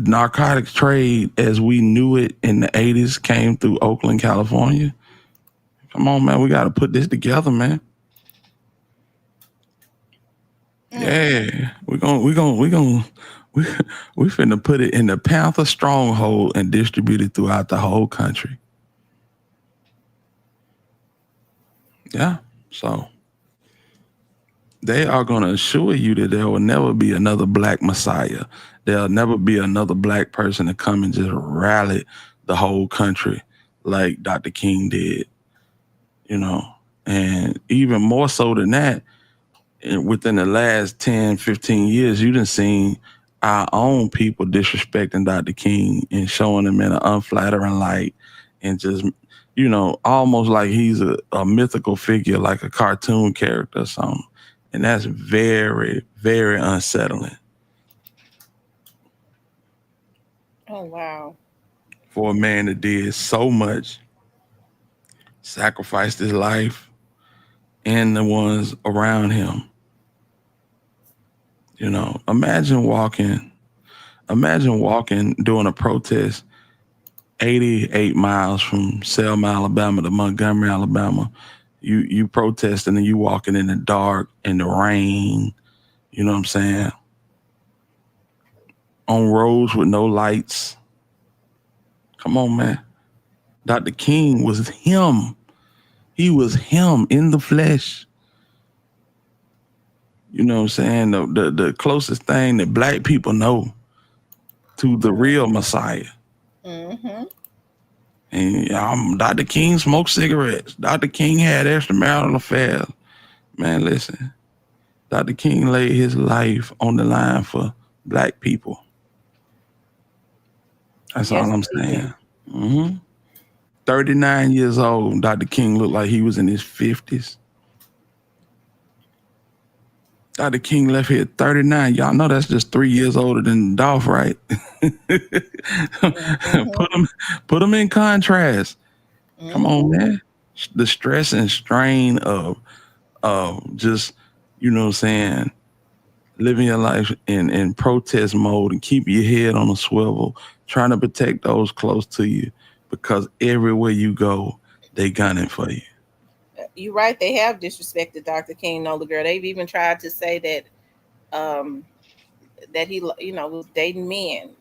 narcotics trade as we knew it in the 80s came through Oakland, California. Come on, man. We got to put this together, man. Yeah. We finna put it in the Panther stronghold and distribute it throughout the whole country. Yeah. So they are going to assure you that there will never be another black messiah. There'll never be another black person to come and just rally the whole country like Dr. King did, and even more so than that, within the last 10, 15 years, you done seen our own people disrespecting Dr. King and showing him in an unflattering light and just, almost like he's a mythical figure, like a cartoon character or something. And that's very, very unsettling. Oh, wow. For a man that did so much, sacrificed his life and the ones around him. Imagine walking doing a protest 88 miles from Selma, Alabama to Montgomery, Alabama. You protesting and you walking in the dark, in the rain, you know what I'm saying? On roads with no lights. Come on, man. Dr. King was him. He was him in the flesh. You know what I'm saying? The closest thing that black people know to the real Messiah. Mm-hmm. And Dr. King smoked cigarettes. Dr. King had extramarital affairs. Man, listen. Dr. King laid his life on the line for black people. That's all I'm saying. 39 years old. Dr. King looked like he was in his 50s. Dr. King left here at 39. Y'all know that's just 3 years older than Dolph, right? Put him in contrast. Come on, man. The stress and strain of just, you know what I'm saying, living your life in protest mode and keep your head on a swivel, trying to protect those close to you, because everywhere you go, they gunning for you. You're right. They have disrespected Dr. King, Nola girl. They've even tried to say that that he, was dating men.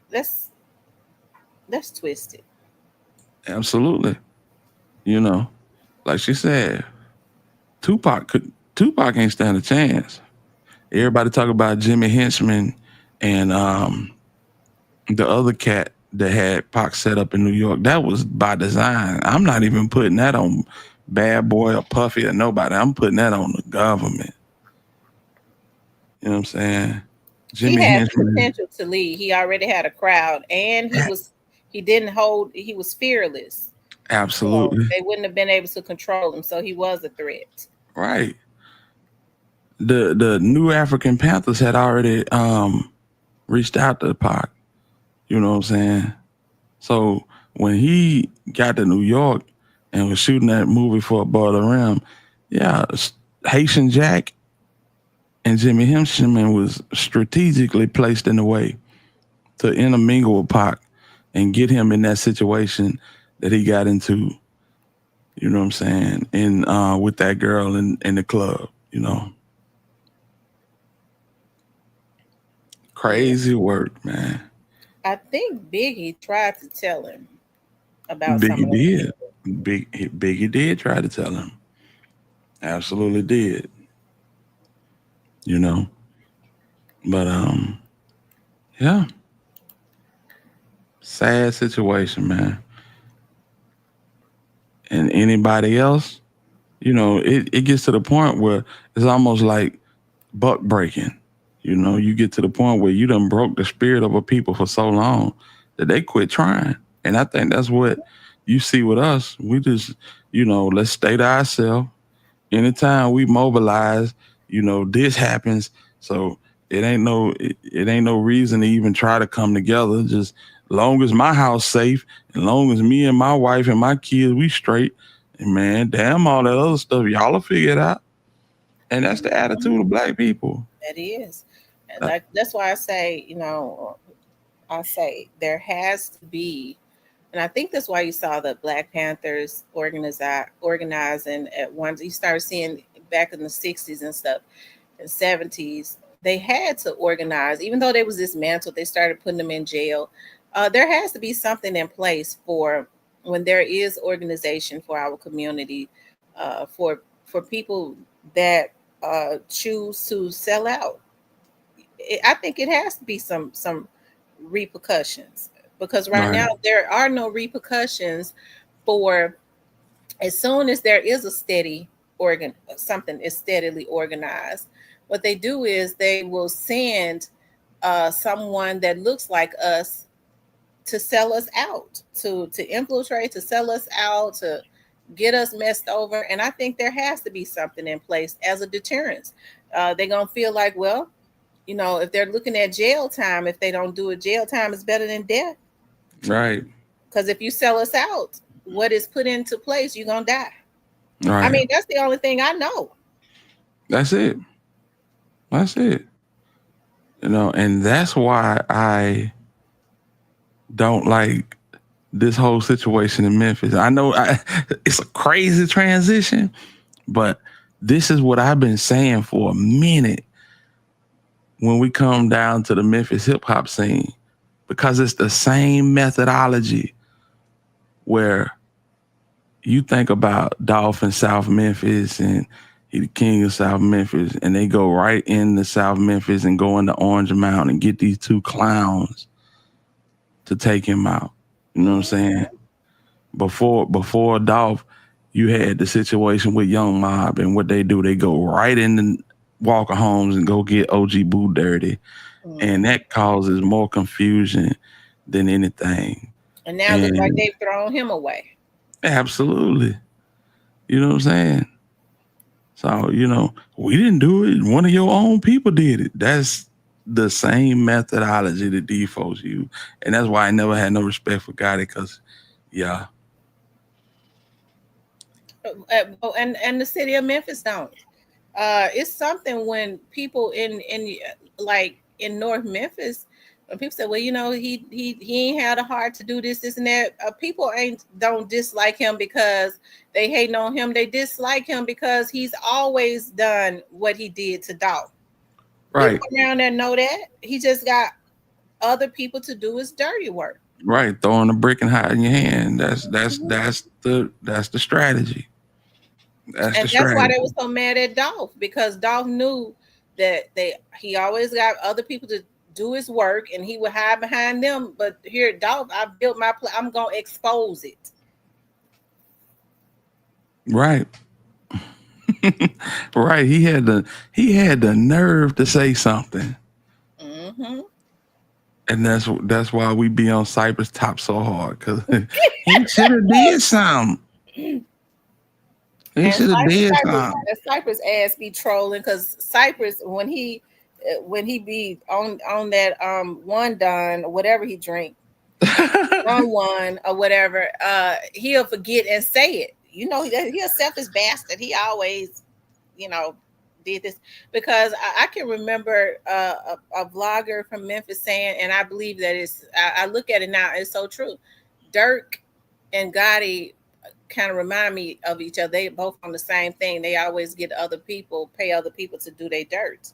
That's twisted. Absolutely. Like she said, Tupac ain't stand a chance. Everybody talk about Jimmy Henchman and the other cat that had Pac set up in New York. That was by design. I'm not even putting that on Bad Boy or Puffy or nobody. I'm putting that on the government. You know what I'm saying? Jimmy had potential to lead. He already had a crowd, and he was fearless. Absolutely. So they wouldn't have been able to control him, so he was a threat. Right. The New African Panthers had already reached out to Pac. You know what I'm saying? So when he got to New York and was shooting that movie for Above the Rim, Haitian Jack and Jimmy Henchman was strategically placed in the way to intermingle with Pac and get him in that situation that he got into, you know what I'm saying, and with that girl in the club, Crazy work, man. I think Biggie tried to tell him about Biggie did. Biggie did try to tell him. Absolutely did. But yeah. Sad situation, man. And anybody else, it gets to the point where it's almost like buck breaking. You get to the point where you done broke the spirit of a people for so long that they quit trying. And I think that's what you see with us. We just, let's stay to ourselves. Anytime we mobilize, this happens. So it ain't no reason to even try to come together. Just long as my house safe, and long as me and my wife and my kids, we straight. And man, damn all that other stuff, y'all will figure it out. And that's the attitude of black people. That is. And that's why I say, I say there has to be, and I think that's why you saw the Black Panthers organizing at once. You started seeing back in the 60s and stuff, and 70s, they had to organize, even though they was dismantled, they started putting them in jail. There has to be something in place for when there is organization for our community, for people that choose to sell out. I think it has to be some repercussions, because right now there are no repercussions for, as soon as there is a something is steadily organized, what they do is they will send someone that looks like us to sell us out, to infiltrate, to sell us out, to get us messed over. And I think there has to be something in place as a deterrence. They're going to feel like, well, if they're looking at jail time, if they don't do it, jail time is better than death. Right. Because if you sell us out, what is put into place, you're going to die. Right. I mean, that's the only thing I know. That's it. That's it. And that's why I don't like this whole situation in Memphis. I know it's a crazy transition, but this is what I've been saying for a minute when we come down to the Memphis hip hop scene, because it's the same methodology where you think about Dolph in South Memphis and he the king of South Memphis, and they go right into South Memphis and go into Orange Mountain and get these two clowns to take him out. You know what I'm saying? Before Dolph, you had the situation with Young Mob, and what they do, they go right into Walker Homes and go get OG Boo Dirty. And that causes more confusion than anything. And now it looks like they've thrown him away. Absolutely. You know what I'm saying? So, we didn't do it. One of your own people did it. That's the same methodology that these folks use. And that's why I never had no respect for Gotti, because, yeah. And the city of Memphis don't. It's something when people in North Memphis, when people say, well, he ain't had a heart to do this and that. People don't dislike him because they hating on him. They dislike him because he's always done what he did to Dolph. Right. People around there know that. He just got other people to do his dirty work. Right. Throwing a brick and hiding your hand. That's the strategy. That's why they were so mad at Dolph, because Dolph knew that he always got other people to do his work, and he would hide behind them. But here, Dolph, I built my plan. I'm gonna expose it. Right. Right. He had the nerve to say something. Mm-hmm. And that's why we be on Cypress top so hard, because he should have did something. He should have did something. Cypress ass be trolling, because Cypress, when he be on that one Don or whatever he drink, one or whatever, he'll forget and say it. He a selfish bastard. He always, did this, because I can remember a vlogger from Memphis saying, and I believe that I look at it now, it's so true. Dirk and Gotti kind of remind me of each other. They both on the same thing. They always pay other people to do their dirt.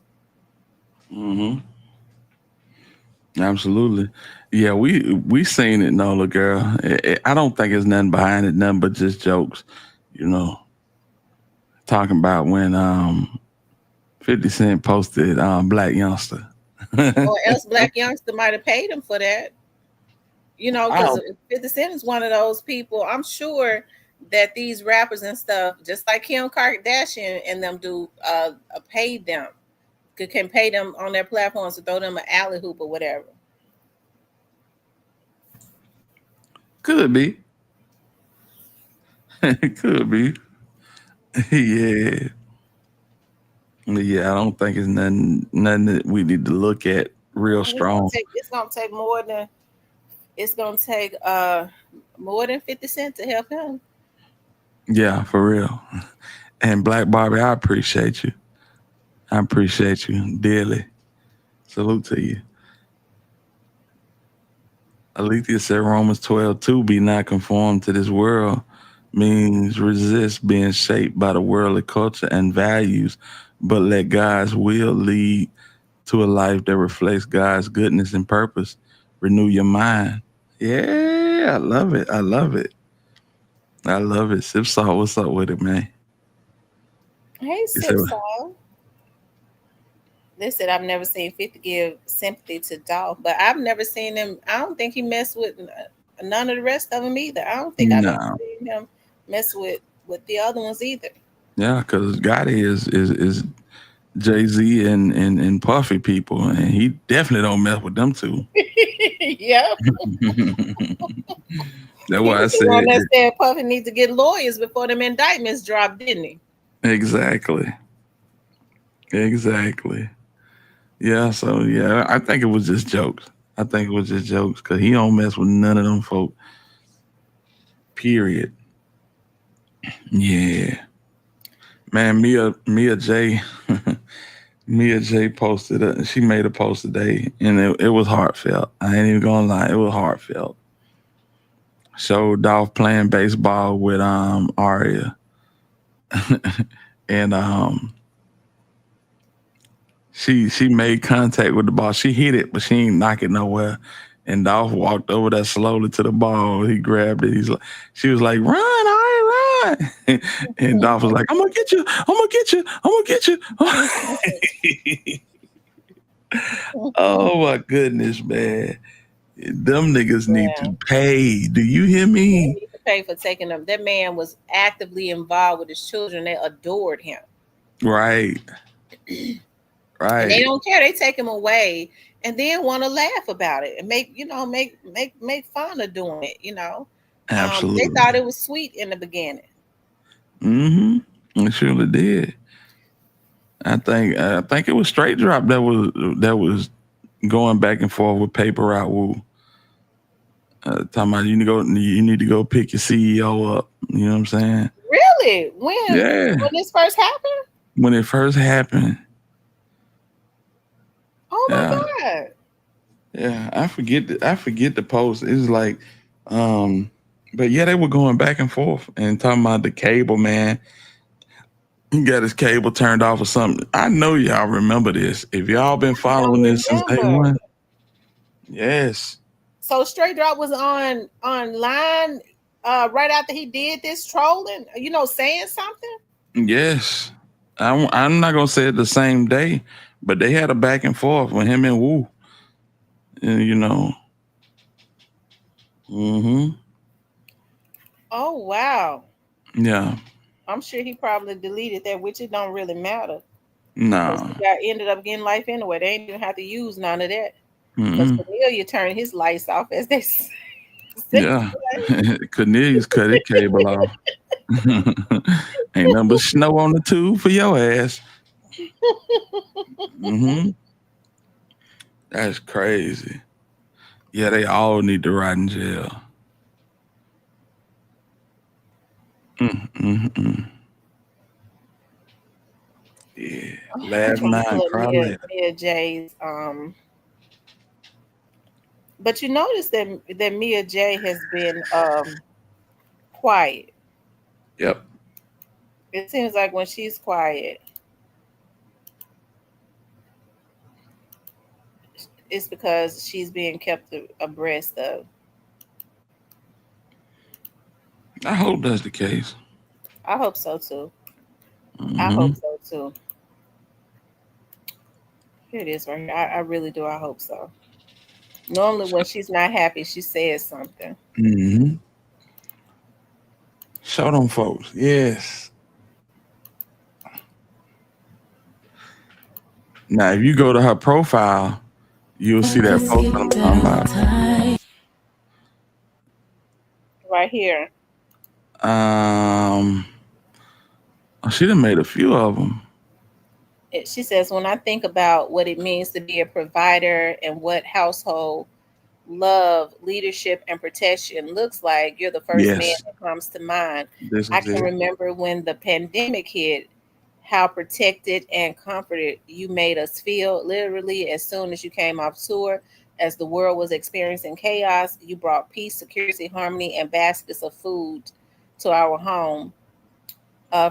Mm-hmm. Absolutely. Yeah, we seen it, Nola girl. I don't think it's nothing behind it, nothing but just jokes, talking about when 50 Cent posted Black Youngster. Or else Black Youngster might have paid him for that. Because 50 Cent is one of those people. I'm sure that these rappers and stuff, just like Kim Kardashian and them do, paid them. Can pay them on their platforms to throw them an alley hoop or whatever. Could be. Could be. Yeah. Yeah, I don't think it's nothing that we need to look at real strong. It's gonna take more than 50 Cent to help him. Yeah, for real. And Black Barbie, I appreciate you. I appreciate you dearly. Salute to you. Alethea said Romans 12:2, be not conformed to this world, means resist being shaped by the worldly culture and values, but let God's will lead to a life that reflects God's goodness and purpose. Renew your mind. Yeah, I love it. I love it. I love it. Sip Salt, what's up with it, man? Hey, You Sip said- Salt. They said I've never seen 50 give sympathy to Dolph, but I've never seen him. I don't think he messed with none of the rest of them either. I don't think I've ever No. seen him mess with the other ones either. Yeah, because Gotti is Jay-Z and Puffy people, and he definitely don't mess with them two. Yep. That's He why I was the one said that said Puffy needs to get lawyers before them indictments drop, didn't he? exactly. Yeah, so yeah, I think it was just jokes. Because he don't mess with none of them folk. Period. Yeah. Man, Mia J posted she made a post today, and it was heartfelt. I ain't even gonna lie, it was heartfelt. Showed Dolph playing baseball with Arya. And she made contact with the ball. She hit it, but she ain't knock it nowhere. And Dolph walked over there slowly to the ball. He grabbed it. She was like, "Run, Arya, run!" And Dolph was like, "I'm gonna get you. Oh my goodness, man! Them niggas need to pay. Do you hear They me? need to pay for taking them. That man was actively involved with his children. They adored him. Right. And they don't care. They take him away and then want to laugh about it and make fun of doing it, Absolutely. They thought it was sweet in the beginning. It surely did. I think it was Straight Drop that was going back and forth with Paper Route Wu. Talking about you need to go pick your CEO up. You know what I'm saying? Really? When this first happened? When it first happened. Oh my God. Yeah, I forget the post. It was like, but yeah, they were going back and forth and talking about the cable, man. He got his cable turned off or something. I know y'all remember this. If y'all been following this since day one. Yes. So Straight Drop was online right after he did this trolling, saying something? Yes. I'm not gonna say it the same day, but they had a back and forth with him and Wu. And Oh wow. Yeah. I'm sure he probably deleted that, which it don't really matter. No. He ended up getting life anyway. They ain't even have to use none of that. Because Cornelia turned his lights off, as they say. Yeah. Cornelius cut his cable off. Ain't nothing but snow on the tube for your ass. That's crazy. Yeah, they all need to rot in jail. Yeah. Laugh now and cry later. Mia J's but you notice that Mia J has been quiet. Yep. It seems like when she's quiet, it's because she's being kept abreast of. I hope that's the case. I hope so too. I hope so too. Here it is right here. I really do. I hope so. Normally when she's not happy, she says something. Show them folks. Yes. Now, if you go to her profile, you'll see that post that I'm talking about. Right here. She done made a few of them. She says, when I think about what it means to be a provider and what household love, leadership, and protection looks like, you're the first man that comes to mind. I can remember when the pandemic hit, how protected and comforted you made us feel. Literally, as soon as you came off tour, as the world was experiencing chaos, you brought peace, security, harmony, and baskets of food to our home.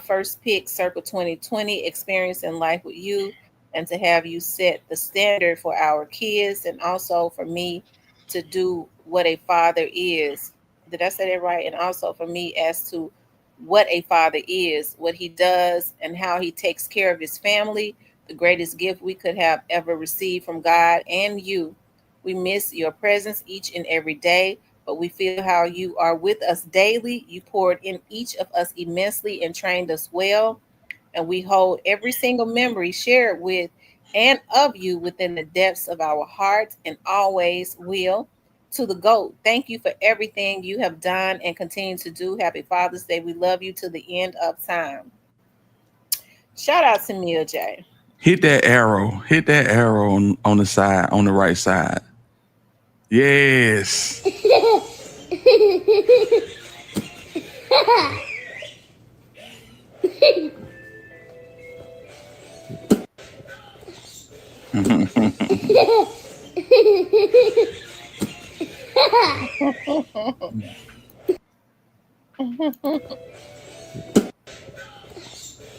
First pick, Circle 2020, experiencing life with you, and to have you set the standard for our kids, and also for me to do what a father is. Did I say that right? And also for me as to what a father is, what he does, and how he takes care of his family, the greatest gift we could have ever received from God and you. We miss your presence each and every day, but we feel how you are with us daily. You poured in each of us immensely and trained us well, and we hold every single memory shared with and of you within the depths of our hearts and always will. To the GOAT, thank you for everything you have done and continue to do. Happy Father's Day. We love you to the end of time. Shout out to Mia J. Hit that arrow. Hit that arrow on the side, on the right side. Yes.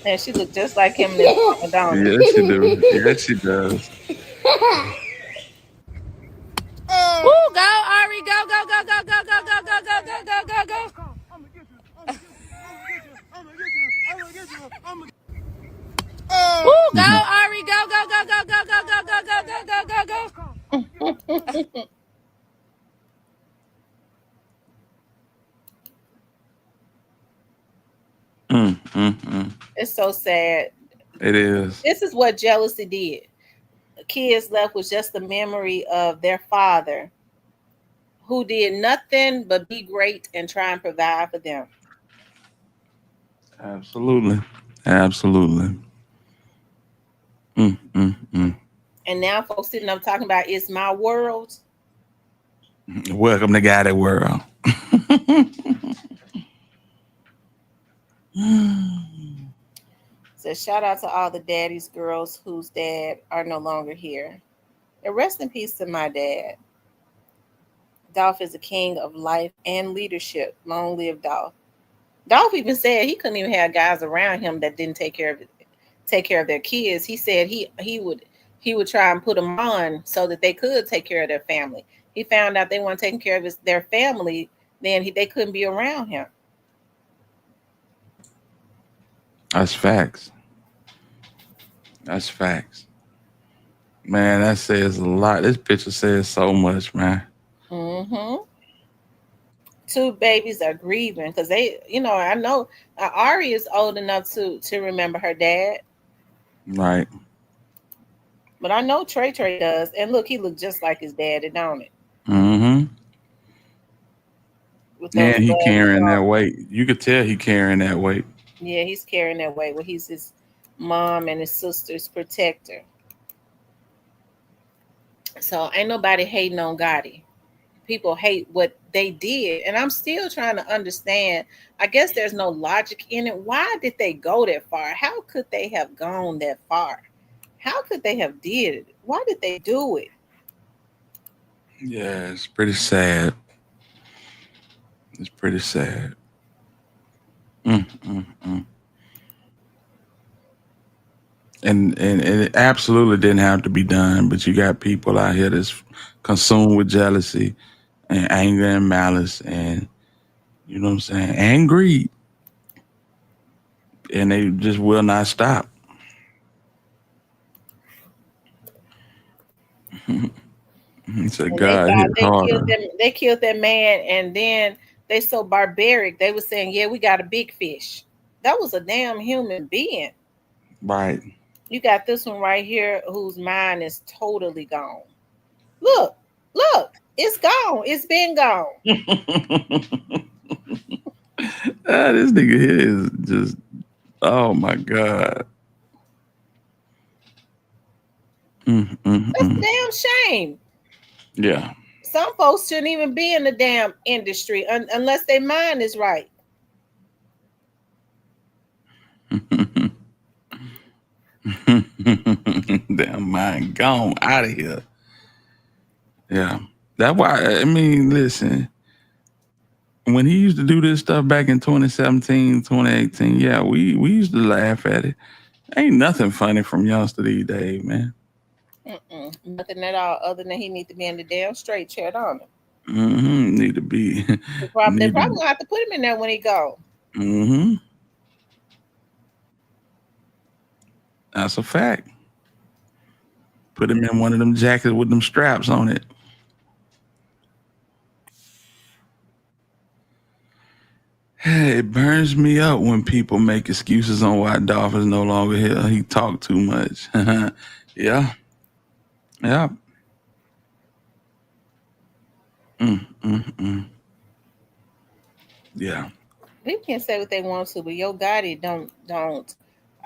And she looked just like him in this moment, don't she? Yes, she do. Yes, she does. Woo, go, Ari, go, go, go, go, go, go, go, go, go, go, go, go, go. Woo, go, Ari, go, go, go, go, go, go, go, go, go, go, go, go, go. It's so sad. It is. This is what jealousy did. Kids left with just the memory of their father who did nothing but be great and try and provide for them. Absolutely. Absolutely. And now folks sitting up talking about it's my world. Welcome to Guided World. So shout out to all the daddies, girls whose dad are no longer here. And rest in peace to my dad. Dolph is a king of life and leadership. Long live Dolph. Dolph even said he couldn't even have guys around him that didn't take care of their kids. He said he would try and put them on so that they could take care of their family. He found out they weren't taking care of their family, then they couldn't be around him. That's facts. That's facts. Man, that says a lot. This picture says so much, man. Two babies are grieving because they, I know Ari is old enough to remember her dad. Right. But I know Trey does. And look, he looked just like his daddy, don't it? And he carrying that weight. You could tell he carrying that weight. Yeah, he's carrying that weight. Well, he's his mom and his sister's protector. So ain't nobody hating on Gotti. People hate what they did. And I'm still trying to understand. I guess there's no logic in it. Why did they go that far? How could they have gone that far? How could they have did it? Why did they do it? Yeah, it's pretty sad. It's pretty sad. And it absolutely didn't have to be done, but you got people out here that's consumed with jealousy and anger and malice and, you know what I'm saying, and greed. And they just will not stop. So God hit harder. They killed that man, and then they so barbaric. They were saying, yeah, we got a big fish. That was a damn human being. Right. You got this one right here whose mind is totally gone. Look, it's gone. It's been gone. This nigga here is just, oh my God. That's a damn shame. Yeah. Some folks shouldn't even be in the damn industry unless their mind is right. Damn mind gone out of here. Yeah. That's why, I mean, listen, when he used to do this stuff back in 2017, 2018, yeah, we used to laugh at it. Ain't nothing funny from youngster these days, man. Nothing at all, other than he need to be in the damn straight chair, don't it? Need to be. They probably gonna have to put him in there when he go. That's a fact. Put him in one of them jackets with them straps on it. It burns me up when people make excuses on why Dolph is no longer here. He talked too much. Yeah. Yeah. Yeah. People can say what they want to, but Yo Gotti don't.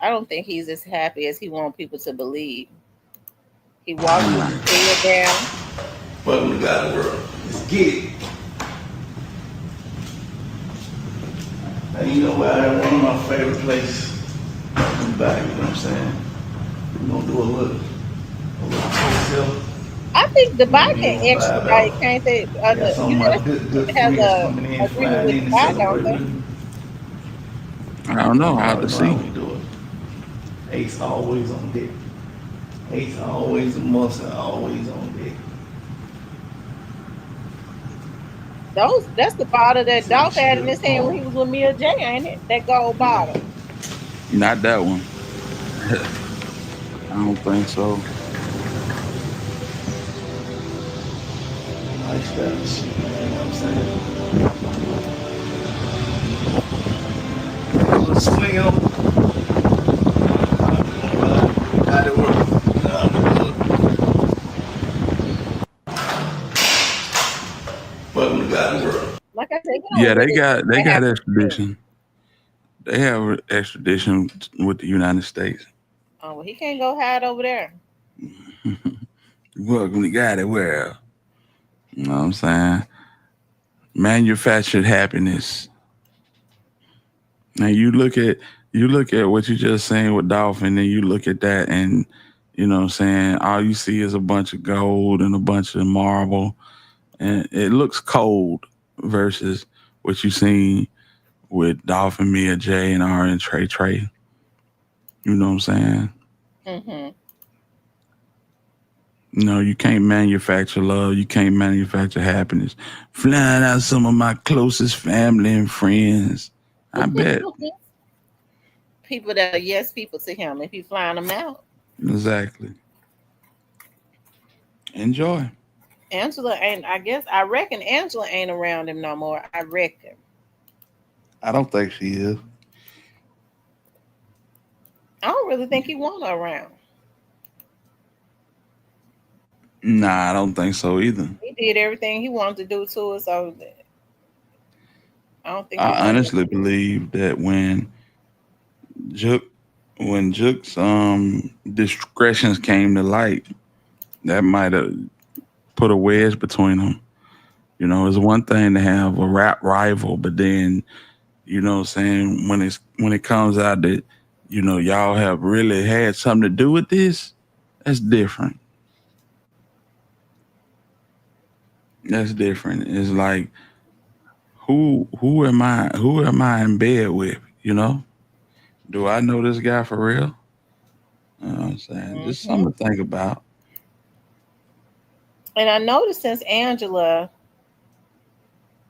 I don't think he's as happy as he wants people to believe. He walks with his head down. Welcome to God world. Let's get it. And you know what? One of my favorite places in the back, you know what I'm saying? We're gonna do a little wholesale. I think Dubai can expedite, can't they? Got some of my good has friends a coming in, agreement flying with in and Dubai, don't they? celebrating. I don't know how to see. We do it. Ace always on deck. Ace always a must and always on deck. That's the bottle that Dolph had in his hand when he was with Mia J, ain't it? That gold bottle. Not that one. I don't think so. Nice that shit, you know what I'm saying? Let's swing them. How it work? Welcome to God world. Like I said, Yeah, they got extradition. They have extradition with the United States. Oh, well, he can't go hide over there. Welcome to God world. You know what I'm saying? Manufactured happiness. Now you look at what you just saying with Dolphin, and then you look at that, and you know what I'm saying, all you see is a bunch of gold and a bunch of marble, and it looks cold versus what you seen with Dolphin, Mia J, and R and Trey. You know what I'm saying? Mm-hmm. No, you can't manufacture love. You can't manufacture happiness. Flying out some of my closest family and friends. I bet. People that are yes people to him if he flying them out. Exactly. Enjoy. Angela ain't, I reckon Angela ain't around him no more. I reckon. I don't think she is. I don't really think he want her around. Nah, I don't think so either. He did everything he wanted to do to us, so I don't think. I honestly believe that when Jook's discretions came to light, that might have put a wedge between them. You know, it's one thing to have a rap rival, but then, you know what I'm saying, when it comes out that, you know, y'all have really had something to do with this, that's different. That's different. It's like, who am I in bed with, you know? Do I know this guy for real? You know what I'm saying? Mm-hmm. Just something to think about. And I noticed since Angela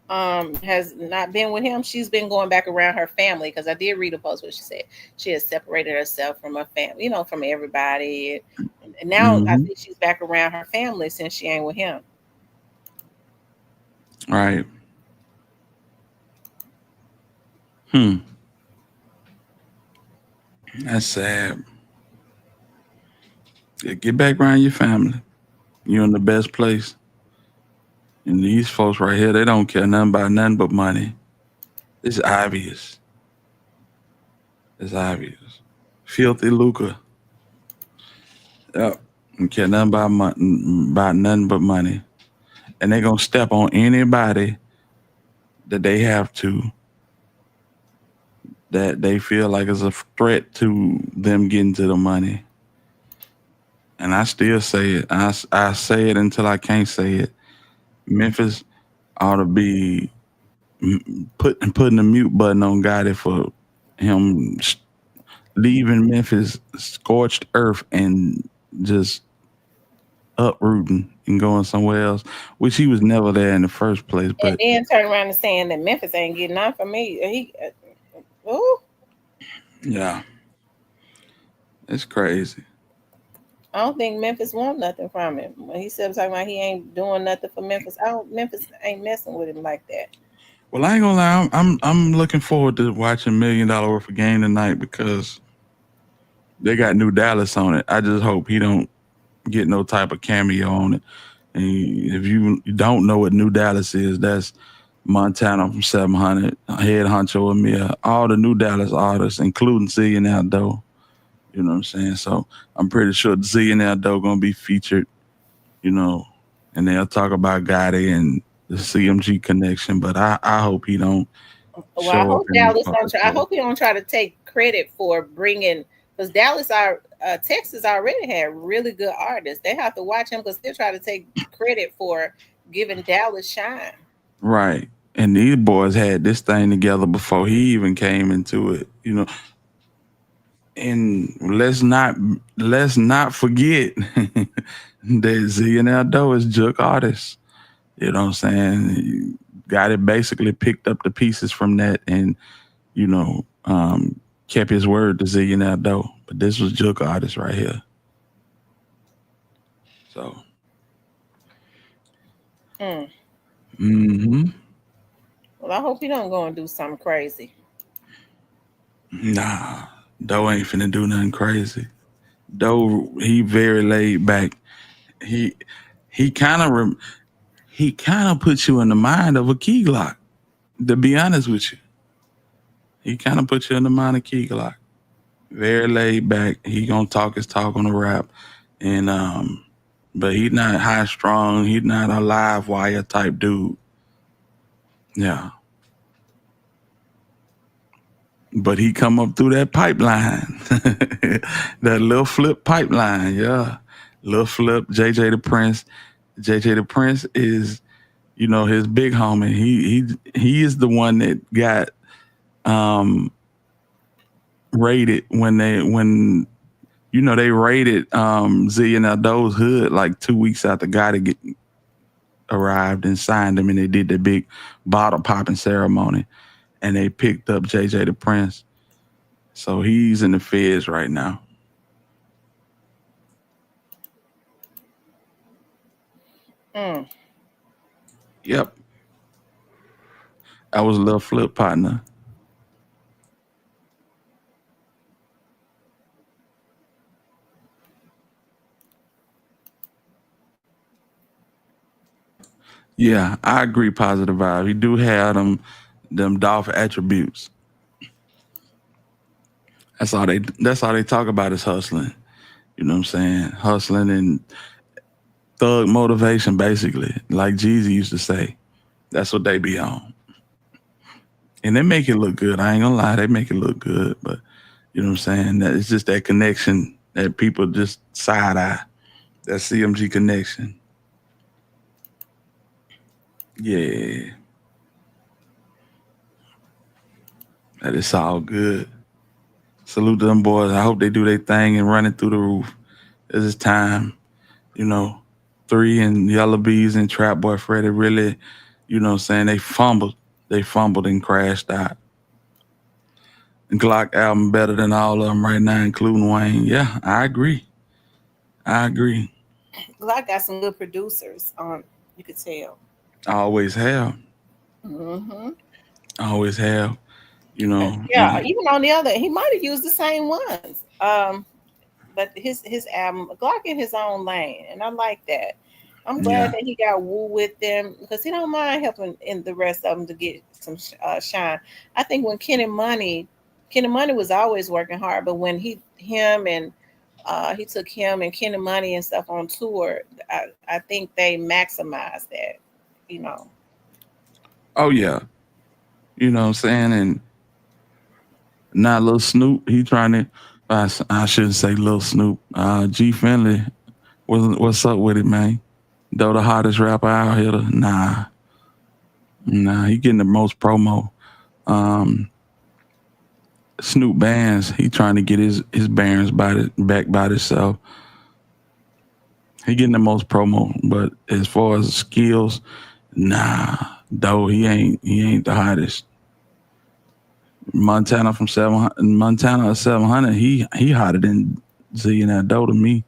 has not been with him, she's been going back around her family, because I did read a post where she said she has separated herself from her family, you know, from everybody. And now I think she's back around her family since she ain't with him. Right. That's sad. Yeah, get back around your family. You're in the best place. And these folks right here, they don't care nothing about nothing but money. It's obvious. It's obvious. Filthy lucre. Yep. Don't care nothing about nothing but money. And they're going to step on anybody that they have to that they feel like is a threat to them getting to the money. And I still say it. I say it until I can't say it. Memphis ought to be putting the mute button on Gotti for him leaving Memphis scorched earth and just uprooting and going somewhere else, which he was never there in the first place. But and then turn around and saying that Memphis ain't getting none from me. Yeah, it's crazy. I don't think Memphis want nothing from him. When he said talking about he ain't doing nothing for Memphis, Memphis ain't messing with him like that. Well, I ain't gonna lie, I'm looking forward to watching $1 million worth of game tonight because they got New Dallas on it. I just hope he don't get no type of cameo on it. And if you don't know what New Dallas is, that's Montana from 700, Head Honcho Amir, all the New Dallas artists, including Zillion Aldo. You know what I'm saying? So I'm pretty sure Zillion Aldo gonna be featured, you know, and they'll talk about Gotti and the CMG connection. But I hope he don't. Well, I hope Dallas don't try. I hope he don't try to take credit for bringing, because Texas already had really good artists. They have to watch him because they'll try to take credit for giving Dallas shine. Right. And these boys had this thing together before he even came into it, you know. And let's not forget that Zillion Aldo is Juke artist. You know what I'm saying? Gotti basically picked up the pieces from that and, you know, kept his word to Zillion Aldo. But this was Juke artist right here. So. Mm-hmm. Well, I hope he don't go and do something crazy. Nah, Doe ain't finna do nothing crazy. Doe, he very laid back. He kind of puts you in the mind of a Key Glock. To be honest with you, he kind of puts you in the mind of Key Glock. Very laid back. He gonna talk his talk on the rap, and but he's not high strung. He's not a live wire type dude. Yeah. But he come up through that pipeline, that little flip pipeline, yeah. Little flip, JJ the Prince. JJ the Prince is, you know, his big homie. He is the one that got raided when they raided Zillion Aldo's hood like 2 weeks after Gotti arrived and signed him, and they did the big bottle popping ceremony. And they picked up JJ the Prince. So he's in the feds right now. Yep. I was a little flip partner. Yeah, I agree, positive vibe. He do have them Dolph attributes. That's all they talk about is hustling. You know what I'm saying? Hustling and thug motivation, basically. Like Jeezy used to say. That's what they be on. And they make it look good. I ain't gonna lie, they make it look good. But you know what I'm saying? That it's just that connection that people just side eye. That CMG connection. Yeah. That is all good. Salute to them boys. I hope they do their thing and run it through the roof. This is time. You know, 3 and Yellow Bees and Trap Boy Freddy really, you know what I'm saying, they fumbled. They fumbled and crashed out. Glock album better than all of them right now, including Wayne. Yeah, I agree. Glock got some good producers on, you could tell. I always have. Mm-hmm. Always have. You know. Yeah, even on the other, he might have used the same ones. But his album, Glock in his own lane, and I like that. I'm glad that he got Woo with them because he don't mind helping in the rest of them to get some shine. I think when Kenny Money was always working hard, but when he took him and Kenny Money and stuff on tour, I think they maximized that, you know. Oh yeah. You know what I'm saying? And Now, Lil Snoop, he trying to. I shouldn't say Lil Snoop. G Finley, what's up with it, man? Though the hottest rapper out here, nah, he getting the most promo. Snoop Bands, he trying to get his bearings back by himself. He getting the most promo, but as far as skills, nah, though he ain't the hottest. Montana from 700, he hotter than Z and that Doe to me,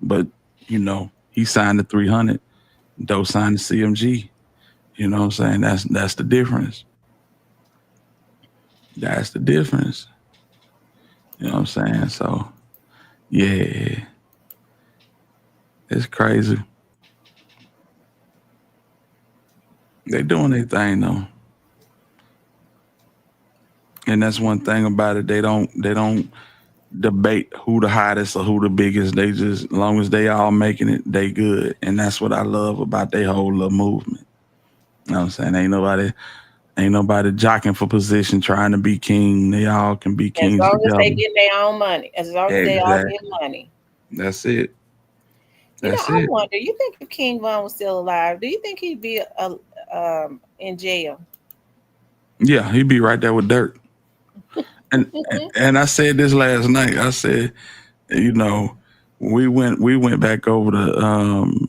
but you know he signed to 300, Doe signed to CMG. You know what I'm saying? That's the difference. That's the difference. You know what I'm saying? So yeah, it's crazy. They doing their thing though. And that's one thing about it. They don't debate who the hottest or who the biggest. They just, as long as they all making it, they good. And that's what I love about their whole little movement. You know what I'm saying? Ain't nobody jockeying for position, trying to be king. They all can be kings as long together. as they get their own money. As long as they all get money. That's it. I wonder, you think if King Von was still alive, do you think he'd be in jail? Yeah, he'd be right there with Dirk. And I said this last night. I said, you know, we went back over the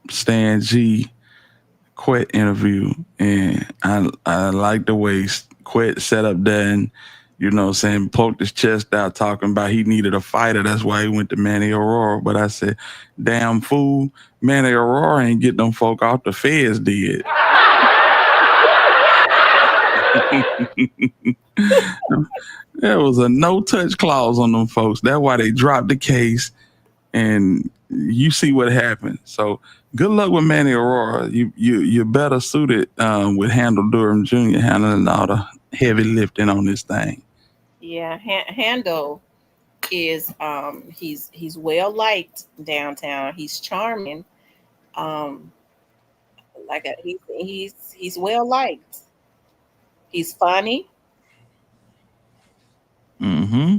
Stan G Quet interview, and I like the way Quet set up there and, you know what I'm saying, poked his chest out talking about he needed a fighter. That's why he went to Manny Aurora. But I said, damn fool, Manny Aurora ain't get them folk off, the feds did. There was a no-touch clause on them folks. That's why they dropped the case, and you see what happened. So good luck with Manny Aurora. You're better suited with Handle Durham Jr. handling all the heavy lifting on this thing. Yeah, Handle is he's well liked downtown. He's charming. He's well liked. He's funny. Mm-hmm.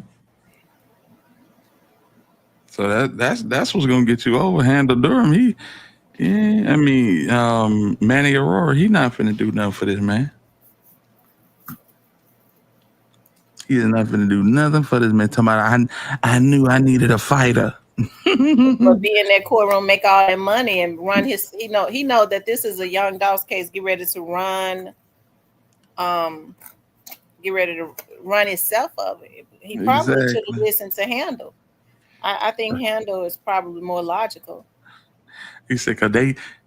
So that's what's gonna get you over. Handle Durham. Manny Aurora, he not finna do nothing for this man. He is not finna do nothing for this man. Talking about I knew I needed a fighter. But be in that courtroom, make all that money, and run his. He know that this is a Young Dogs case. Get ready to run. Get ready to run himself of it. He probably should have listened to Handle. I think Handle is probably more logical. He said, cause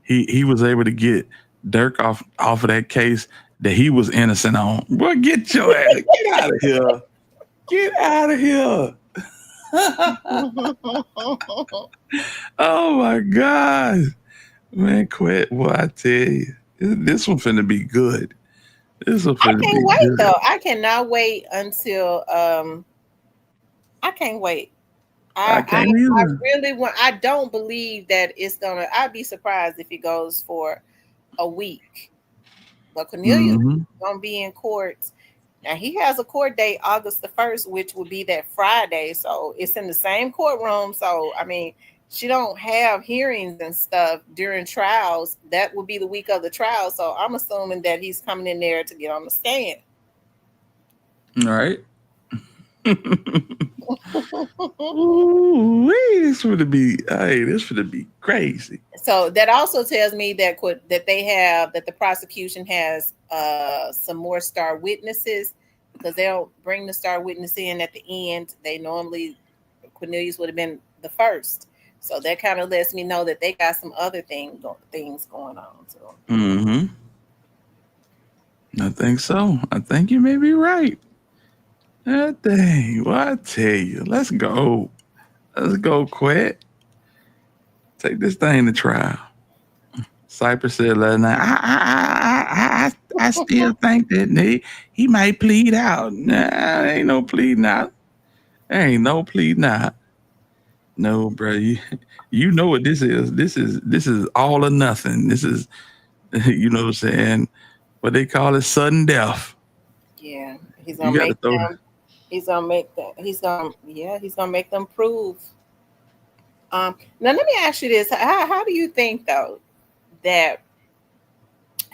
he was able to get Dirk off of that case that he was innocent on. Boy, get your ass, get out of here. Get out of here. Oh my God. Man, quit. Boy, I tell you. This one finna be good. I can't wait though. I cannot wait until I can't wait. I really want. I don't believe that it's gonna. I'd be surprised if it goes for a week. But Cornelius is gonna be in court. Now he has a court date August the 1st, which would be that Friday. So it's in the same courtroom. So I mean, she don't have hearings and stuff during trials. That would be the week of the trial. So I'm assuming that he's coming in there to get on the stand. All right. Ooh, this would be crazy. So that also tells me that the prosecution has some more star witnesses, because they don't bring the star witness in at the end. They normally, Cornelius would have been the first. So that kind of lets me know that they got some other things going on too. Mm-hmm. I think so. I think you may be right. That thing. Well, I tell you, let's go. Let's go, Quet. Take this thing to trial. Cypress said last night, I still think that he might plead out. Nah, ain't no pleading out. There ain't no pleading out. No, bro. You know what this is. This is all or nothing. This is, you know what I'm saying, what they call it, sudden death. Yeah. He's You gonna got to make throw. them. He's gonna make them. He's gonna make them prove. Now let me ask you this: How do you think though that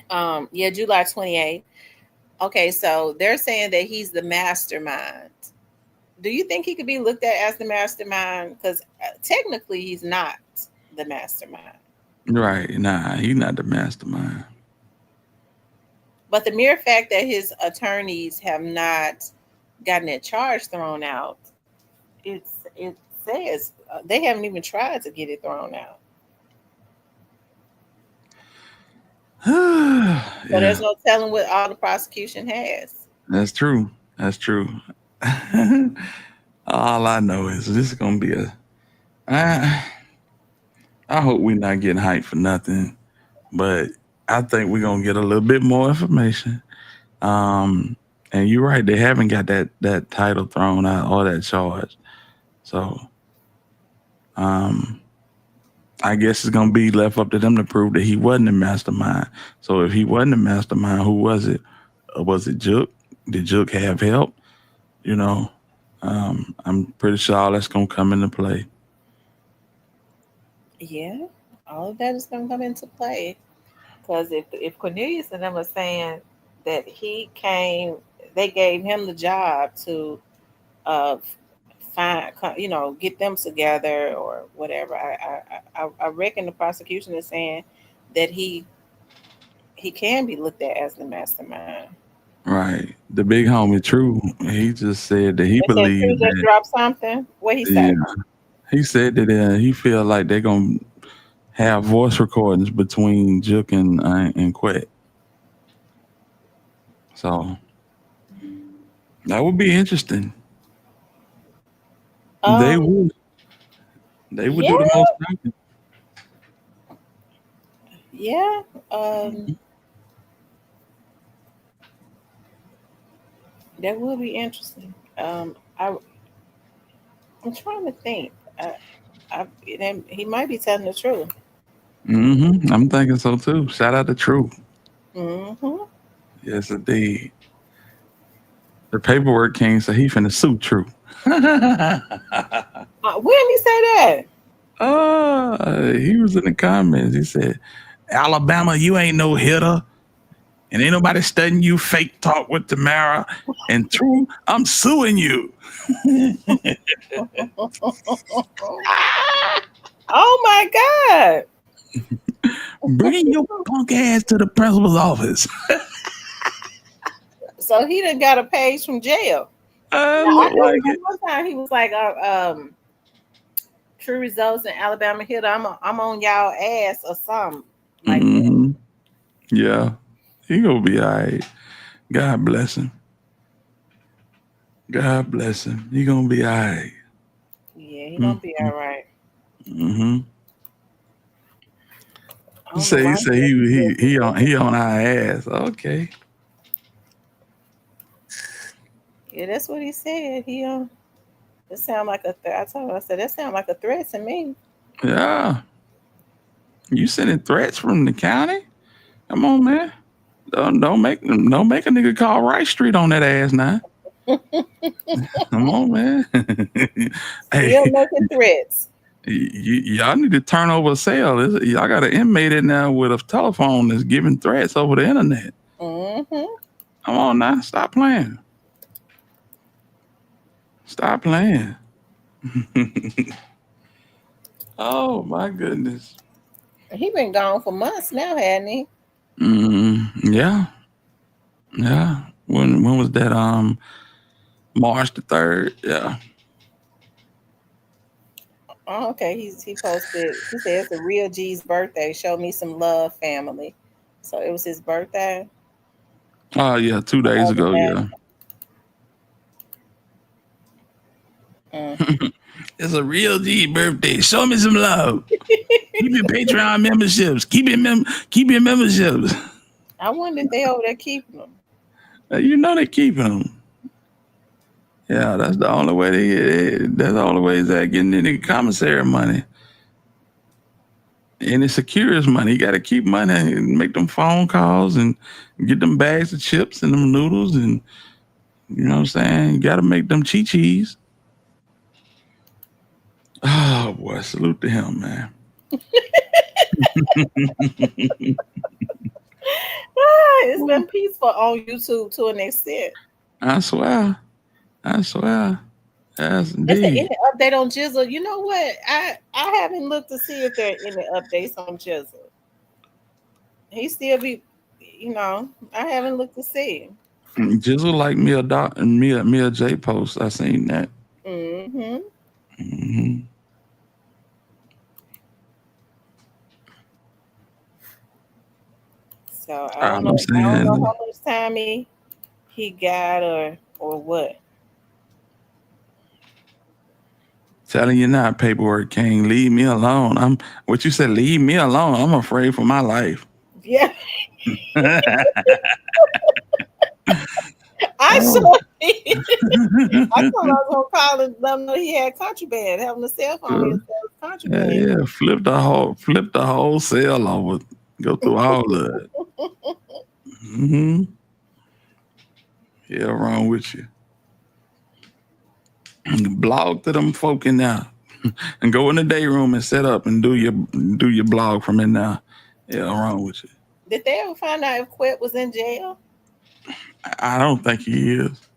July 28th? Okay, so they're saying that he's the mastermind. Do you think he could be looked at as the mastermind? Because technically, he's not the mastermind. Right? Nah, he's not the mastermind. But the mere fact that his attorneys have not gotten that charge thrown out, it says they haven't even tried to get it thrown out. Yeah, So there's no telling what all the prosecution has. that's true. That's true. All I know is this is gonna be I hope we're not getting hyped for nothing, but I think we're gonna get a little bit more information. And you're right, they haven't got that title thrown out or that charge. So I guess it's gonna be left up to them to prove that he wasn't the mastermind. So if he wasn't the mastermind, who was it? Was it Jook? Did Jook have help? You know, I'm pretty sure all that's gonna come into play. Yeah, all of that is going to come into play. Because if Cornelius and them are saying that he came, they gave him the job to find, get them together or whatever. I reckon the prosecution is saying that he can be looked at as the mastermind. Right. The big homie True, he just said that he They said True believes just that. dropped something. What he said? Yeah, he said that he feel like they're gonna have voice recordings between Jook and Quet. So that would be interesting. They would do the most talking. Yeah. That would be interesting. I'm trying to think. He might be telling the truth. I'm thinking so too. Shout out to True. Mm-hmm. Yes, indeed. The paperwork king said he finna sue True. When did he say that? He was in the comments. He said, Alabama, you ain't no hitter. And ain't nobody studying you fake talk with Tamara. And True, I'm suing you. Oh my God. Bring your punk ass to the principal's office. So he done got a page from jail. Look like it. One time he was like, True Results in Alabama hitter. I'm on y'all ass or something. Like that. Yeah. He gonna be all right. God bless him. God bless him. He gonna be all right. Yeah, he gonna be all right. He said he on our ass. Okay. Yeah, that's what he said. That sound like a threat. I told him, I said, that sound like a threat to me. Yeah. You sending threats from the county? Come on, man. Don't make a nigga call Rice Street on that ass now. Come on, man. Still making threats. Y'all need to turn over a cell. Y'all got an inmate in there with a telephone that's giving threats over the internet. Mm-hmm. Come on now, stop playing. Stop playing. Oh my goodness. He been gone for months now, hadn't he? Yeah. Yeah. When was that? March the 3rd. Yeah. Oh, okay. He posted. He said it's a real G's birthday. Show me some love, family. So it was his birthday. Oh yeah, 2 days ago. Yeah. It's a real G birthday. Show me some love. Keep your Patreon memberships. Keep your memberships. I wonder if they over there keeping them. You know they keeping them. Yeah, that's the only way that's the only way they're getting any commissary money. Any secures money. You got to keep money and make them phone calls and get them bags of chips and them noodles and You know what I'm saying? You got to make them chi-chis. Oh, boy. Salute to him, man. It's been peaceful on YouTube to an extent. I swear. Yes, Is there indeed. any update on Jizzle? You know what? I haven't looked to see if there are any updates on Jizzle. He still be, I haven't looked to see. Jizzle like Mia J post. I seen that. So I don't know how much time he got or what. Telling you now, Paperwork King, leave me alone. What you said, leave me alone. I'm afraid for my life. Yeah. I saw it. I thought I was gonna call and let him know he had contraband, having a cell phone. He contraband. Yeah. Flip the whole cell over. Go through all of it. Yeah, wrong with you. Blog to them folk in there, and go in the day room and set up and do your blog from in there. Yeah, wrong with you. Did they ever find out if Quet was in jail? I don't think he is.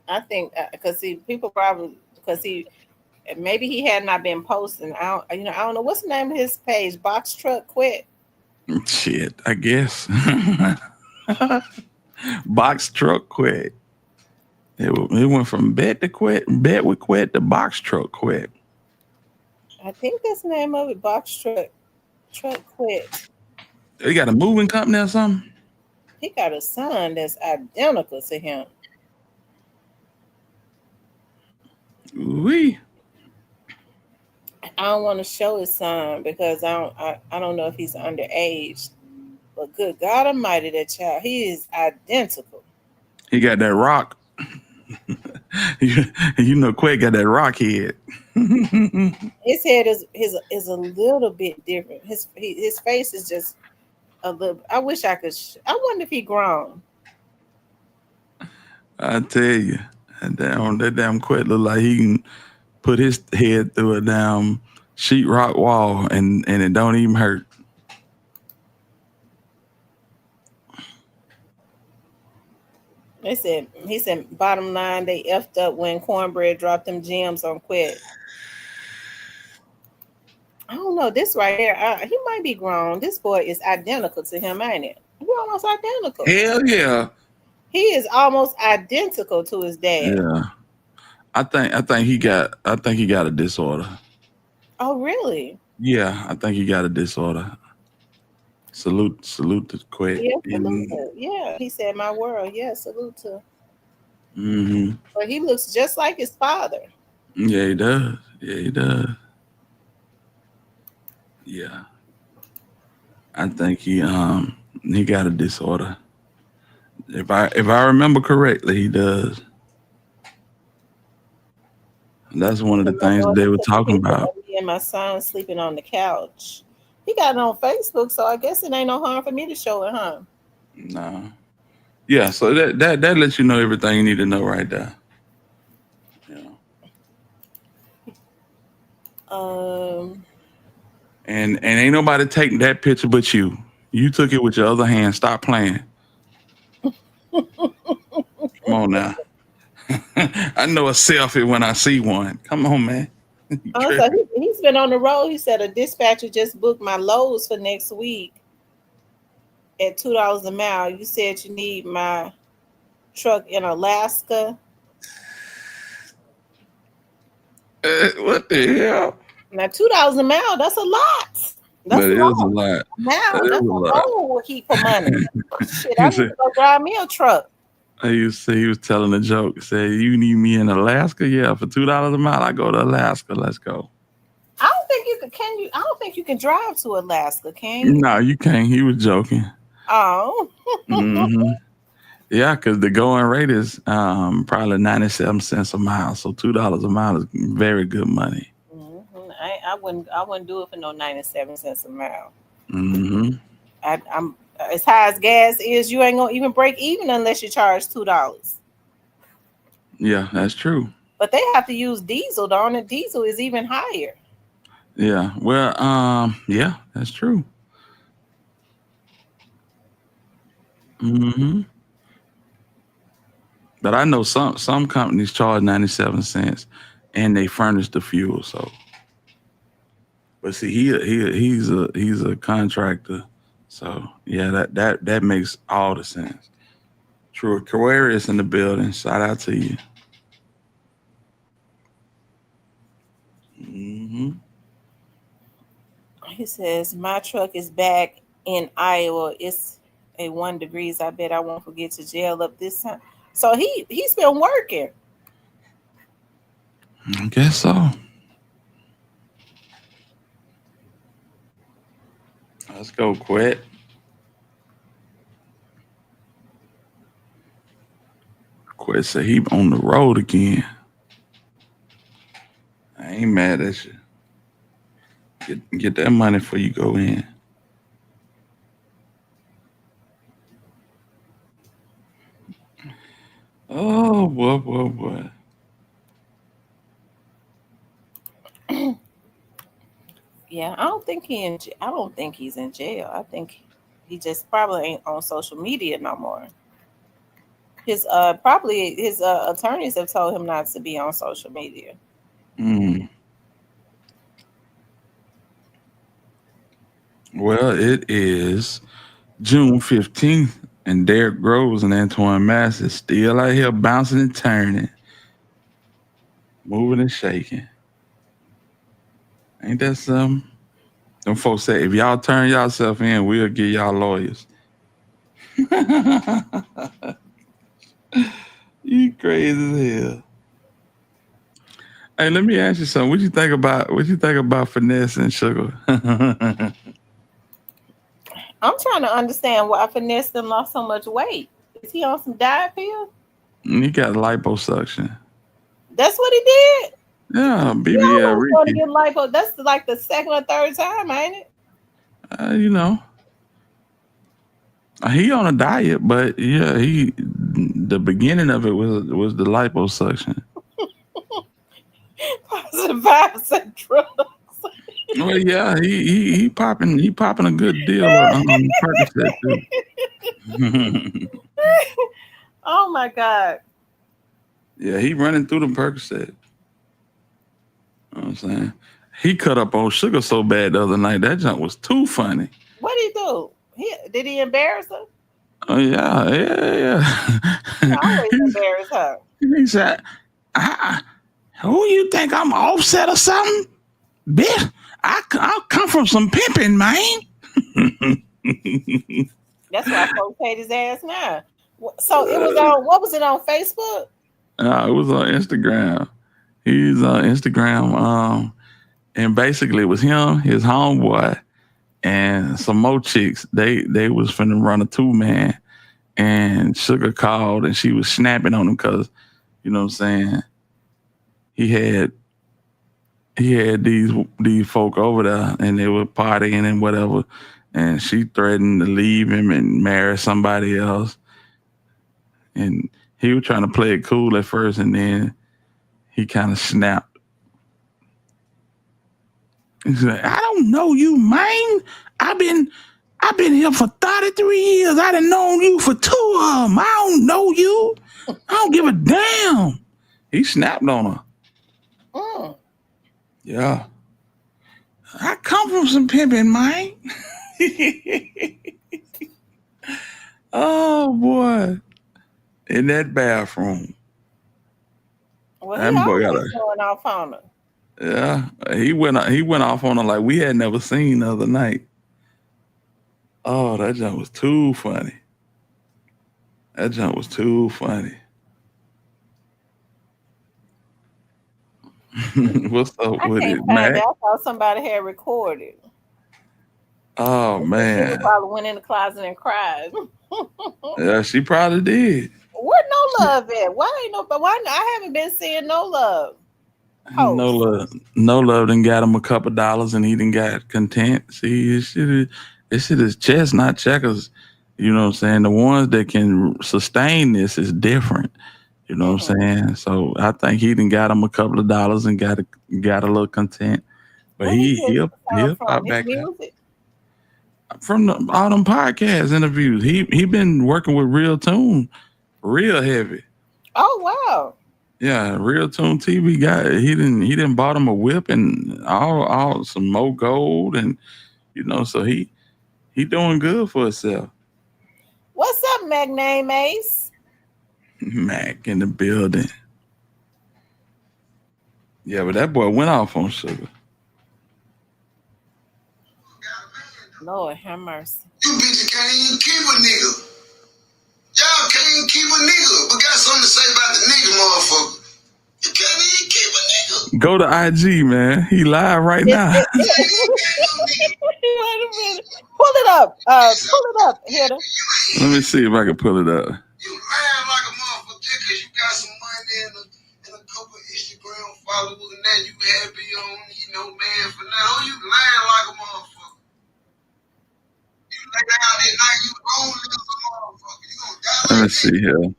I think because people probably maybe he had not been posting. I don't know what's the name of his page. Box Truck Quet. Shit, I guess. Box Truck Quet. It went from bet with Quet to Box Truck Quet. I think that's the name of it. Box Truck Quet. He got a moving company or something? He got a son that's identical to him. Oui. I don't want to show his son because I don't know if he's underage. But good God Almighty, that child, he is identical. He got that rock. you know, Quet got that rock head. His head is a little bit different. His face is just a little. I wish I could. I wonder if he grown. I tell you, that damn Quet look like he can put his head through a damn sheetrock wall and it don't even hurt. He said bottom line, they effed up when Cornbread dropped them gems on Quet. I don't know. This right here, he might be grown. This boy is identical to him, ain't it? We're almost identical. Hell yeah. He is almost identical to his dad. Yeah. I think he got a disorder. Oh, really? Yeah, I think he got a disorder. Salute to Quet. Yeah, salute to. Yeah, he said my world. Yeah, salute to. But he looks just like his father. Yeah, he does. Yeah. I think he got a disorder. If I remember correctly, he does. That's one of the things they were talking about. Me and my son sleeping on the couch. He got it on Facebook, so I guess it ain't no harm for me to show it, huh? No. Yeah, so that lets you know everything you need to know right there. Yeah. And ain't nobody taking that picture but you. You took it with your other hand. Stop playing. Come on now. I know a selfie when I see one. Come on, man. So he's been on the road. He said a dispatcher just booked my loads for next week at $2 a mile. You said you need my truck in Alaska. What the hell? Now $2 a mile, that's a lot. But it is a lot. Now that's a whole heap of money. Shit, I need to go drive me a truck. He was telling a joke. He said, "You need me in Alaska? Yeah, for $2 a mile, I go to Alaska. Let's go." I don't think you can. Can you? I don't think you can drive to Alaska. Can you? No, you can't. He was joking. Oh. Yeah, because the going rate is probably 97 cents a mile. So $2 a mile is very good money. I wouldn't do it for no 97 cents a mile. As high as gas is, you ain't gonna even break even unless you charge $2. Yeah, that's true. But they have to use diesel, don't it? Diesel is even higher. Yeah. Well, yeah, that's true. Hmm. But I know some companies charge 97 cents and they furnish the fuel. So, but see, he's a contractor. So yeah, that makes all the sense. True. Aquarius in the building. Shout out to you. Hmm. He says, my truck is back in Iowa. It's a 1 degrees. I bet I won't forget to jail up this time. So he's been working. I guess so. Let's go, Quit. Quit say he on the road again. I ain't mad at you. Get that money before you go in. Oh, boy. Yeah, I don't think he's in jail. I think he just probably ain't on social media no more. His attorneys have told him not to be on social media. Well, it is June 15th, and Derrick Rose and Antoine Mass is still out here bouncing and turning, moving and shaking. Ain't that something? Them folks say, if y'all turn yourself in, we'll get y'all lawyers. You crazy as hell. Hey, let me ask you something. What you think about Finesse and Sugar? I'm trying to understand why Finesse done lost so much weight. Is he on some diet pill? He got liposuction. That's what he did? Yeah, BBL Ricky. Get lipo. That's like the second or third time, ain't it? He on a diet, but yeah, the beginning of it was the liposuction. Positive vibes and drugs. Well, yeah, he popping a good deal on Percocet too. Oh my God. Yeah, he running through the Percocet. You know what I'm saying? He cut up on Sugar so bad the other night. That junk was too funny. What did he do? Did he embarrass her? Oh yeah. He always embarrass her. He said, who you think I'm Offset or something? Bitch, I'll come from some pimping, man. That's why folks hate his ass now. So it was on, what was it on Facebook? It was on Instagram. He's on Instagram. And basically it was him, his homeboy, and some more chicks. They was finna run a 2-man, and Sugar called and she was snapping on him because, you know what I'm saying, he had these folk over there and they were partying and whatever, and she threatened to leave him and marry somebody else. And he was trying to play it cool at first, and then he kind of snapped. He's like, I don't know you, man. I've been here for 33 years. I done known you for 2 of them. I don't know you. I don't give a damn. He snapped on her. Mm. Yeah. I come from some pimping, man. Oh, boy. In that bathroom. Well, That he boy always going off on her. Yeah, he went off on her like we had never seen the other night. Oh, that junk was too funny. What's up with it, Mac? I thought somebody had recorded. Oh man, She probably went in the closet and cried. Yeah, she probably did. Where no love at? Why I haven't been seeing no love. No love done got him a couple dollars and he done got content. See, it this shit is chess, not checkers. You know what I'm saying? The ones that can sustain this is different. You know what I'm saying? So I think he done got him a couple of dollars and got a little content. But he'll pop back up. From all them podcast interviews. He been working with Real Tune real heavy. Oh wow. Yeah, Real Tune TV guy. He didn't bought him a whip and all some more gold, and so he doing good for himself. What's up, Magname Ace? Mac in the building. Yeah, but that boy went off on Sugar. Lord have mercy. You bitches can't even keep a nigga. Y'all can't even keep a nigga, but got something to say about the nigga, motherfucker. You can't even keep a nigga. Go to IG, man. He live right now. Wait a minute. Pull it up. Hitter. Let me see if I can pull it up. You lying like a motherfucker just because you got some money and a couple Instagram followers and that you happy on, man for now. You lying like a motherfucker. You lay down at night, you lonely as a motherfucker. You gonna die like Let me see here.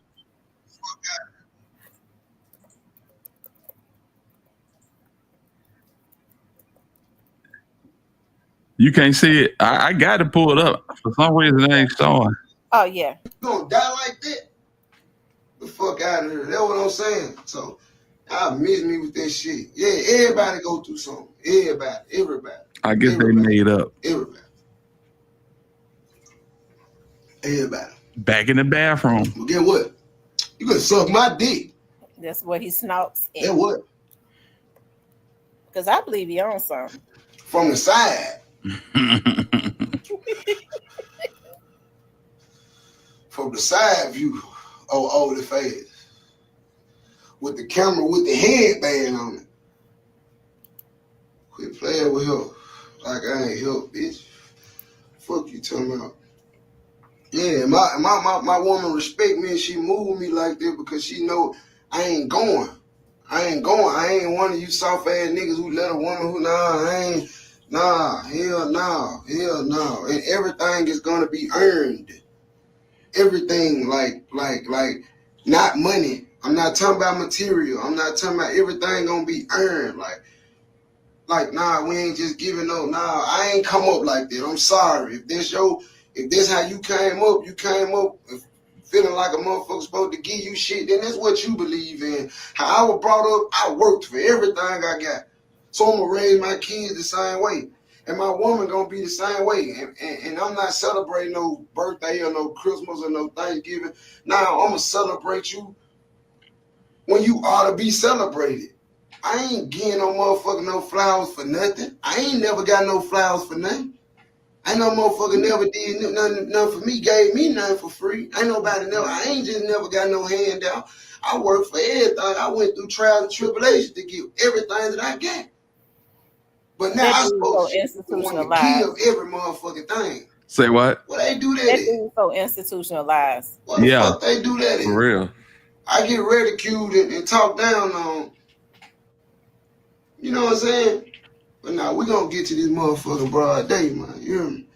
You can't see it. I got to pull it up. For some reason, it ain't showing. Oh, yeah. You gonna die like that? The fuck out of here. That's what I'm saying. So, I miss me with that shit. Yeah, everybody go through something. Everybody. I guess they made up. Everybody. Back in the bathroom. Well, get what? You gonna suck my dick. That's what he snorts. Get what? Because I believe he owns something. From the side. From the side view, the face. With the camera with the headband on it. Quit playing with her like I ain't help, bitch. Fuck you talking about. Yeah, my woman respect me and she move me like that because she know I ain't going. I ain't one of you soft ass niggas who let a woman who hell no. And everything is gonna be earned. Everything like not money. I'm not talking about material. I'm not talking about everything gonna be earned. Like nah, we ain't just giving up. Nah, I ain't come up like that. I'm sorry. If this how you came up feeling like a motherfucker supposed to give you shit, then that's what you believe in. How I was brought up, I worked for everything I got. So I'm gonna raise my kids the same way. And my woman gonna be the same way. And I'm not celebrating no birthday or no Christmas or no Thanksgiving. Now I'm gonna celebrate you when you ought to be celebrated. I ain't getting no motherfucker no flowers for nothing. I ain't never got no flowers for nothing. Ain't no motherfucker never did nothing for me, gave me nothing for free. Ain't nobody never, I ain't just never got no handout. I worked for everything. I went through trials and tribulations to give everything that I got. But now I'm supposed to want to give every motherfucking thing. Say what? Well, they do that. That so institutionalized. What the fuck they do that in? For real. I get ridiculed and talked down on. You know what I'm saying? But now we gonna get to this motherfucking broad day, man. You hear me?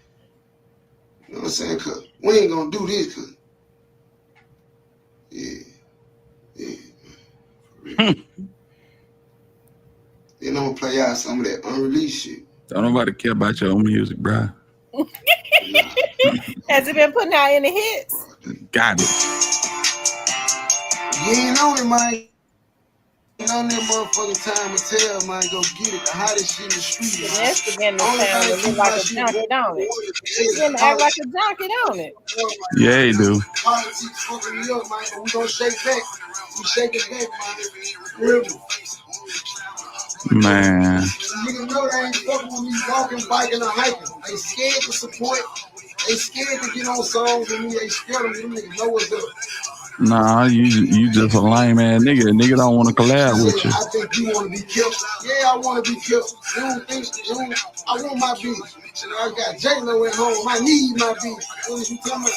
You know what I'm saying? Cause we ain't gonna do this, cause yeah. Then I'm gonna play out some of that unreleased shit. Don't nobody care about your own music, bro. Has it been putting out any hits? Got it. You ain't on it, man. On that motherfucking time to tell, man, go get it. The hottest shit in the street. That's the man in town that look like a junkie, don't it? He's gonna act like a junkie, don't it? Yeah, he do. Politics fucking me up, man, but we gonna shake back. We shake it back, man. Really. Man. Niggas know they ain't fucking with me walking, biking, or hiking. They scared to support. They scared to get on songs with me. They scared of me. Them niggas know what's up. Nah, you just a lame ass nigga. Nigga don't want to collab with you. I think you want to be killed. Yeah, I want to be killed. I want my beat. I got J-Lo at home. I need my beat. What you talking about?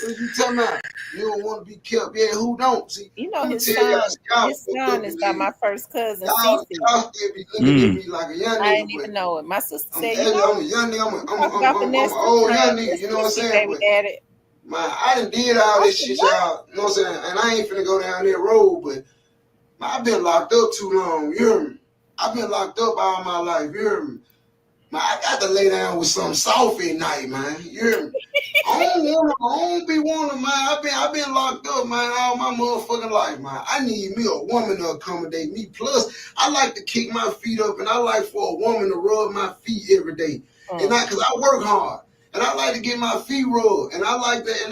What you talking about? You don't want to be kept. Yeah, who don't? See, You know let me his tell y'all, son. y'all His fucked son up is in by here. my first cousin, Y'all Cece. still be looking at me like a young I nigga, didn't even but know it. My sister I'm said, a young nigga. I'm talk about an Vanessa old young trying nigga. to You know what I'm Cece saying? baby But daddy. man, I done did all I this said, shit, what? y'all. You know what I'm saying? And I ain't finna go down that road, but man, I've been locked up too long. You hear me? I've been locked up all my life. You hear me? Man, I got to lay down with something soft at night, man. You hear me? I don't be wanting, man. I've been locked up, man, all my motherfucking life, man. I need me a woman to accommodate me. Plus, I like to kick my feet up, and I like for a woman to rub my feet every day. And cause I work hard, and I like to get my feet rubbed, and I like for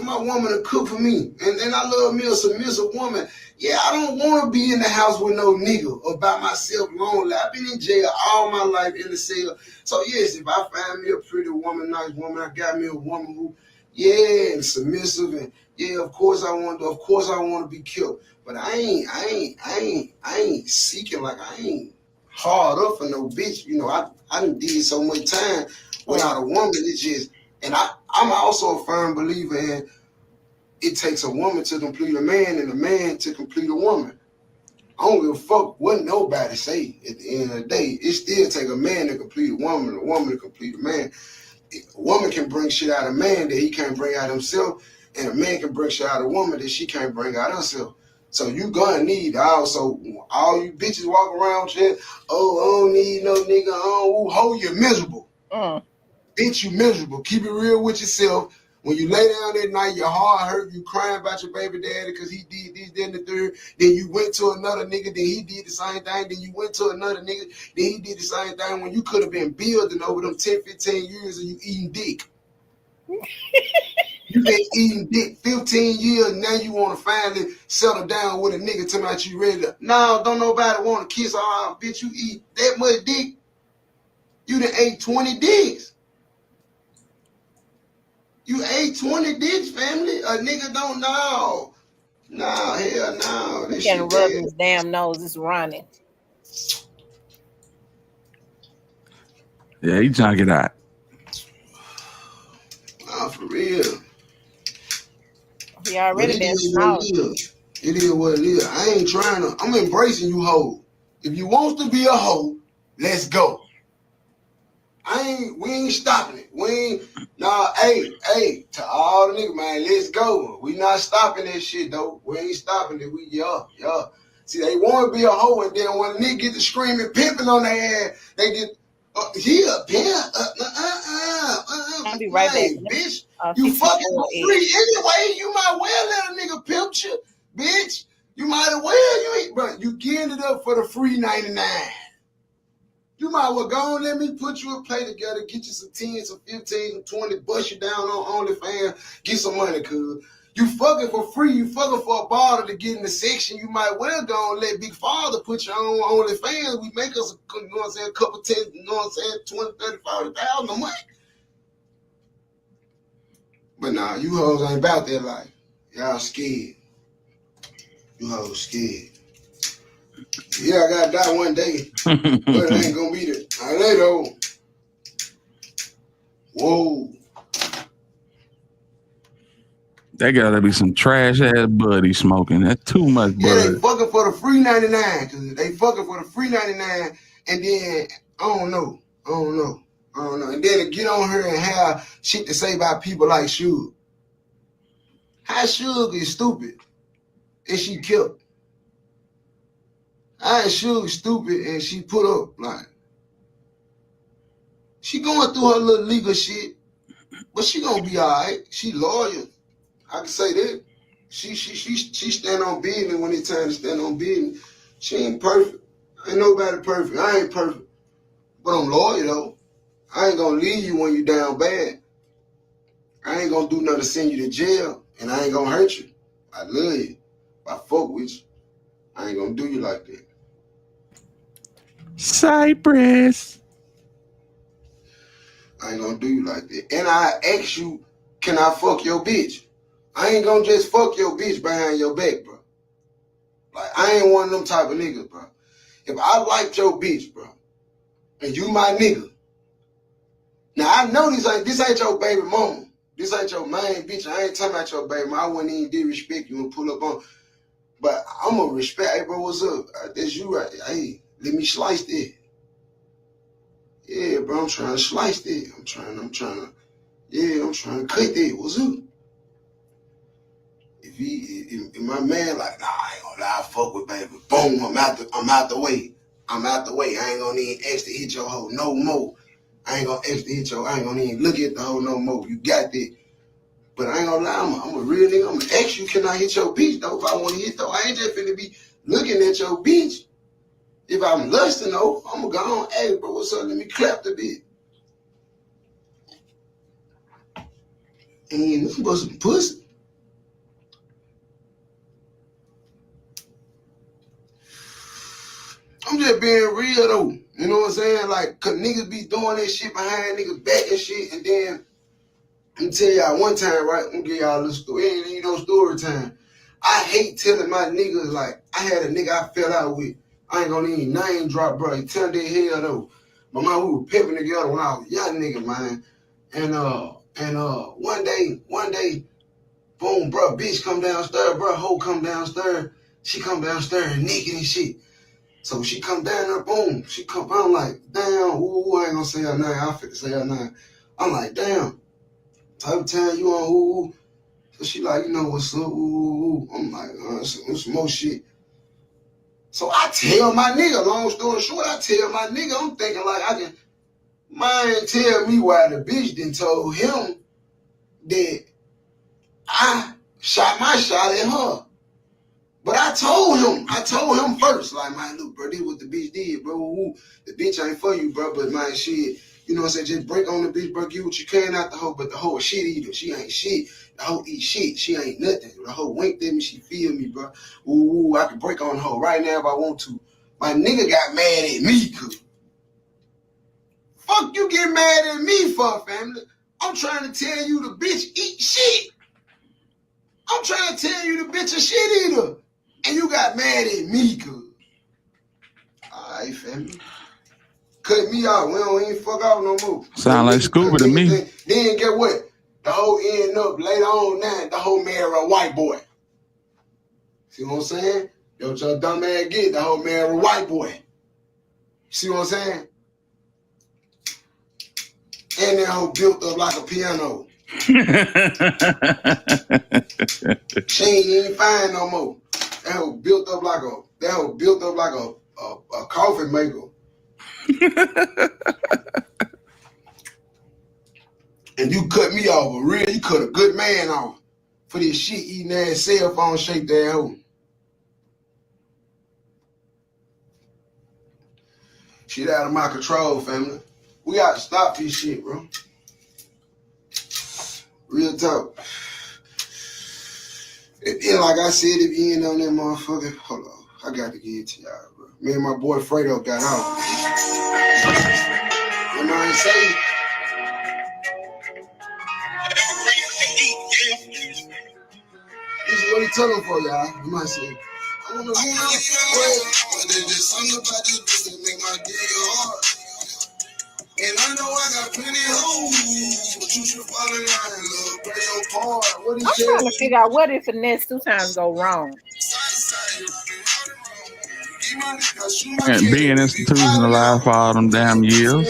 my woman to cook for me. And I love me a submissive woman. Yeah, I don't want to be in the house with no nigga or by myself lonely. I've been in jail all my life in the cell. So yes, if I find me a pretty woman, nice woman, I got me a woman who, yeah, and submissive, and yeah, of course I want to be killed. But I ain't seeking, like I ain't hard up for no bitch. You know, I done did so much time without a woman. It's just, and I'm also a firm believer in it takes a woman to complete a man and a man to complete a woman. I don't give a fuck what nobody say at the end of the day. It still take a man to complete a woman to complete a man. A woman can bring shit out of a man that he can't bring out himself, and a man can bring shit out of a woman that she can't bring out herself. So you gonna need also all you bitches walk around shit. Oh, I don't need no nigga. Oh, hold you miserable. Bitch, you miserable. Keep it real with yourself. When you lay down at night, your heart hurt, you crying about your baby daddy because he did this, then the third. Then you went to another nigga, then he did the same thing. Then you went to another nigga, then he did the same thing when you could have been building over them 10, 15 years and you eating dick. You been eating dick 15 years, now you want to finally settle down with a nigga talking about you ready to. No, don't nobody want to kiss all bitch. You eat that much dick. You done ate 20 dicks. You ate 20 dicks, family. A nigga don't know. No, hell no. He can rub his damn nose. It's running. Yeah, he trying to get out. Nah, for real. He already been snowed. It is what it is. I ain't trying to. I'm embracing you, hoe. If you want to be a hoe, let's go. We ain't stopping it. Hey, to all the niggas, man, let's go. We not stopping that shit, though. We ain't stopping it. Yeah. See, they want to be a hoe, and then when a nigga get to screaming, pimping on their ass, they get, pimp. I'll be right back. Bitch, you fucking for free anyway. You might well let a nigga pimp you, bitch. You might as well. You getting it up for the free 99. You might well go and let me put you a play together, get you some 10, some 15, some 20, bust you down on OnlyFans, get some money, cuz. You fucking for free, you fucking for a bottle to get in the section. You might well go and let Big Father put you on OnlyFans. We make us, you know what I'm saying, a couple 10, you know what I'm saying, 20, 30, 40,000 a month. But nah, you hoes ain't about that life. Y'all scared. You hoes scared. Yeah, I gotta die one day, but it ain't gonna be there. I lay though. Whoa. That gotta be some trash ass bud he's smoking. That's too much bud. Yeah, they fucking for the free 99. Cause they fucking for the free 99, and then I don't know. And then to get on her and have shit to say about people like Suge. How Suge is stupid and she killed. How Suge stupid and she put up, like, she going through her little legal shit, but she gonna be all right. She loyal. I can say that. She stand on business when it's time to stand on business. She ain't perfect. Ain't nobody perfect. I ain't perfect. But I'm loyal though. I ain't gonna leave you when you down bad. I ain't gonna do nothing to send you to jail, and I ain't gonna hurt you. I love you. If I fuck with you, I ain't gonna do you like that. Cypress. I ain't gonna do you like that. And I ask you, can I fuck your bitch? I ain't gonna just fuck your bitch behind your back, bro. Like, I ain't one of them type of niggas, bro. If I liked your bitch, bro, and you my nigga, Now I know this ain't your baby mama. This ain't your main bitch. I ain't talking about your baby mama. I wouldn't even disrespect you and pull up on. But I'm gonna respect. Hey, bro, what's up? That's you right there. Hey, let me slice that. Yeah, bro, I'm trying to slice that. I'm trying to cut that. What's up? If my man like, nah, I ain't gonna lie, I fuck with baby. Boom, I'm out the way. I'm out the way. I ain't gonna even ask to hit your hoe no more. I ain't gonna even look at the hoe no more. You got that. But I ain't gonna lie, I'm a real nigga. I'm gonna ask you, can I hit your bitch though? If I wanna hit though, I ain't just finna be looking at your bitch. If I'm lusting though, I'm gonna go on, hey bro, what's up? Let me clap the bit. And this was some pussy. I'm just being real though. You know what I'm saying? Like, cause niggas be doing that shit behind niggas back and shit, and then I'm gonna tell y'all one time, right? I'm gonna give y'all a little story. It ain't no story time. I hate telling my niggas, like, I had a nigga I fell out with. I ain't gonna even name drop, bro. He turned their head though. My mom, we were pimping together when I was a young nigga, man. And one day, boom, bro, bitch come downstairs, bro, hoe come downstairs. She come downstairs naked and shit. So she come down there, boom. She come, I'm like, damn, ooh, I ain't gonna say her name. I finna say her name. I'm like, damn, type of time you on, ooh. So she like, you know what's up, ooh. I'm like, some more shit. So I tell my nigga, long story short, I'm thinking like I can, man, tell me why the bitch done told him that I shot my shot at her. But I told him first, like, man, look, bro, this what the bitch did, bro. Ooh, the bitch ain't for you, bro, but man, shit, you know what I'm saying? Just break on the bitch, bro, get what you can out the hoe, but the hoe a shit eater. She ain't shit. The hoe eat shit. She ain't nothing. The hoe winked at me, she feel me, bro. Ooh, I can break on the hoe right now if I want to. My nigga got mad at me, cuz. Fuck you get mad at me for, family? I'm trying to tell you the bitch eat shit. I'm trying to tell you the bitch a shit eater. And you got mad at me, cuz. All right, family. Cut me out. We don't even fuck out no more. Sound like Scuba to me. Then get what? The whole end up later on now, the whole marry a white boy. See what I'm saying? Yo, what your dumb ass get, the whole marry a white boy. See what I'm saying? And that whole built up like a piano. She ain't even fine no more. That whole built up like a coffee maker. And you cut me off, a real, you cut a good man off for this shit eating ass cell phone shaped that hoe. Shit out of my control, family. We got to stop this shit, bro. Real talk. And like I said, if you ain't on that motherfucker, hold on. I got to get it to y'all, bro. Me and my boy Fredo got out. You know what I'm saying? This is what he telling for, y'all. You might say, I want to move but there's something about this bitch that make my day hard. And I know I got plenty of hoes, but you should fall in line, love, play your part. What I'm trying to figure out what if the next 2 times go wrong. Being institutionalized for all them damn years. But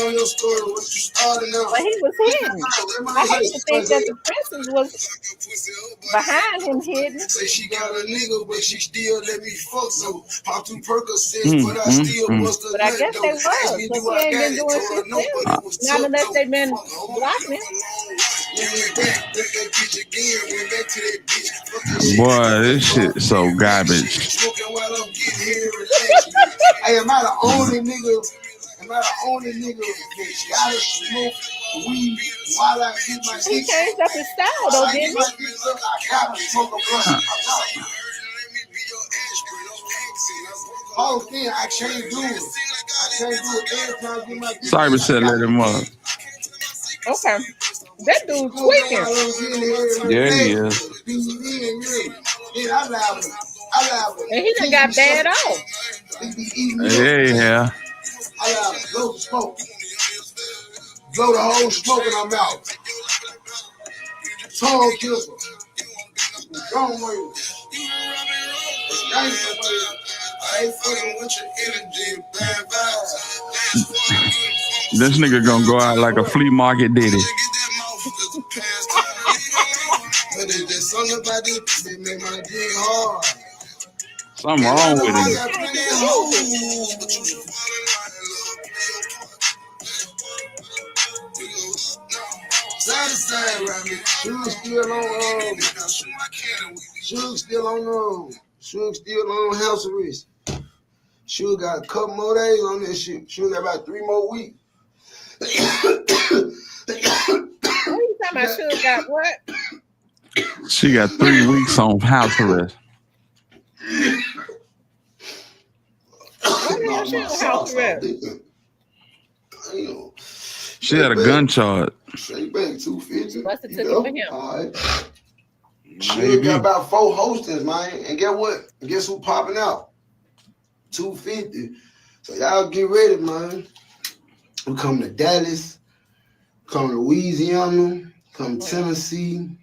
he was hidden. I hate to think that the princess was behind him hidden. Say she got a nigga, but she still let me fuck so pop 2 Percocets, but I still bust a But I guess they was, because he ain't been doing shit not unless they been blocking him. Boy, this shit so garbage. Hey, am I the only nigga that gotta smoke weed while I get my He changed up his style though, didn't he? I gotta smoke a blunt. Whole thing, I can't do it. Every time I get my Cyber said let him up. Okay. That dude tweaking. Yeah, he is. And he done got bad off. Yeah. Blow the whole smoke in our mouth. Tongue kisser. Don't wait. I ain't fucking with your energy, bad vibes. This nigga gonna go out like a flea market diddy. But there's something about this that make my dick hard. Something wrong with him. Side to side, Robbie. Suge still on house arrest. Suge got a couple more days on this shit. Suge got about 3 more weeks. What are you talking about? Suge got what? She got 3 weeks on house arrest. What is Suge house arrest? She had a gun charge. Straight back 250. Must have took it for him. All right. Suge got about 4 hostings, man. And guess what? Guess who popping out? 250. So y'all get ready, man. We come to Dallas, come to Louisiana, come to Tennessee,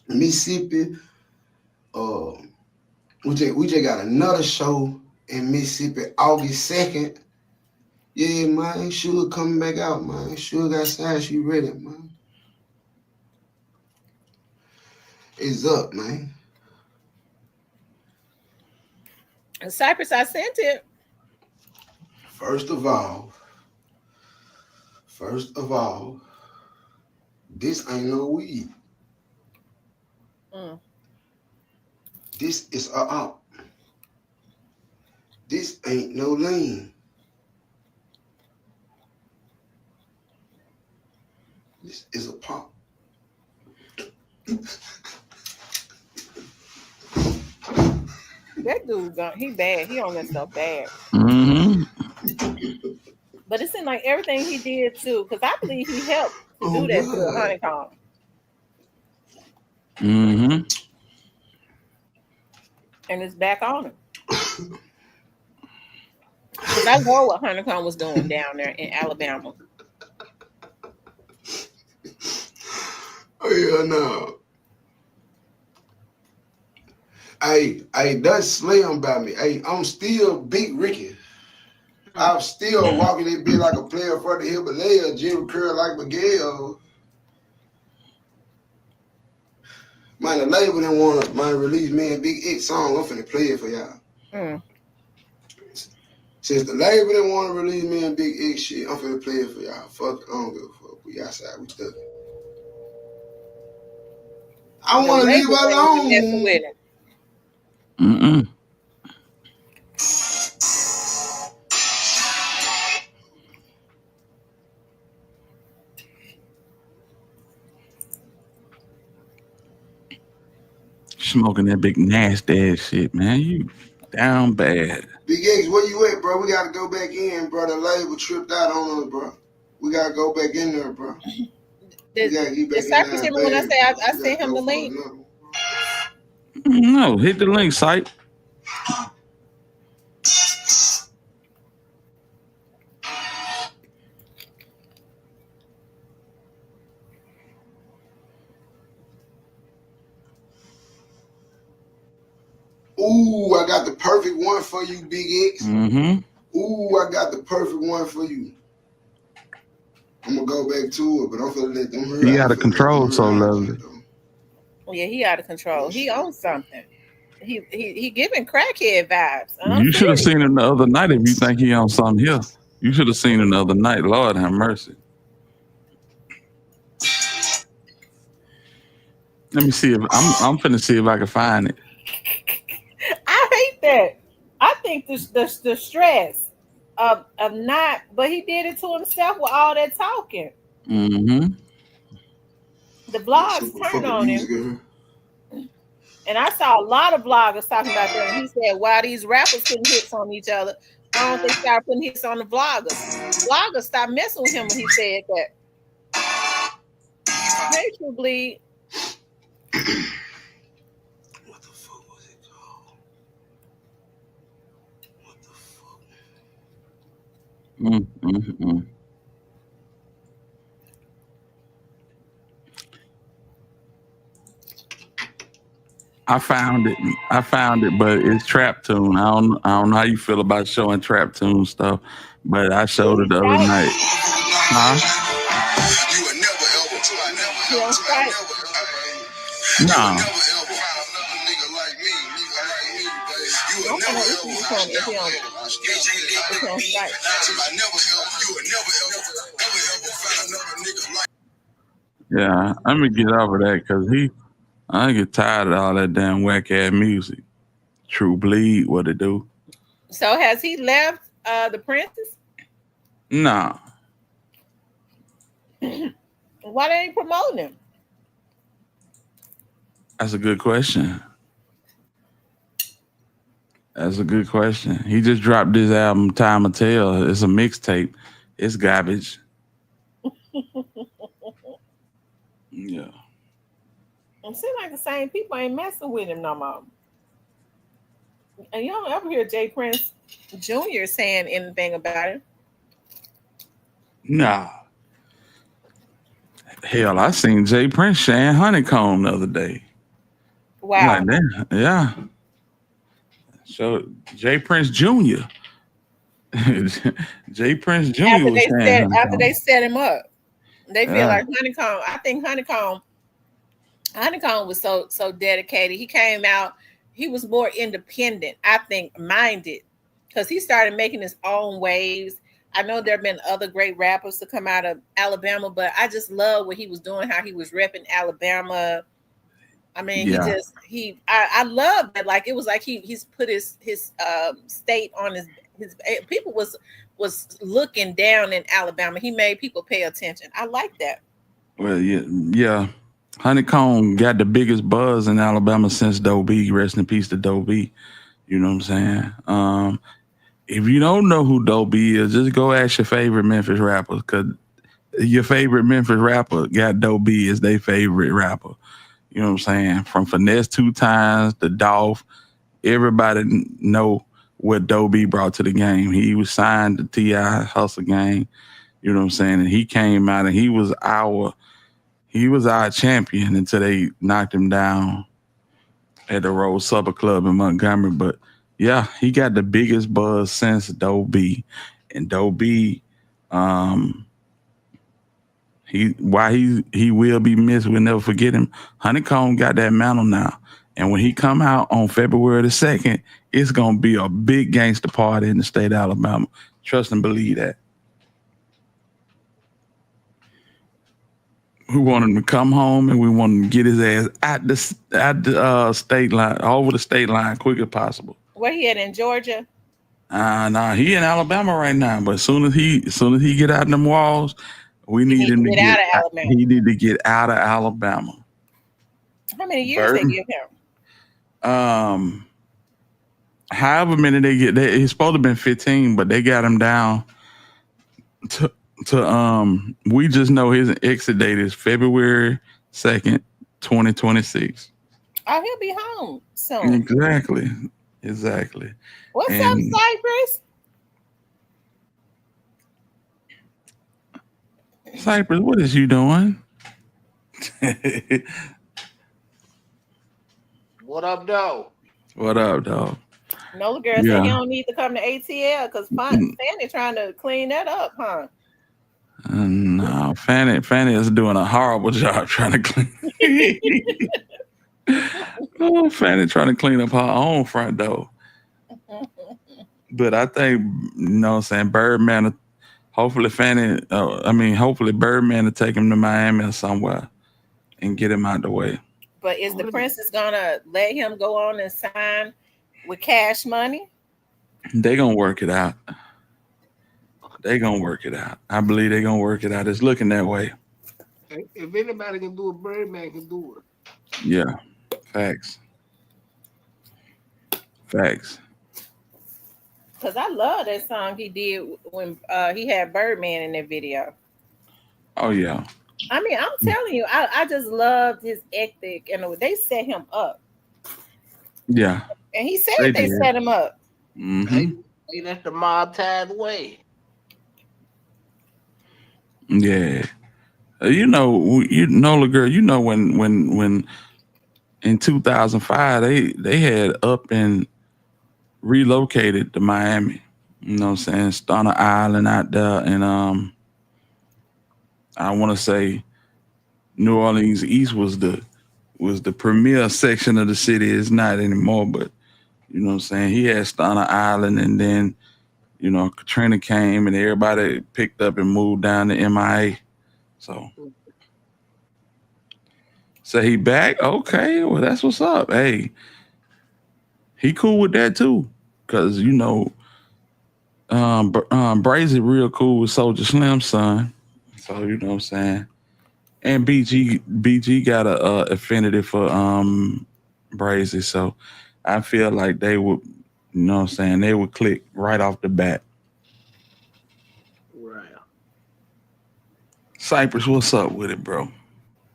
Mississippi. We just got another show in Mississippi August 2nd. Yeah, man. Suge coming back out, man. Suge outside, she ready, man. It's up, man. And Cypress, I sent it. First of all, this ain't no weed. This is a op. This ain't no lean. This is a pop. That dude, he bad. He on that stuff bad. Mm-hmm. But it seemed like everything he did too, because I believe he helped to do that to Honeycomb. Mm-hmm. And it's back on him. Because I know what Honeycomb was doing down there in Alabama. Oh yeah, no. Hey, that's slim by me. Hey, I'm still Big Ricky. I'm still walking that bitch like a player for the Himalaya, Jim Curl like Miguel. Man, the label didn't want to release me and Big X song. I'm finna play it for y'all. Since the label didn't want to release me and Big X shit, I'm finna play it for y'all. Fuck it, I don't give a fuck. We outside, we stuck. I want to leave her alone. Mm-mm. Smoking that big nasty ass shit, man. You down bad. Big X, where you at, bro? We gotta go back in, bro. The label tripped out on us, bro. We gotta go back in there, bro. Did Cypress hear me when I say I sent him the link? No, hit the link site. Ooh, I got the perfect one for you, Big X. Mm-hmm. Ooh, I got the perfect one for you. I'm gonna go back to it, but I'm gonna let them hear. He out of control, so lovely. Yeah, he out of control. He owns something. He giving crackhead vibes. You should have seen him the other night if you think he on something here. You should have seen him the other night. Lord have mercy. Let me see if I'm finna see if I can find it. I hate that. I think the stress of not, but he did it to himself with all that talking. Mm-hmm. The blogs turned on him. And I saw a lot of bloggers talking about that. And he said, "Why these rappers putting hits on each other? Why don't they start putting hits on the bloggers?" Bloggers stopped messing with him when he said that. Nature Bleed. What the fuck was it called? What the fuck? I found it, but it's trap tune. I don't know how you feel about showing trap tune stuff, but I showed it the other night. Huh? No. Yeah, I'm gonna get over that because I get tired of all that damn whack ass music. True Bleed, what it do? So has he left the Princess? Nah. Why they ain't promoting him? That's a good question. That's a good question. He just dropped this album, Time Will Tell. It's a mixtape. It's garbage. Yeah. It seems like the same people ain't messing with him no more. And you don't ever hear Jay Prince Jr. saying anything about it. Nah. Hell, I seen Jay Prince sharing Honeycomb the other day. Wow. Like that. Yeah. So Jay Prince Jr. Jay Prince Jr. After they set him up, they feel like Honeycomb. I think Honeycomb was so dedicated. He came out. He was more independent, I think, minded, because he started making his own waves. I know there have been other great rappers to come out of Alabama, but I just love what he was doing, how he was repping Alabama. I mean, I love that. Like, it was like he's put his state on his people was looking down in Alabama. He made people pay attention. I like that. Well, yeah. Honeycomb got the biggest buzz in Alabama since Doe B. Rest in peace to Doe B. You know what I'm saying? If you don't know who Doe B is, just go ask your favorite Memphis rappers, because your favorite Memphis rapper got Doe B as their favorite rapper. You know what I'm saying? From Finesse 2 Times to Dolph, everybody know what Doe B brought to the game. He was signed to T.I. Hustle Gang. You know what I'm saying? And he came out and he was our champion until they knocked him down at the Rose Supper Club in Montgomery. But yeah, he got the biggest buzz since Doe B. And Doe B, he will be missed. We'll never forget him. Honeycomb got that mantle now. And when he come out on February the 2nd, it's going to be a big gangster party in the state of Alabama. Trust and believe that. We want him to come home, and we want him to get his ass at the state line, over the state line, quick as possible. Where he at, in Georgia? Nah, he in Alabama right now. But as soon as he get out of them walls, we need him to get out of Alabama. He need to get out of Alabama. How many years they give him? However many they get, he's supposed to have been 15, but they got him down to we just know his exit date is February 2nd, 2026. Oh, he'll be home soon. Exactly. What's up, Cypress? Cypress, what is you doing? What up, though? What up, dog? Nola girl said you don't need to come to ATL because Fanny trying to clean that up, huh? No, Fanny is doing a horrible job trying to clean. Fanny trying to clean up her own front door. But I think, you know what I'm saying, Birdman, hopefully Birdman will take him to Miami or somewhere and get him out the way. But is the Princess gonna let him go on and sign with Cash Money? They gonna work it out. I believe they're gonna work it out. It's looking that way. If anybody can do it, Birdman can do it. Yeah. Facts. Because I love that song he did when he had Birdman in that video. Oh yeah. I mean, I'm telling you, I just loved his ethic, and they set him up. Yeah. And he said they set him up. Mm-hmm. Hey, that's the Mob Tide way. Yeah. You know, girl, you know when in 2005, they had up and relocated to Miami. You know what I'm saying? Stunner Island out there, and I want to say New Orleans East was the premier section of the city. It's not anymore, but you know what I'm saying? He had Stunner Island, and then you know Katrina came, and everybody picked up and moved down to MIA. So he back? Okay, well that's what's up. Hey, he cool with that too, cause you know, Brazy real cool with Soulja Slim's son. So you know what I'm saying. And BG got a affinity for Brazy, so I feel like they would, you know what I'm saying, they would click right off the bat. Right. Cypress, what's up with it, bro?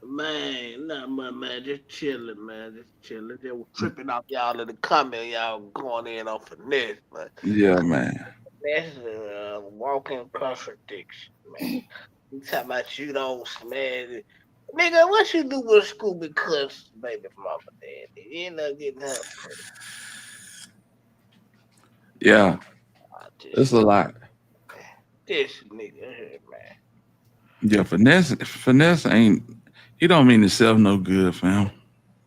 Man, not much, man. Just chilling, man. Just chilling. They were tripping off y'all in the comment. Y'all going in on finesse, but Yeah, man. that's a walking contradiction, man. You talking about you don't, man. Nigga, what you do with school because baby mama daddy? You end up getting her. Yeah, it's a lot. This nigga here, man. Yeah, finesse ain't. He don't mean himself no good, fam.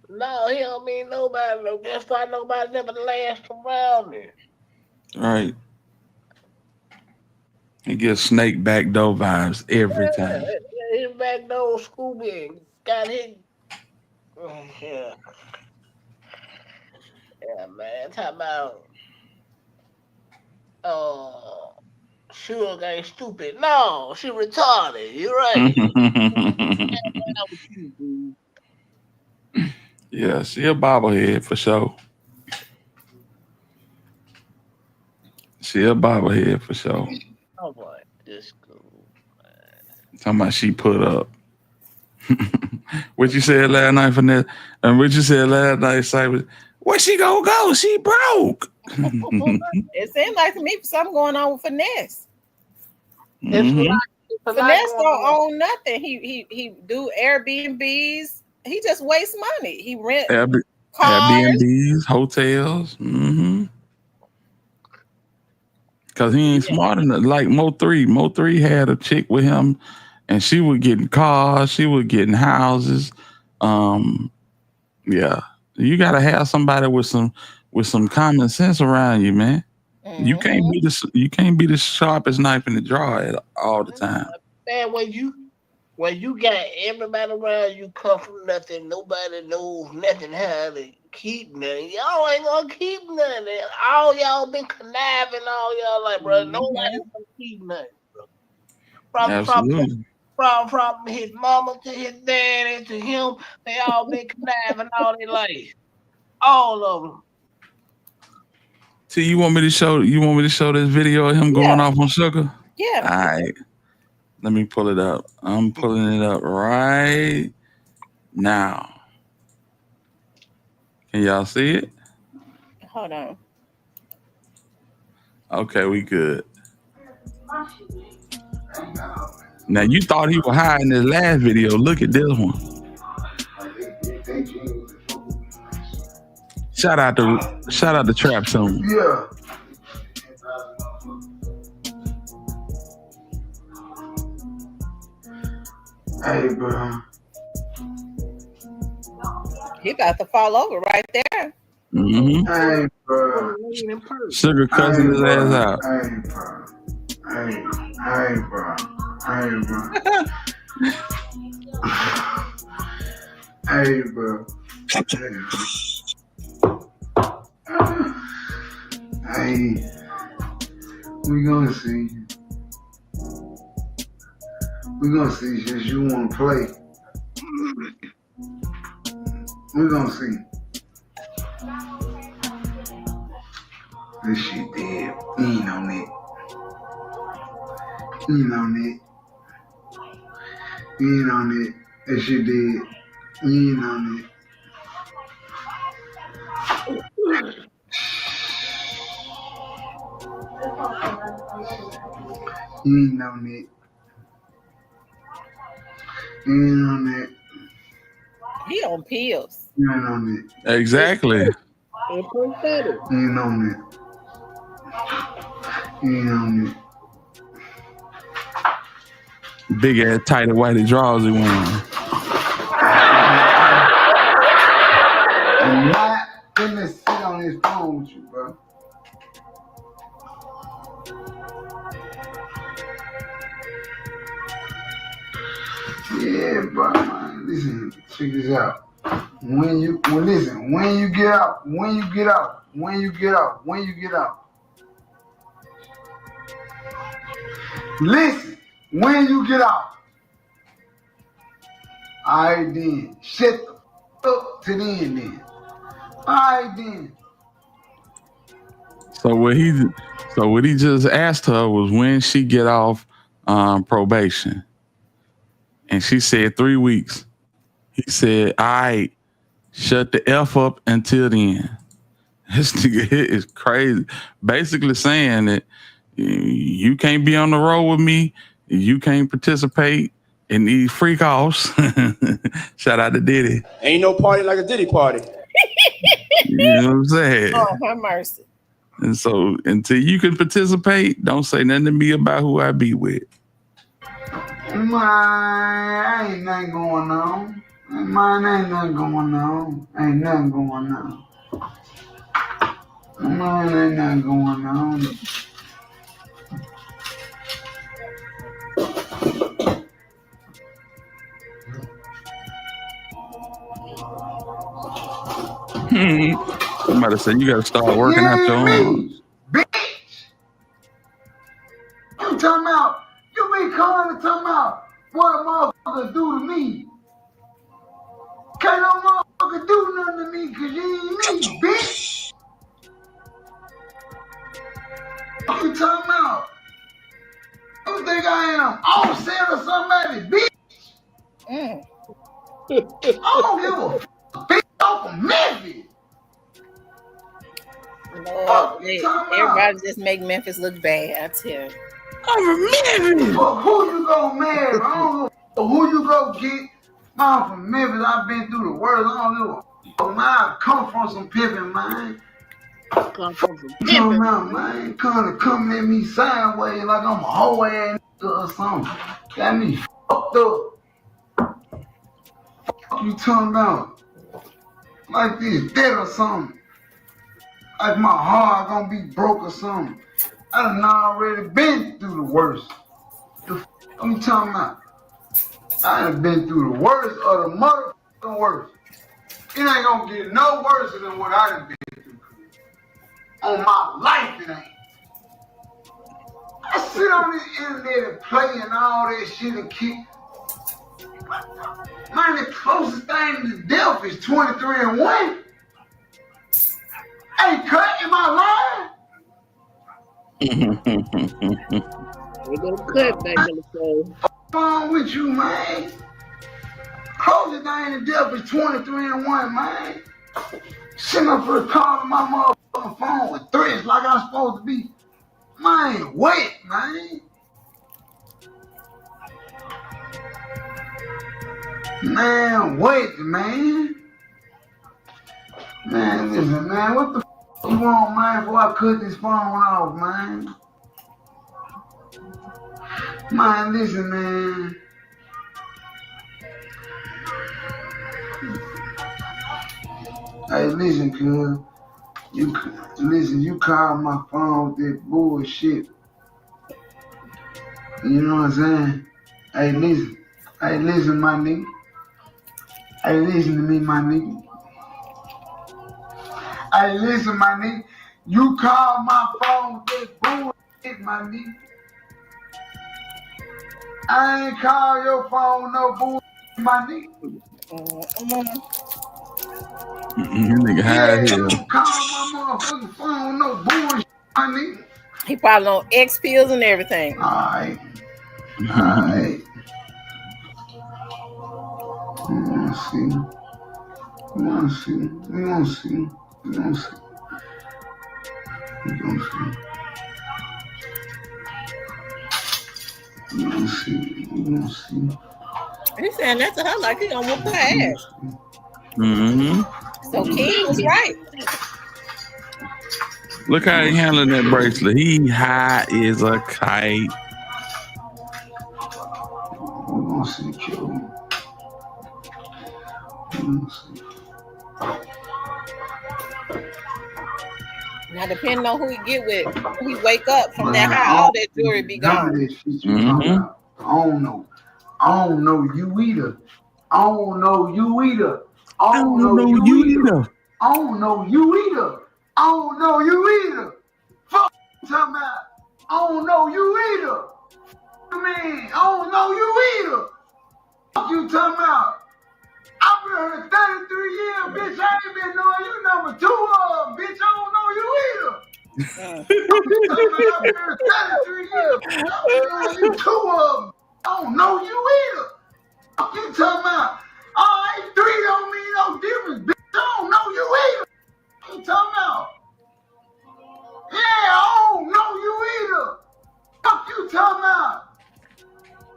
No, he don't mean nobody. No, that's why nobody never lasts around him. Right. He gets snake backdoor vibes every time. His backdoor Scooby got his. Yeah. Yeah, man. Talking about. Suge ain't stupid. No, she retarded. You're right. Yeah, she a bobblehead for sure. She a bobblehead for sure. Oh boy, this cool. Talking about she put up. What you said last night, Finesse? And what you said last night, Cypress? Where she gonna go? She broke. It seems like to me something going on with Finesse. Mhm. Finesse don't own nothing. He do Airbnbs. He just wastes money. He rent cars. Airbnbs, hotels. Mm-hmm. Cause he ain't smart enough. Like Mo3. Mo3 had a chick with him, and she was getting cars. She was getting houses. Yeah. You gotta have somebody with some common sense around you, man. Mm-hmm. You can't be the sharpest knife in the drawer all the time. Man, when you got everybody around you come from nothing, nobody knows nothing how to keep nothing. Y'all ain't gonna keep nothing. All y'all been conniving, all y'all like, bro, nobody gonna keep nothing, bro. From his mama to his daddy to him, they all been conniving all their life. All of them. See, you want me to show this video of him going off on Sugar? Yeah. All right. Let me pull it up. I'm pulling it up right now. Can y'all see it? Hold on. Okay, we good. Now you thought he was high in his last video. Look at this one. Shout out to Trap Zone. Yeah. Hey, bro. He about to fall over right there. Mm-hmm. Hey, bro. Sugar cussing his ass out. Hey, bro. Hey, bro. Hey, we gonna see. We gonna see since you wanna play. We gonna see. This shit dead. He ain't on it. He ain't on it. He ain't on it. That shit dead. He ain't on it. He ain't on it. He ain't on it. He on pills. You ain't on that. Exactly. It's pathetic. You ain't on that. You ain't on that. Big ass tight and whitey drawers he wearing. I'm not finna sit on this phone with you, bro. Yeah, bro, man. Listen, check this out. When you get out. Listen, when you get out. Alright then. Shut the up to the end then. Alright then. So what he just asked her was when she get off probation. And she said 3 weeks. He said, all right, shut the F up until then. This nigga is crazy. Basically saying that you can't be on the road with me. You can't participate in these freak offs. Shout out to Diddy. Ain't no party like a Diddy party. You know what I'm saying? Oh, have mercy. And so until you can participate, don't say nothing to me about who I be with. Man, ain't nothing going on. Man, ain't nothing going on. Ain't nothing going on. Man, ain't nothing going on. Somebody said you gotta start working out your own. Bitch! You talking about, you be calling and talking about what a motherfucker do to me. Can't no motherfucker do nothing to me because you ain't me, bitch! What you talking about? You think I am Offset or somebody, bitch? I don't give a bitch off of Memphis. Lord, everybody just make Memphis look bad, I tell you. I'm from Memphis. But who you gonna marry? I don't know who you gonna get. I'm from Memphis. I've been through the worst. I don't give a fuck, man. I come from some pimping, man. Come from some pimping, man. Coming at me sideways like I'm a hoe ass nigga or something. Got me fucked up. Fuck you talking about? Like this, dead or something. Like my heart gonna be broke or something. I done already been through the worst. The fuck you talking about? I done been through the worst of the motherfucking worst. It ain't gonna get no worse than what I done been through. On my life, it ain't. I sit on this internet and play and all that shit and kick. Man, the closest thing to death is 23-1. Hey, cut, am I lying? We gonna cut back in the show. What's wrong with you, man? Closest thing to death is 23-1, man. Sitting up for a call to my motherfucking phone with threats like I'm supposed to be. Man, wait, man. Man, wait, man. Man, listen, man, what the f you want, man, before I cut this phone off, man? Man, listen, man. Hey, listen, cuz. You called my phone with that bullshit. You know what I'm saying? Hey, listen. Hey, listen, my nigga. Hey, listen to me, my nigga. Hey, listen, my nigga. You called my phone with that bullshit, my nigga. I ain't call your phone with no bullshit, my nigga. Nigga high here. You call my motherfucking phone with no bullshit, my nigga. He probably on X pills and everything. Alright. Alright. We gonna see. We gonna see. We gonna see. We gonna see. We gonna see. We gonna see. We gonna see. He's saying that to her like he gonna whoop her ass. Mm-hmm. So King was right. Look how he handling that bracelet. He high as a kite. We're gonna see, kill him. Now, depending on who he get with, who he wake up from that high, all that jewelry be gone. Mm-hmm. I don't know you either. I don't know you either. I don't know you either. I don't know you either. I don't know you either. Fuck you talking about. I don't know you either. I mean, I don't know you either. Fuck you talking about. I've been here 33 years, bitch. I ain't been knowing you number 2 of them, bitch. I don't know you either. I've been here 33 years, bitch. I've been knowing you 2 of them. I don't know you either. Fuck you talking about. All right, 3 don't mean no difference, bitch. I don't know you either. What you talking about? Yeah, I don't know you either. Fuck you talking about.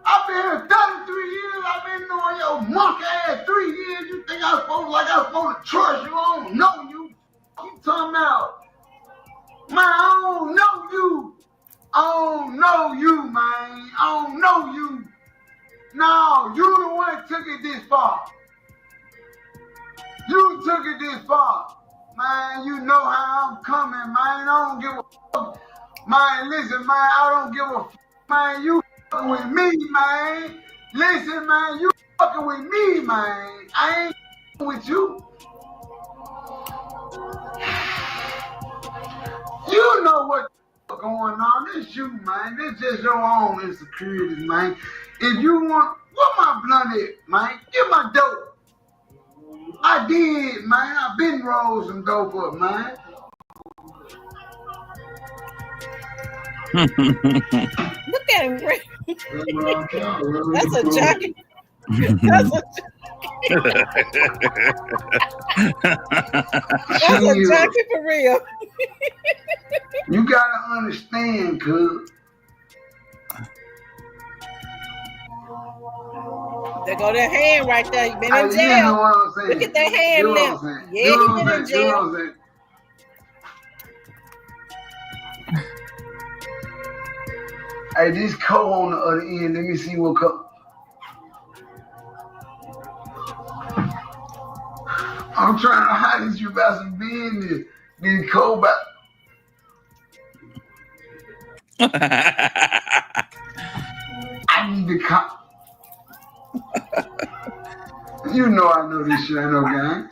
I've been here 33 years. I've been knowing your monkey ass 3 years. You think I'm supposed to trust you? I don't know you. What you talking about? Man, I don't know you. I don't know you, man. I don't know you. No, you the one that took it this far. You took it this far. Man, you know how I'm coming, man. I don't give a fuck. Man, listen, man, I don't give a fuck. Man, you fucking with me, man. Listen, man, you fucking with me, man. I ain't with you. You know what going on. This you, man. This just your own insecurities, man. If you want, what my blunt is, man? Get my dope. I did, man. I been rolled some dope up, man. Look at him. That's a jockey. That's a jockey for real. You gotta understand, cuz. There go that hand right there. You been in jail. You know what I'm saying? Look at that hand now. Yeah, he been in jail. Hey, this coat on the other end. Let me see what coat. I'm trying to hide this you about some business. This coat back. I need to come. You know I know this shit ain't no game.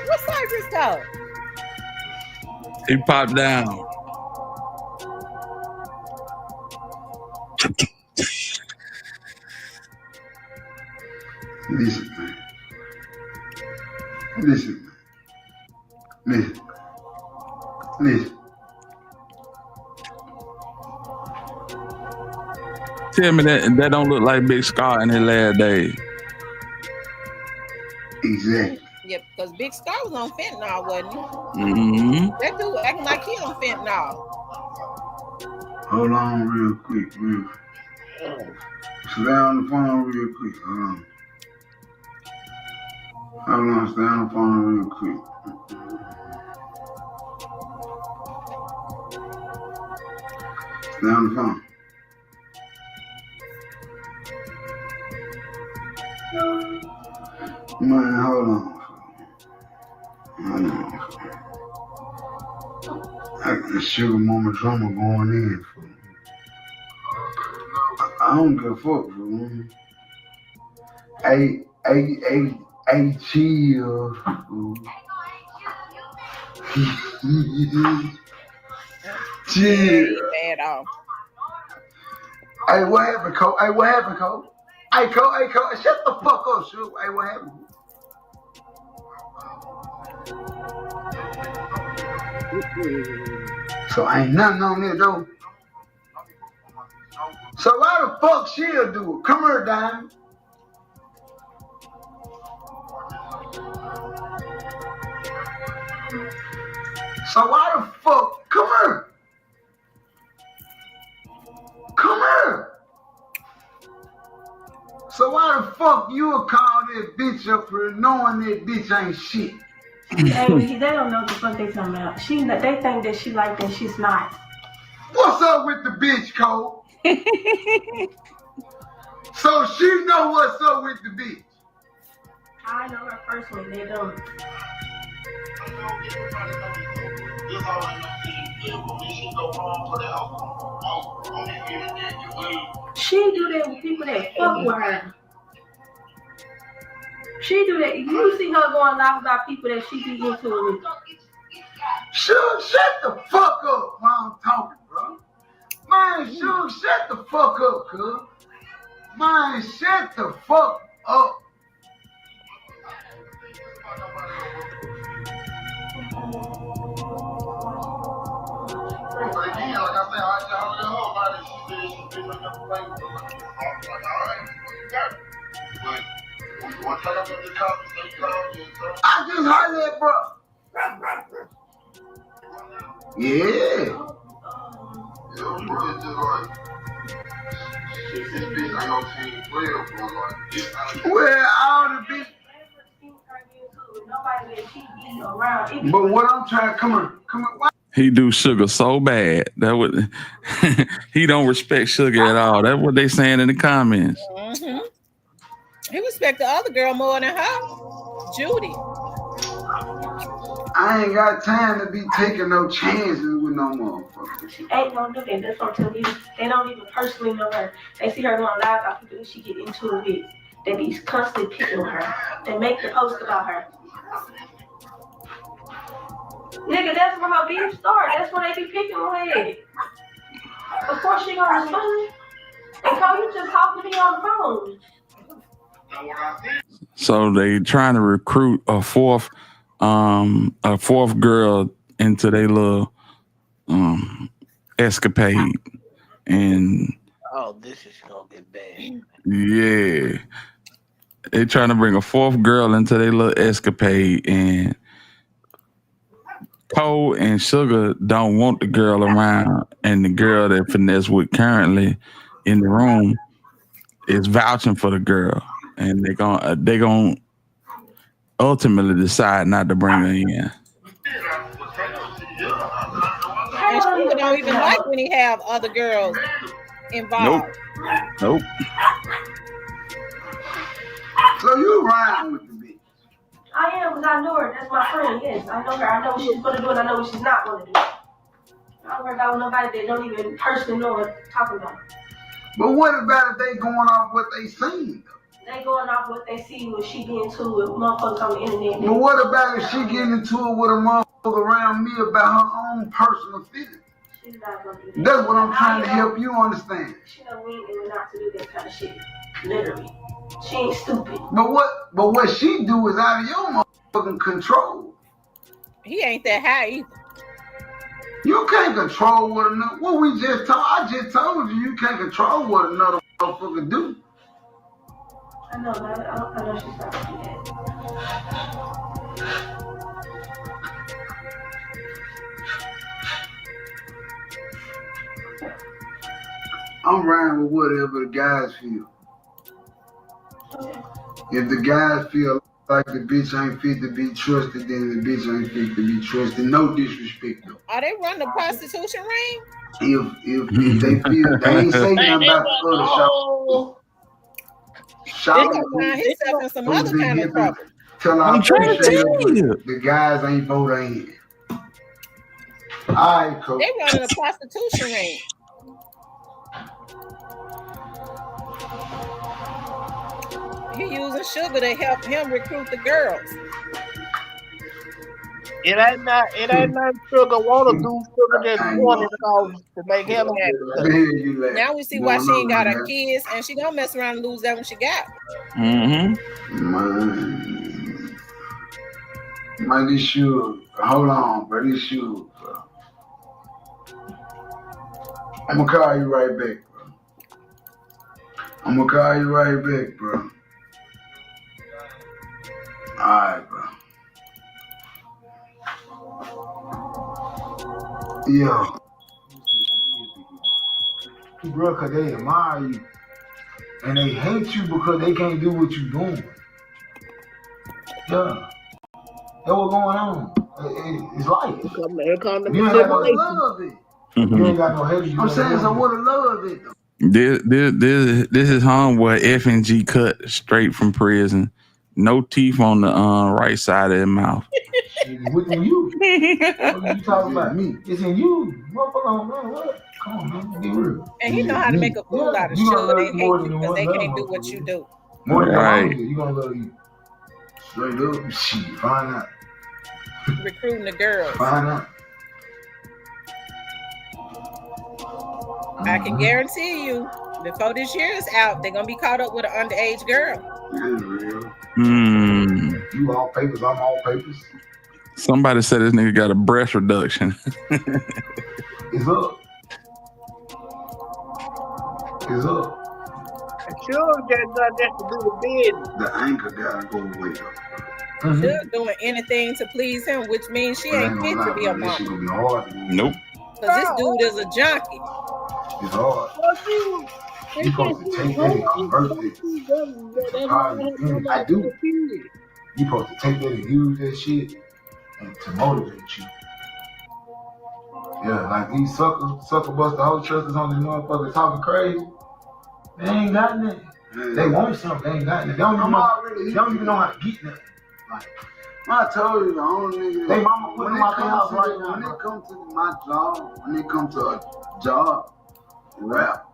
What size is that? He popped down. Listen, man. Listen, man. Listen. Listen. Tell me that don't look like Big Scar in his last days. Exactly. Yeah, because Big Scar was on fentanyl, wasn't he? Mm-hmm. That dude acting like he on fentanyl. Hold on real quick, real. Stay on the phone real quick. Hold on. Stay on the phone real quick. Stay on the phone. Man, hold on. I got the sugar mama drama going in. I don't give a fuck, fool. Hey, chill, fool. Chill. Bad off. Hey, what happened, Cole? Hey, what happened, Cole? Hey, Cole, shut the fuck up, shoot. Hey, what happened? So ain't nothing on there, though. So why the fuck she'll do it? Come here, Diamond. So why the fuck? Come here. Come here. So why the fuck you would call that bitch up here knowing that bitch ain't shit? Hey, they don't know what the fuck they talking about. They think that she like that she's not. What's up with the bitch, Cole? So she know what's up with the bitch. I know her personally. They don't. She do that with people that fuck with her. She do that. You see her going live about people that she be into with. Shut the fuck up while I'm talking, bro. Man, shut the fuck up, cuz. Man, shut the fuck up. I just heard that, bro. Yeah. Well, all the bitch. But what I'm trying, come on. He do Sugar so bad that would he don't respect Sugar at all. That's what they saying in the comments. Mm-hmm. He respect the other girl more than her, Judy. I ain't got time to be taking no chances with no motherfucker. She ain't gonna do that. That's what I'm telling you. They don't even personally know her. They see her going live about people that she get into it with. They be constantly picking on her. They make the post about her. Nigga, that's where her beef start. That's where they be picking on her. Before she gonna respond, and Cole, you just talking to me on the phone. So they trying to recruit a fourth girl into their little escapade, and this is gonna get bad. Yeah, they trying to bring a fourth girl into their little escapade, and Cole and Sugar don't want the girl around, and the girl that Finesse with currently in the room is vouching for the girl, and they gonna ultimately decide not to bring her in. And Sugar don't even like when he have other girls involved. Nope. So you riding with the bitch? I am, because I know her. That's my friend, yes. I know her. I know what she's going to do, and I know what she's not going to do. I don't worry about nobody that don't even personally know what I'm talking about. But what about if they going off what they seen? They going off what they see when she get into it with motherfuckers on the internet. But what about if she getting into it with a motherfucker around me about her own personal feelings? She's not going to do that. That's what I'm trying to help you understand. She know we ain't not to do that kind of shit. Literally. She ain't stupid. But what she do is out of your motherfucking control. He ain't that high either. You can't control what another. What we just told. I just told you can't control what another motherfucker do. I know, but I know she's not gonna do that. I'm riding with whatever the guys feel. If the guys feel like the bitch ain't fit to be trusted, then the bitch ain't fit to be trusted. No disrespect though. Are they running a prostitution ring? If they feel, they ain't saying nothing about the other shop. He's gonna find himself in some other kind of trouble. I'm trying to tell you. The guys ain't voting in. All right, cool. They running a prostitution ring. He using Sugar to help him recruit the girls. It ain't not Sugar want to do. Sugar just wanted to make him happy. Now we see why she ain't got her kids, and she gonna mess around and lose that when she got. Man, this shoe. Hold on, bro. This shoe, bro. I'm gonna call you right back, bro. I'm gonna call you right back, bro. Alright, bro. Yeah. Bro, cause they admire you. And they hate you because they can't do what you doing. Yeah. That's what's going on. It's life. Here come the You ain't got no manipulation. love it. You ain't got no hate. I'm saying, so what the love it though? This is homeboy F&G cut straight from prison. No teeth on the right side of his mouth. What's in you? What are you talking about? Me. It's in you. Motherfucker, man, what? Come on, man. Be real. And he know how to make a fool out of You shit gonna when they love hate more you than because one they love can't do what motherfucker. you do. More than Right. right. You gonna love you. Straight up. Shit. Find out. Recruiting the girls. Find out. I can guarantee you, before this year is out, they're gonna be caught up with an underage girl. It's real. Hmm. You all papers, I'm all papers. Somebody said this nigga got a breast reduction. It's up. It's up. Sure, just got that to do with business. The anchor gotta go away though. She's doing anything to please him, which means she ain't fit to be a This shit mom. gonna be hard. Nope. Because this dude is a junkie. It's hard. You supposed to take that and convert it to positive energy. I do. You supposed to take that and use that shit and to motivate you. Yeah, like these sucker buster hoe trusters on this motherfucker talking crazy. They ain't got nothing. They want something. They ain't got nothing. They don't even know how to get nothing. Like, I told you the only nigga. they mama put them out their house right now. When it comes to my job, when it comes to a job, rap,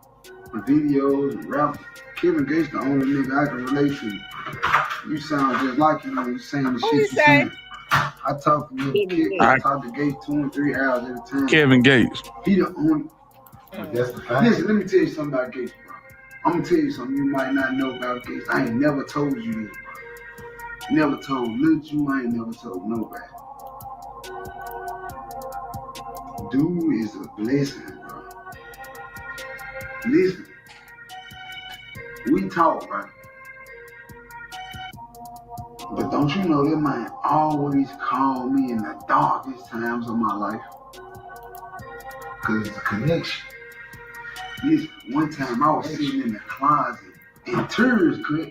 videos, rap, Kevin Gates the only nigga I can relate to. You sound just like him when you saying the Who shit you you say? saying. I talk to him, I talk to Gates 2 and 3 hours at a time. Kevin Gates. He the only. That's the fact. Listen, let me tell you something about Gates, bro. I'm gonna tell you something you might not know about Gates. I ain't never told you this, bro. Never told Lil Ju, I ain't never told nobody. Dude is a blessing, bro. Listen, we talk, right? But don't you know that man always called me in the darkest times of my life? Cause it's a connection. Listen, one time I was sitting in the closet and tears cut.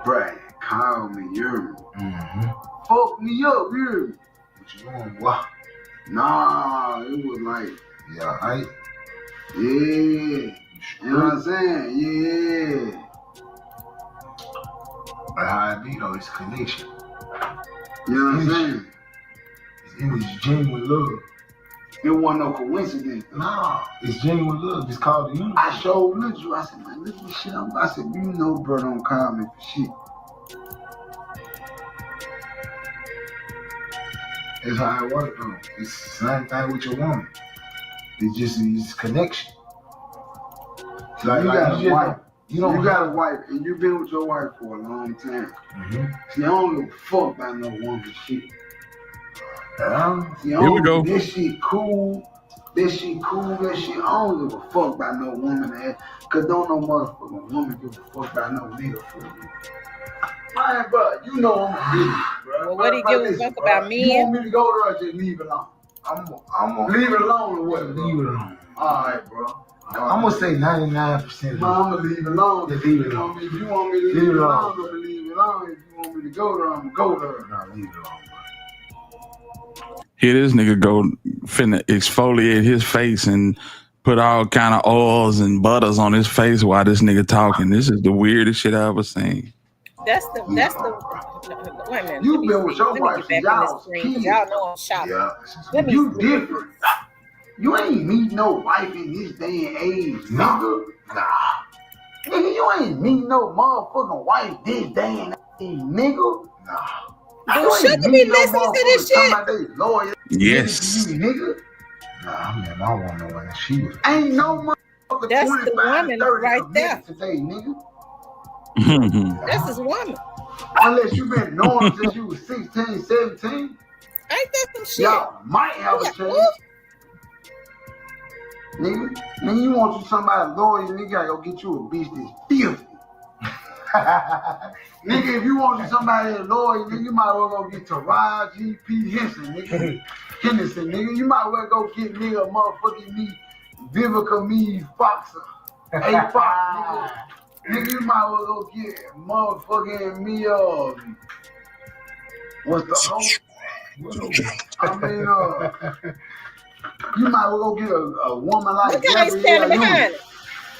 Brad called me, you hear me? Fuck me up, you hear me? What you doing, boy? Nah, it was like, Yeah, right? yeah. You know what I'm saying? Yeah. But how it be though, it's connection. You know what I'm saying? It's genuine love. It wasn't no coincidence. Nah, it's genuine love. It's called the universe. I showed Lil Ju, I said, man, look at this shit. I said, you know, bro, don't call me for shit. That's how it works though. It's the same thing with your woman. It's connection. You got a wife. You don't got a wife, and you've been with your wife for a long time. See, I don't give a fuck about no woman shit. See, Here we go. This shit cool. That shit cool. That shit, I don't give a fuck about no woman ass. Cause don't no motherfucking woman give a fuck about no nigga for you. Man, bro, you know I'm a bitch, bro. Well, what he give a fuck about me? You want me to go there or just leave it alone? I'm gonna leave it alone or what? leave it alone. Alright, bro. I'm gonna say 99%. Man, I'm gonna leave it alone. Just leave it alone. If you want me to leave it alone, I'm gonna leave it alone. If you want me to go there, I'm gonna go there. Nah, leave it alone, bro. Here this nigga go finna exfoliate his face and put all kind of oils and butters on his face while this nigga talking. This is the weirdest shit I ever seen. That's the wait a minute. You been with your Let me wife get since back in y'all this screen. kids. Y'all know I'm shopping. Yeah. Let me You see. different. You ain't meet no wife in this day and age, nigga. Nah. Nigga, you ain't meet no motherfucking wife this day and age, nigga. Nah. Dude, Sugar be listening to this shit. Lawyer, Yes. you, nigga. Nah, man, I want no one. She was. Ain't no motherfucker That's the 25, woman 30 right committed there. today, nigga. That's his woman. Unless you been knowing since you was 16, 17. Ain't that some shit? Y'all might have a Yeah. chance. Nigga, you want you somebody loyal, nigga, gotta go get you a bitch that's filthy. Nigga, if you want you somebody that's loyal, nigga, you might as well go get Taraji P. Henderson, nigga. You might as well go get nigga motherfucking me, Vivica me Foxer. Hey, fuck, nigga, you might well go get motherfucking me, what's the hoe? I mean, you might well go get a woman like Look how he's standing behind it.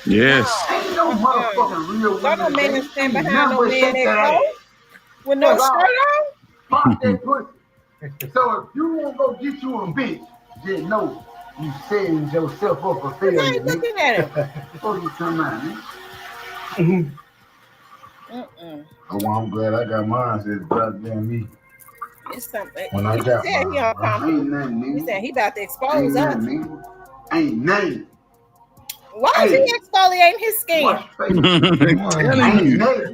Yes. Ain't no motherfucking real women. Don't no man baby. stand Ain't behind no nothing but man shake that that cold ass. with no Fuck shirt all. on. Fuck that pussy. So if you want to go get you a bitch, just know you setting yourself up for failure. Look how he's looking at him. Fuck you come out, man. Oh, well, I'm glad I got mine. Says goddamn me. It's something. When I He got said mine, he uncomfortable. ain't nothing, nigga. He said he about to expose Ain't us. nothing, nigga. Ain't nothing. Why is he exfoliating his skin? Wash your face.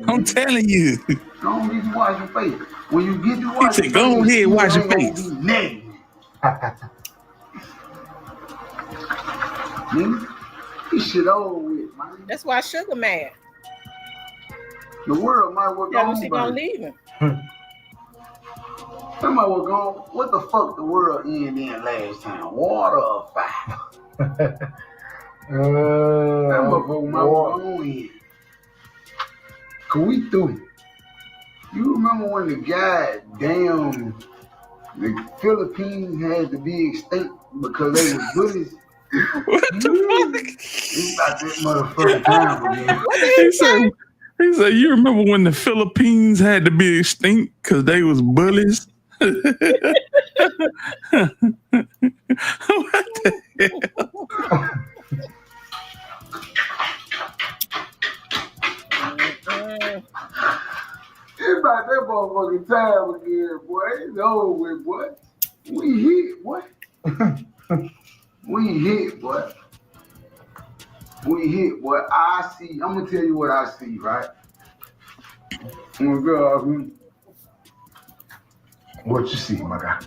I'm telling you. Don't get to wash your face. When you get to He wash said, your go face, ahead, wash your ain't gonna face. be negative. Nigga, this shit over with, man. That's why Sugar mad. The world might work Tell him on, she gonna leave him. That might work on. What the fuck the world ended in last time? Water or fire? That motherfucker might work on in. Cause we through. You remember when the Philippines had to be extinct because they was bullies? What the fuck? It's about that motherfucking time again. What did he say? He said, you remember when the Philippines had to be extinct because they was bullies? What the hell? It's about that motherfucking time again, boy. It's over with, boy. We hit, boy. We hit, boy. We hit, boy. I see. I'm gonna tell you what I see, right? Oh God, what you see, my guy?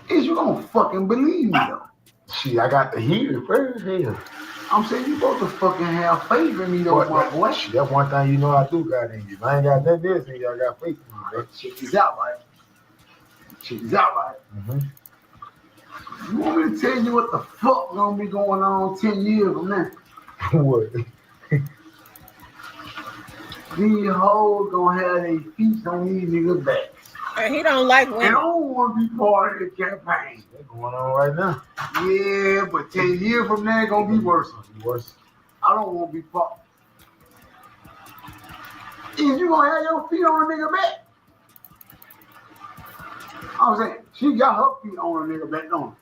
Is you gonna fucking believe me though? Shit, I got to hear it first. Hell, I'm saying you supposed to fucking have faith in me though, my boy. That's one thing you know I do got in you. If I ain't got nothing else in you, I got faith in you, bro. Check this out, right? Check this out, right? You want me to tell you what the fuck gonna be going on 10 years from now? What? These hoes gonna have their feet on these niggas' backs. And he don't like And I women. don't want to be part of the campaign. That's going on right now. Yeah, but 10 years from now, it's gonna be worse. Worse. I don't want to be part. Is you gonna have your feet on a nigga back? I'm saying, she got her feet on a nigga back, don't she?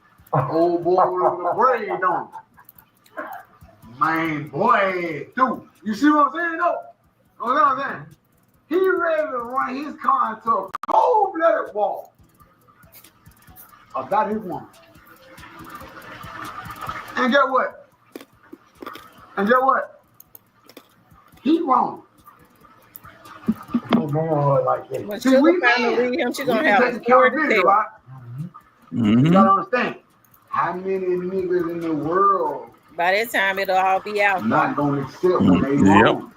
Old boy with a braid on. Man, boy, dude. You see what I'm saying, though? You know what I'm saying? He ready to run his car into a cold-blooded wall about his woman. And get what? He wrong. Like that. When See, Sugar we finally men, leave him, she we gonna can have take a story to accountability, tell. right? Mm-hmm. You gotta understand, how many niggas in the world By that time, it'll all be out. not gonna accept when they wrong?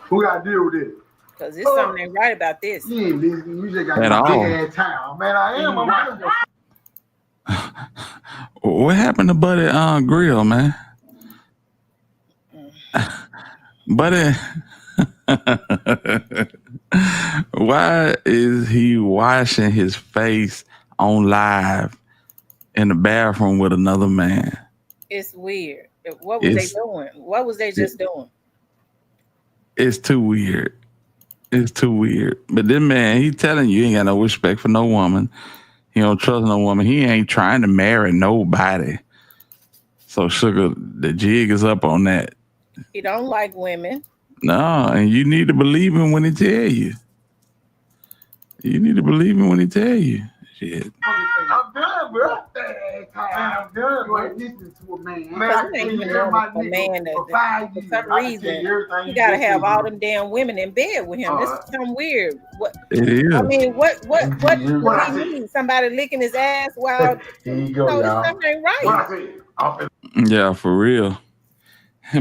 Who gotta deal with it? Because there's something ain't right about this. You ain't listening. You just got At a all. big ass town. Man, I am. I'm not. What happened to Buddy Grill, man? Buddy, why is he washing his face on live in the bathroom with another man? It's weird. What was they doing? What was they just doing? It's too weird. It's too weird. But this man, he telling you he ain't got no respect for no woman. He don't trust no woman. He ain't trying to marry nobody. So Sugar, the jig is up on that. He don't like women. No, and you need to believe him when he tell you. You need to believe him when he tell you. Shit. I'm done, bro. I'm done. You ain't listening to a man. Because it ain't even normal for a man that for some reason he gotta have all them damn women in bed with him. This is something weird. What It is. I mean, what he need? Somebody licking his ass while Here you go, y'all. something ain't right. Yeah, for real.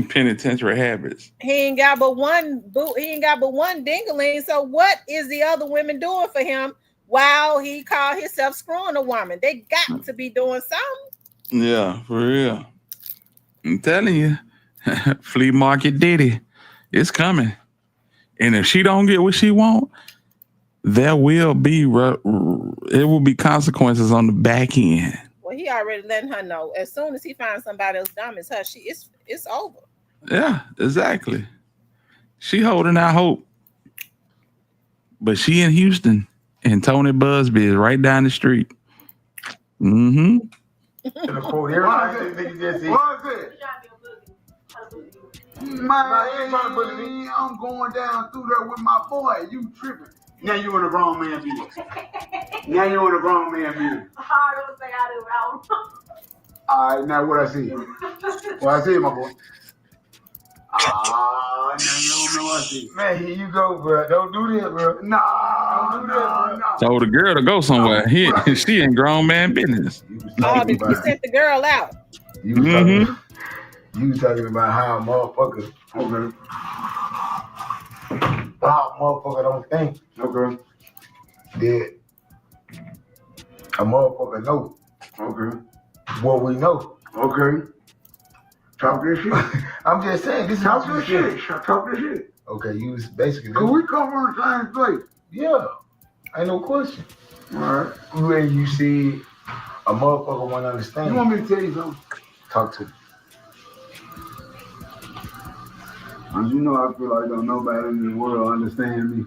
Penitentiary habits. He ain't got but one dingling. So what is the other women doing for him while he called himself screwing a woman? They got to be doing something. Yeah, for real. I'm telling you. Flea market Diddy. It's coming. And if she don't get what she want, there will be consequences on the back end. Well, he already letting her know. As soon as he finds somebody else dumb as her, it's over. Yeah, exactly. She holding out hope. But she in Houston, and Tony Busby is right down the street. Mm-hmm. Man, I'm going down through there with my boy. You tripping. Now you in a grown man view. Now you in a grown man view. Hard to say I do. All right, now what I see? What I see, my boy? Now you don't know what I see. Man, here you go, bro. Don't do that, bro. No. Told the girl to go somewhere. She in grown man business. Oh, did you sent the girl out? You was talking about how a motherfucker, okay, how a motherfucker don't think, okay, that a motherfucker know, okay, what we know, okay. Talk this shit. I'm just saying, this is talk this shit. Talk this shit. Okay, you was basically. Cause we come from the same place. Yeah, ain't no question. All right. When you see a motherfucker want to understand. You want me to tell you something? Talk to me. And you know, I feel like don't nobody in the world understand me.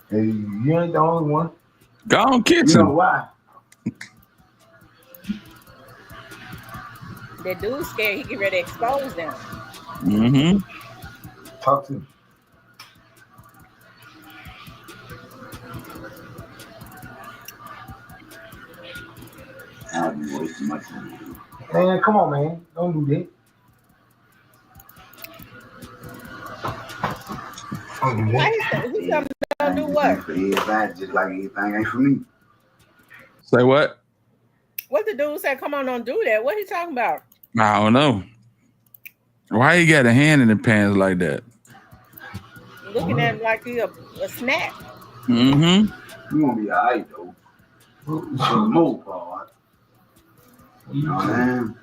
Hey, you ain't the only one. Go on, kids. You know why? That dude's scared he get ready to expose them. Mm-hmm. Talk to me. I've been wasting my time. Man, come on, man. Don't do that. He's gonna do what? For everybody, just like everything ain't for me. Say what? What the dude said, come on, don't do that. What he talking about? I don't know. Why you got a hand in the pants like that? Looking at him like he a snack. Mm-hmm. You gonna be all right, though. For the most part. You know what I'm saying?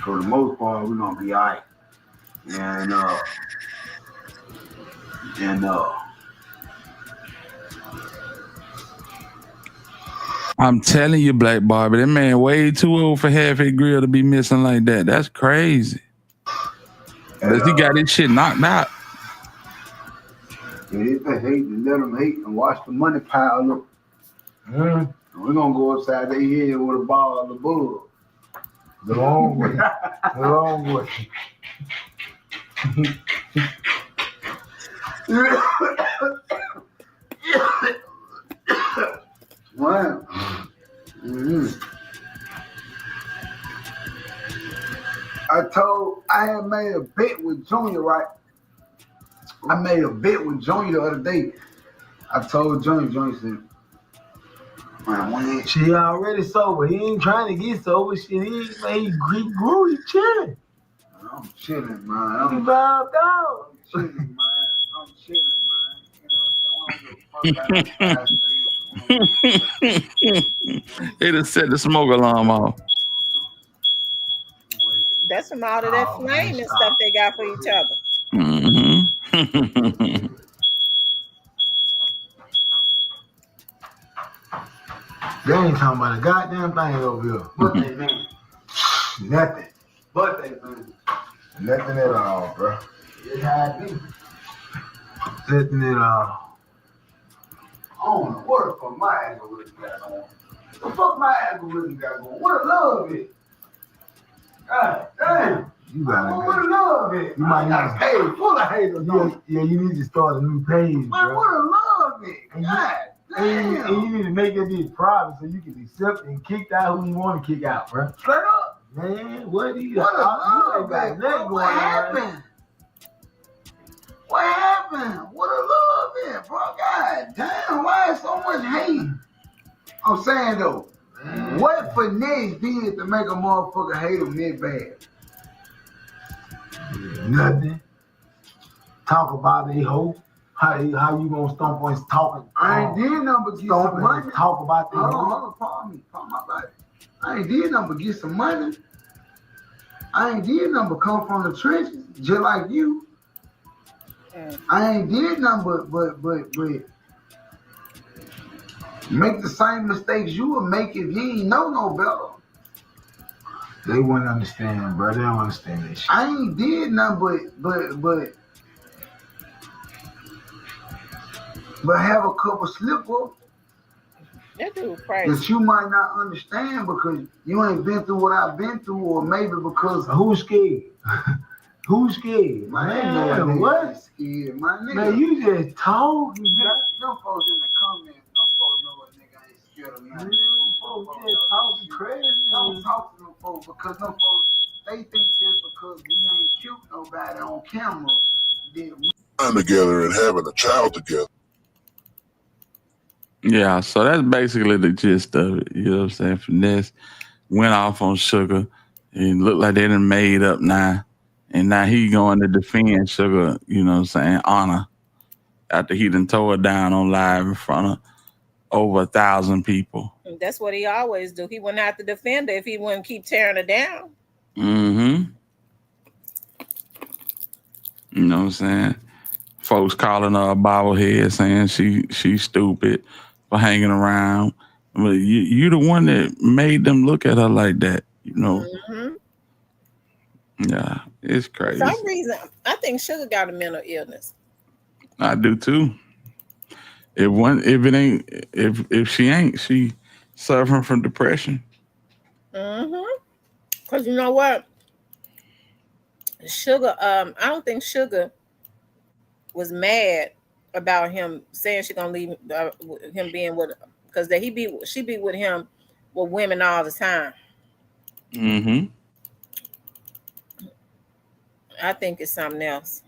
For the most part, we're gonna be all right. I'm telling you, Black Barbie, that man way too old for half a grill to be missing like that. That's crazy. Unless he got his shit knocked out. Yeah, if they hate, then let them hate and watch the money pile up. We're gonna go upside their head with a ball of the bull. The long way. The long way. Wow. I had made a bet with Junior, right? I made a bet with Junior the other day. I told Junior said, man, she already sober. He ain't trying to get sober. Shit, he grew, he chilling. I'm chilling, man. I'm chilling, man. I'm chilling, man. They just set the smoke alarm off. That's from all of that flame and stuff they got for each other. Mm-hmm. They ain't talking about a goddamn thing over here. What they mean? Nothing. What they mean? Nothing at all, bro. It's how it be. Nothing at all. I don't know what the fuck my algorithm got going. The fuck my algorithm got going? What a love is. God damn. You got what a love is. You might got a page full of haters. Yeah, you need to start a new page, man, bro. What a love is. God damn. And you need to make it be private so you can accept and kick out who you want to kick out, bro. Straight up. Man, what do you got? What happened? What happened? What a love is, bro. God damn, why is so much hate? I'm saying though, what finesse did to make a motherfucker hate him that bad? Nothing. Talk about they hoe. How you gonna stomp on his talking? I ain't did nothing but get some money. Talk about the hoe. Pardon me. Pardon my body. I ain't did nothing but get some money. I ain't did nothing but come from the trenches, just like you. I ain't did nothing but make the same mistakes you would make if you ain't know no better. They wouldn't understand, bro. They don't understand that shit. I ain't did nothing but have a couple slip up That dude crazy. that you might not understand because you ain't been through what I've been through, or maybe because who's scared? Who's scared? Man, what? Scared, my nigga. Man, you just talk. Them folks in the comments, them folks know what nigga ain't scared of nothing. Them folks just talking crazy. Don't talk to them folks because them folks, they think just because we ain't cute nobody on camera, that we together and having a child together. Yeah, so that's basically the gist of it. You know what I'm saying? Finesse went off on Sugar and looked like they done made up now. And now he going to defend Sugar, you know what I'm saying, honor, after he done tore it down on live in front of over 1,000 people. That's what he always do. He wouldn't have to defend her if he wouldn't keep tearing her down. Mm-hmm. You know what I'm saying? Folks calling her a bobblehead, saying she's stupid for hanging around. But you the one that made them look at her like that, you know. Mm-hmm. Yeah, it's crazy. For some reason, I think Sugar got a mental illness. I do too. If she ain't, she suffering from depression. Mm-hmm. Because you know what? Sugar, I don't think Sugar was mad about him saying she gonna leave him being with her, because she be with him with women all the time. Mm-hmm. I think it's something else.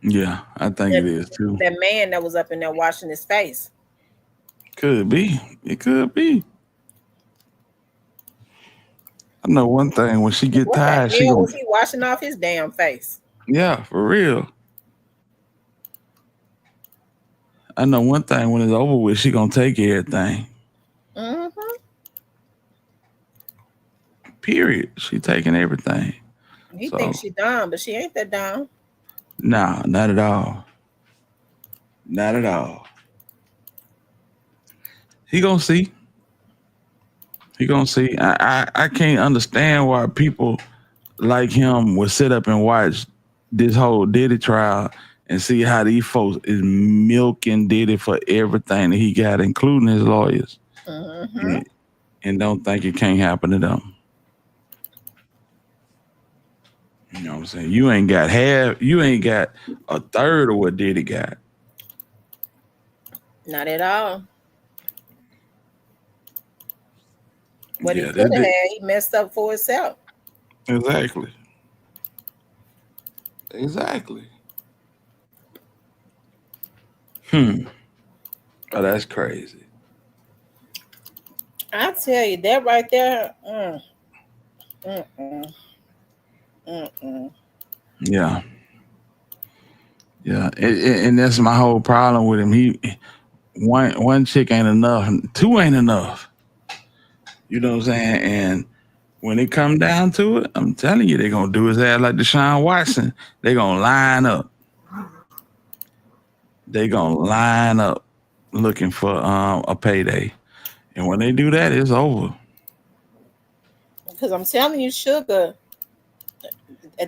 Yeah, I think it is too. That man that was up in there washing his face. Could be. It could be. I know one thing, when she get tired, she was he washing off his damn face? Yeah, for real. I know one thing, when it's over with, she gonna take everything. Mm-hmm. Period. She taking everything. He thinks she dumb, but she ain't that dumb. Nah, not at all. Not at all. He gonna see. He gonna see. I can't understand why people like him would sit up and watch this whole Diddy trial and see how these folks is milking Diddy for everything that he got, including his lawyers. Mm-hmm. And don't think it can't happen to them. You know what I'm saying? You ain't got a third of what Diddy got. Not at all. What he could have had, he messed up for himself. Exactly. Exactly. Oh, that's crazy. I tell you, that right there. Yeah. Yeah. And that's my whole problem with him. One chick ain't enough. Two ain't enough. You know what I'm saying? And when it come down to it, I'm telling you, they're going to do his ass like Deshaun Watson. They're going to line up. They're going to line up looking for a payday. And when they do that, it's over. Because I'm telling you, Sugar,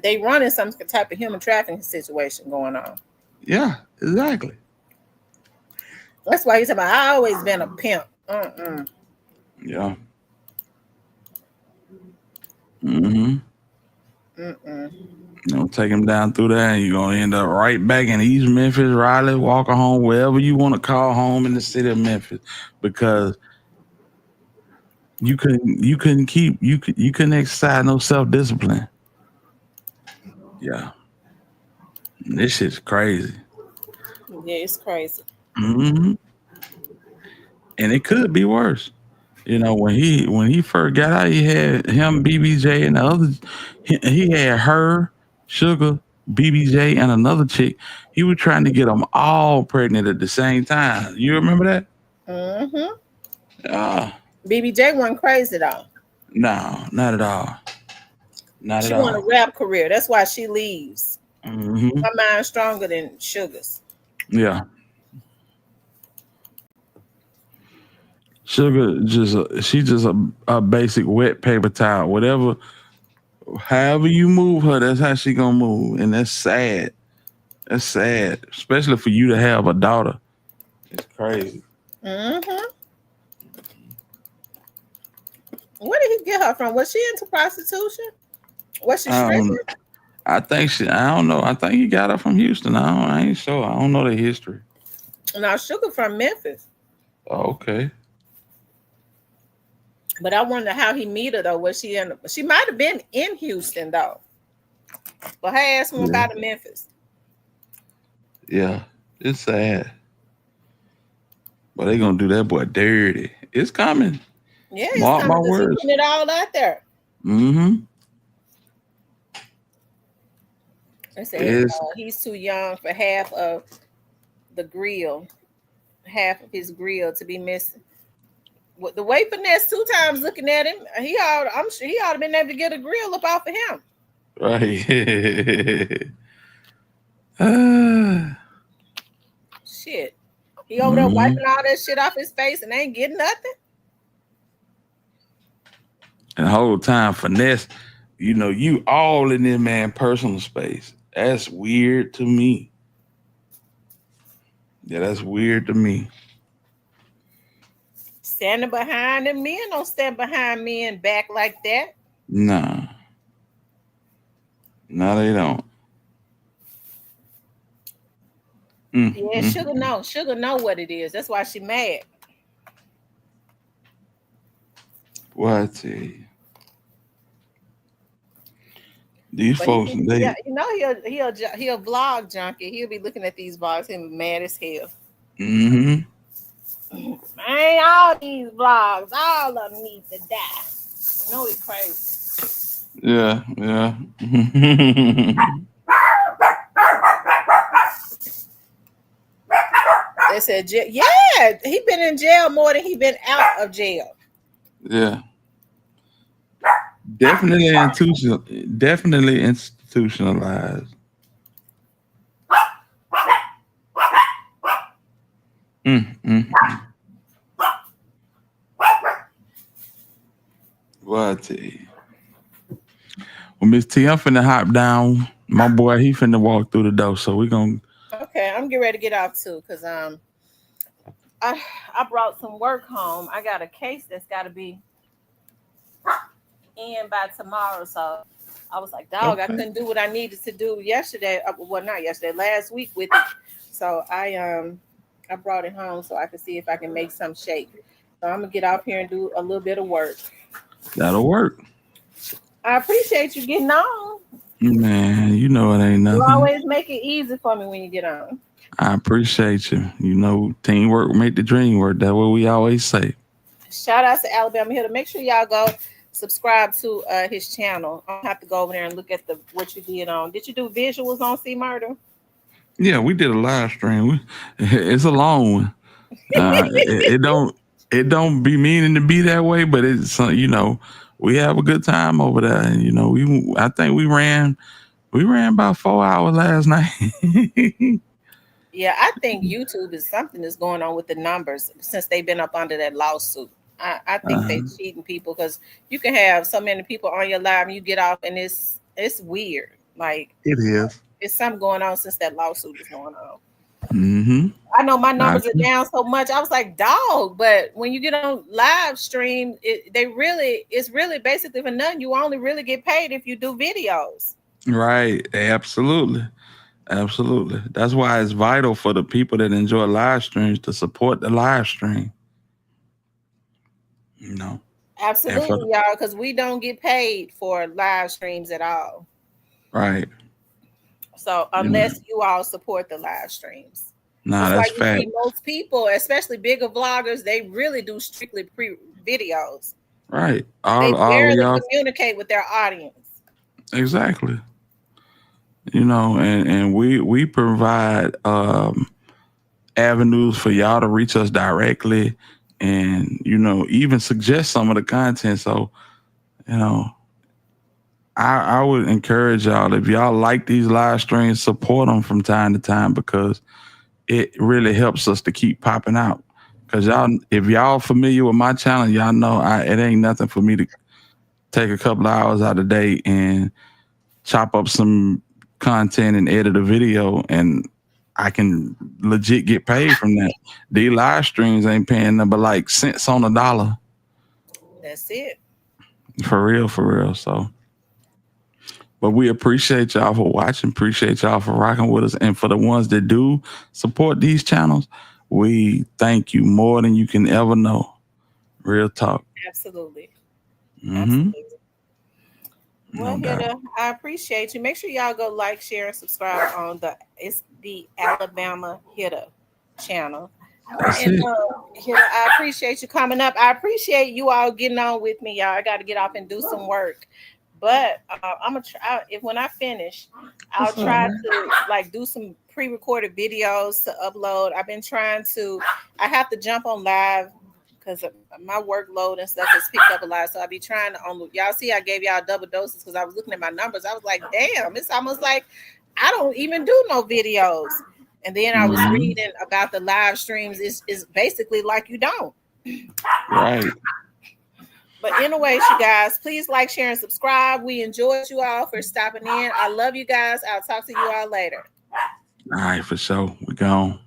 they running some type of human trafficking situation going on. Yeah, exactly. That's why he's about, I always been a pimp. Yeah. Mm-hmm. You know, take him down through there, and you're gonna end up right back in East Memphis, Raleigh, Walker home, wherever you want to call home in the city of Memphis, because you couldn't exercise no self-discipline. Yeah. This shit's crazy. Yeah, it's crazy. Mm-hmm. And it could be worse. You know, when he first got out, he had him, BBJ, and the others. He had her, Sugar, BBJ, and another chick. He was trying to get them all pregnant at the same time. You remember that? Mm-hmm. Yeah. BBJ wasn't crazy though. No, not at all. Not She at want a all. rap career. That's why she leaves. Hmm. My mind's stronger than Sugar's. Yeah. Sugar she just a basic wet paper towel. Whatever, however you move her, that's how she gonna move, and that's sad. That's sad, especially for you to have a daughter. It's crazy. Mm-hmm. Where did he get her from? Was she into prostitution? Was she stripping? I don't know. I think he got her from Houston. I ain't sure. I don't know the history. No, Sugar from Memphis. Oh, okay. But I wonder how he met her though. Was she in? She might have been in Houston though. But her ass went Yeah. by to Memphis. Yeah, it's sad. But they gonna do that boy dirty. It's coming. Yeah, it's Mark my coming 'cause he words. putting it all out there. Mm-hmm. They said It's he's too young for half of the grill, half of his grill to be missing. With the way Finesse 2 times looking at him, I'm sure he ought to been able to get a grill up off of him. right. Shit. He over there Mhm. wiping all that shit off his face and ain't getting nothing. And the whole time, Finesse, you all in this man personal space. That's weird to me. Yeah, that's weird to me. Standing behind him, men don't stand behind men back like that. Nah. No, they don't. Yeah, Sugar know. Sugar know what it is. That's why she mad. What I tell you. These But folks, he'll vlog junkie. He'll be looking at these vlogs and be mad as hell. mm-hmm. Man, all these vlogs, all of them need to die. You know it's crazy. Yeah. They said, yeah, he been in jail more than he been out of jail. Yeah. Definitely institutionalized. What I tell you. Well, Miss T, I'm finna hop down. My boy, he finna walk through the door, so we gonna. Okay, I'm getting ready to get off too, cause I brought some work home. I got a case that's got to be in by tomorrow, so I was like, dog, I couldn't do what I needed to do yesterday. Well, not yesterday, last week with it. So I brought it home so I could see if I can make some shape. So I'm gonna get off here and do a little bit of work. That'll work. I appreciate you getting on. Man, you know it ain't nothing. You always make it easy for me when you get on. I appreciate you. Teamwork make the dream work. That's what we always say. Shout out to Alabama Hill. Make sure y'all go subscribe to his channel. I'll have to go over there and look at what you did on. Did you do visuals on C Murder? Yeah, we did a live stream. It's a long one. It don't be meaning to be that way, but it's we have a good time over there. And I think we ran about 4 hours last night. Yeah, I think YouTube is something that's going on with the numbers since they've been up under that lawsuit. I think they cheating people because you can have so many people on your live and you get off and it's weird. Like it is. It's something going on since that lawsuit is going on. Mm-hmm. I know my numbers are down so much. I was like, dog, but when you get on live stream, it's really basically for nothing. You only really get paid if you do videos. Right. Absolutely. That's why it's vital for the people that enjoy live streams to support the live stream. Absolutely, y'all, because we don't get paid for live streams at all. Right. So unless you all support the live streams. That's fact. Most people, especially bigger vloggers, they really do strictly videos. Right. They barely communicate with their audience. Exactly. And we provide avenues for y'all to reach us directly and even suggest some of the content. So, I would encourage y'all, if y'all like these live streams, support them from time to time, because it really helps us to keep popping out. Because y'all, if y'all familiar with my channel, y'all know it ain't nothing for me to take a couple of hours out of the day and chop up some content and edit a video, and I can legit get paid from that. These live streams ain't paying nothing but like cents on the dollar. That's it. For real. So, but we appreciate y'all for watching. Appreciate y'all for rocking with us. And for the ones that do support these channels, we thank you more than you can ever know. Real talk. Absolutely. Mm-hmm. Absolutely. No Well, doubt. Hitta, I appreciate you. Make sure y'all go like, share, and subscribe on the Alabama Hitta channel. That's And it. Hitta, I appreciate you coming up. I appreciate you all getting on with me, y'all. I got to get off and do some work. But I'm gonna try. If when I finish, I'll try to like do some pre-recorded videos to upload. I've been trying to. I have to jump on live because my workload and stuff has picked up a lot. So I'll be trying to. Y'all see, I gave y'all double doses because I was looking at my numbers. I was like, damn, it's almost like I don't even do no videos. And then I was reading about the live streams. It's basically like you don't. Right. But anyways, you guys, please like, share, and subscribe. We enjoyed you all for stopping in. I love you guys. I'll talk to you all later. All right, for sure. We gone.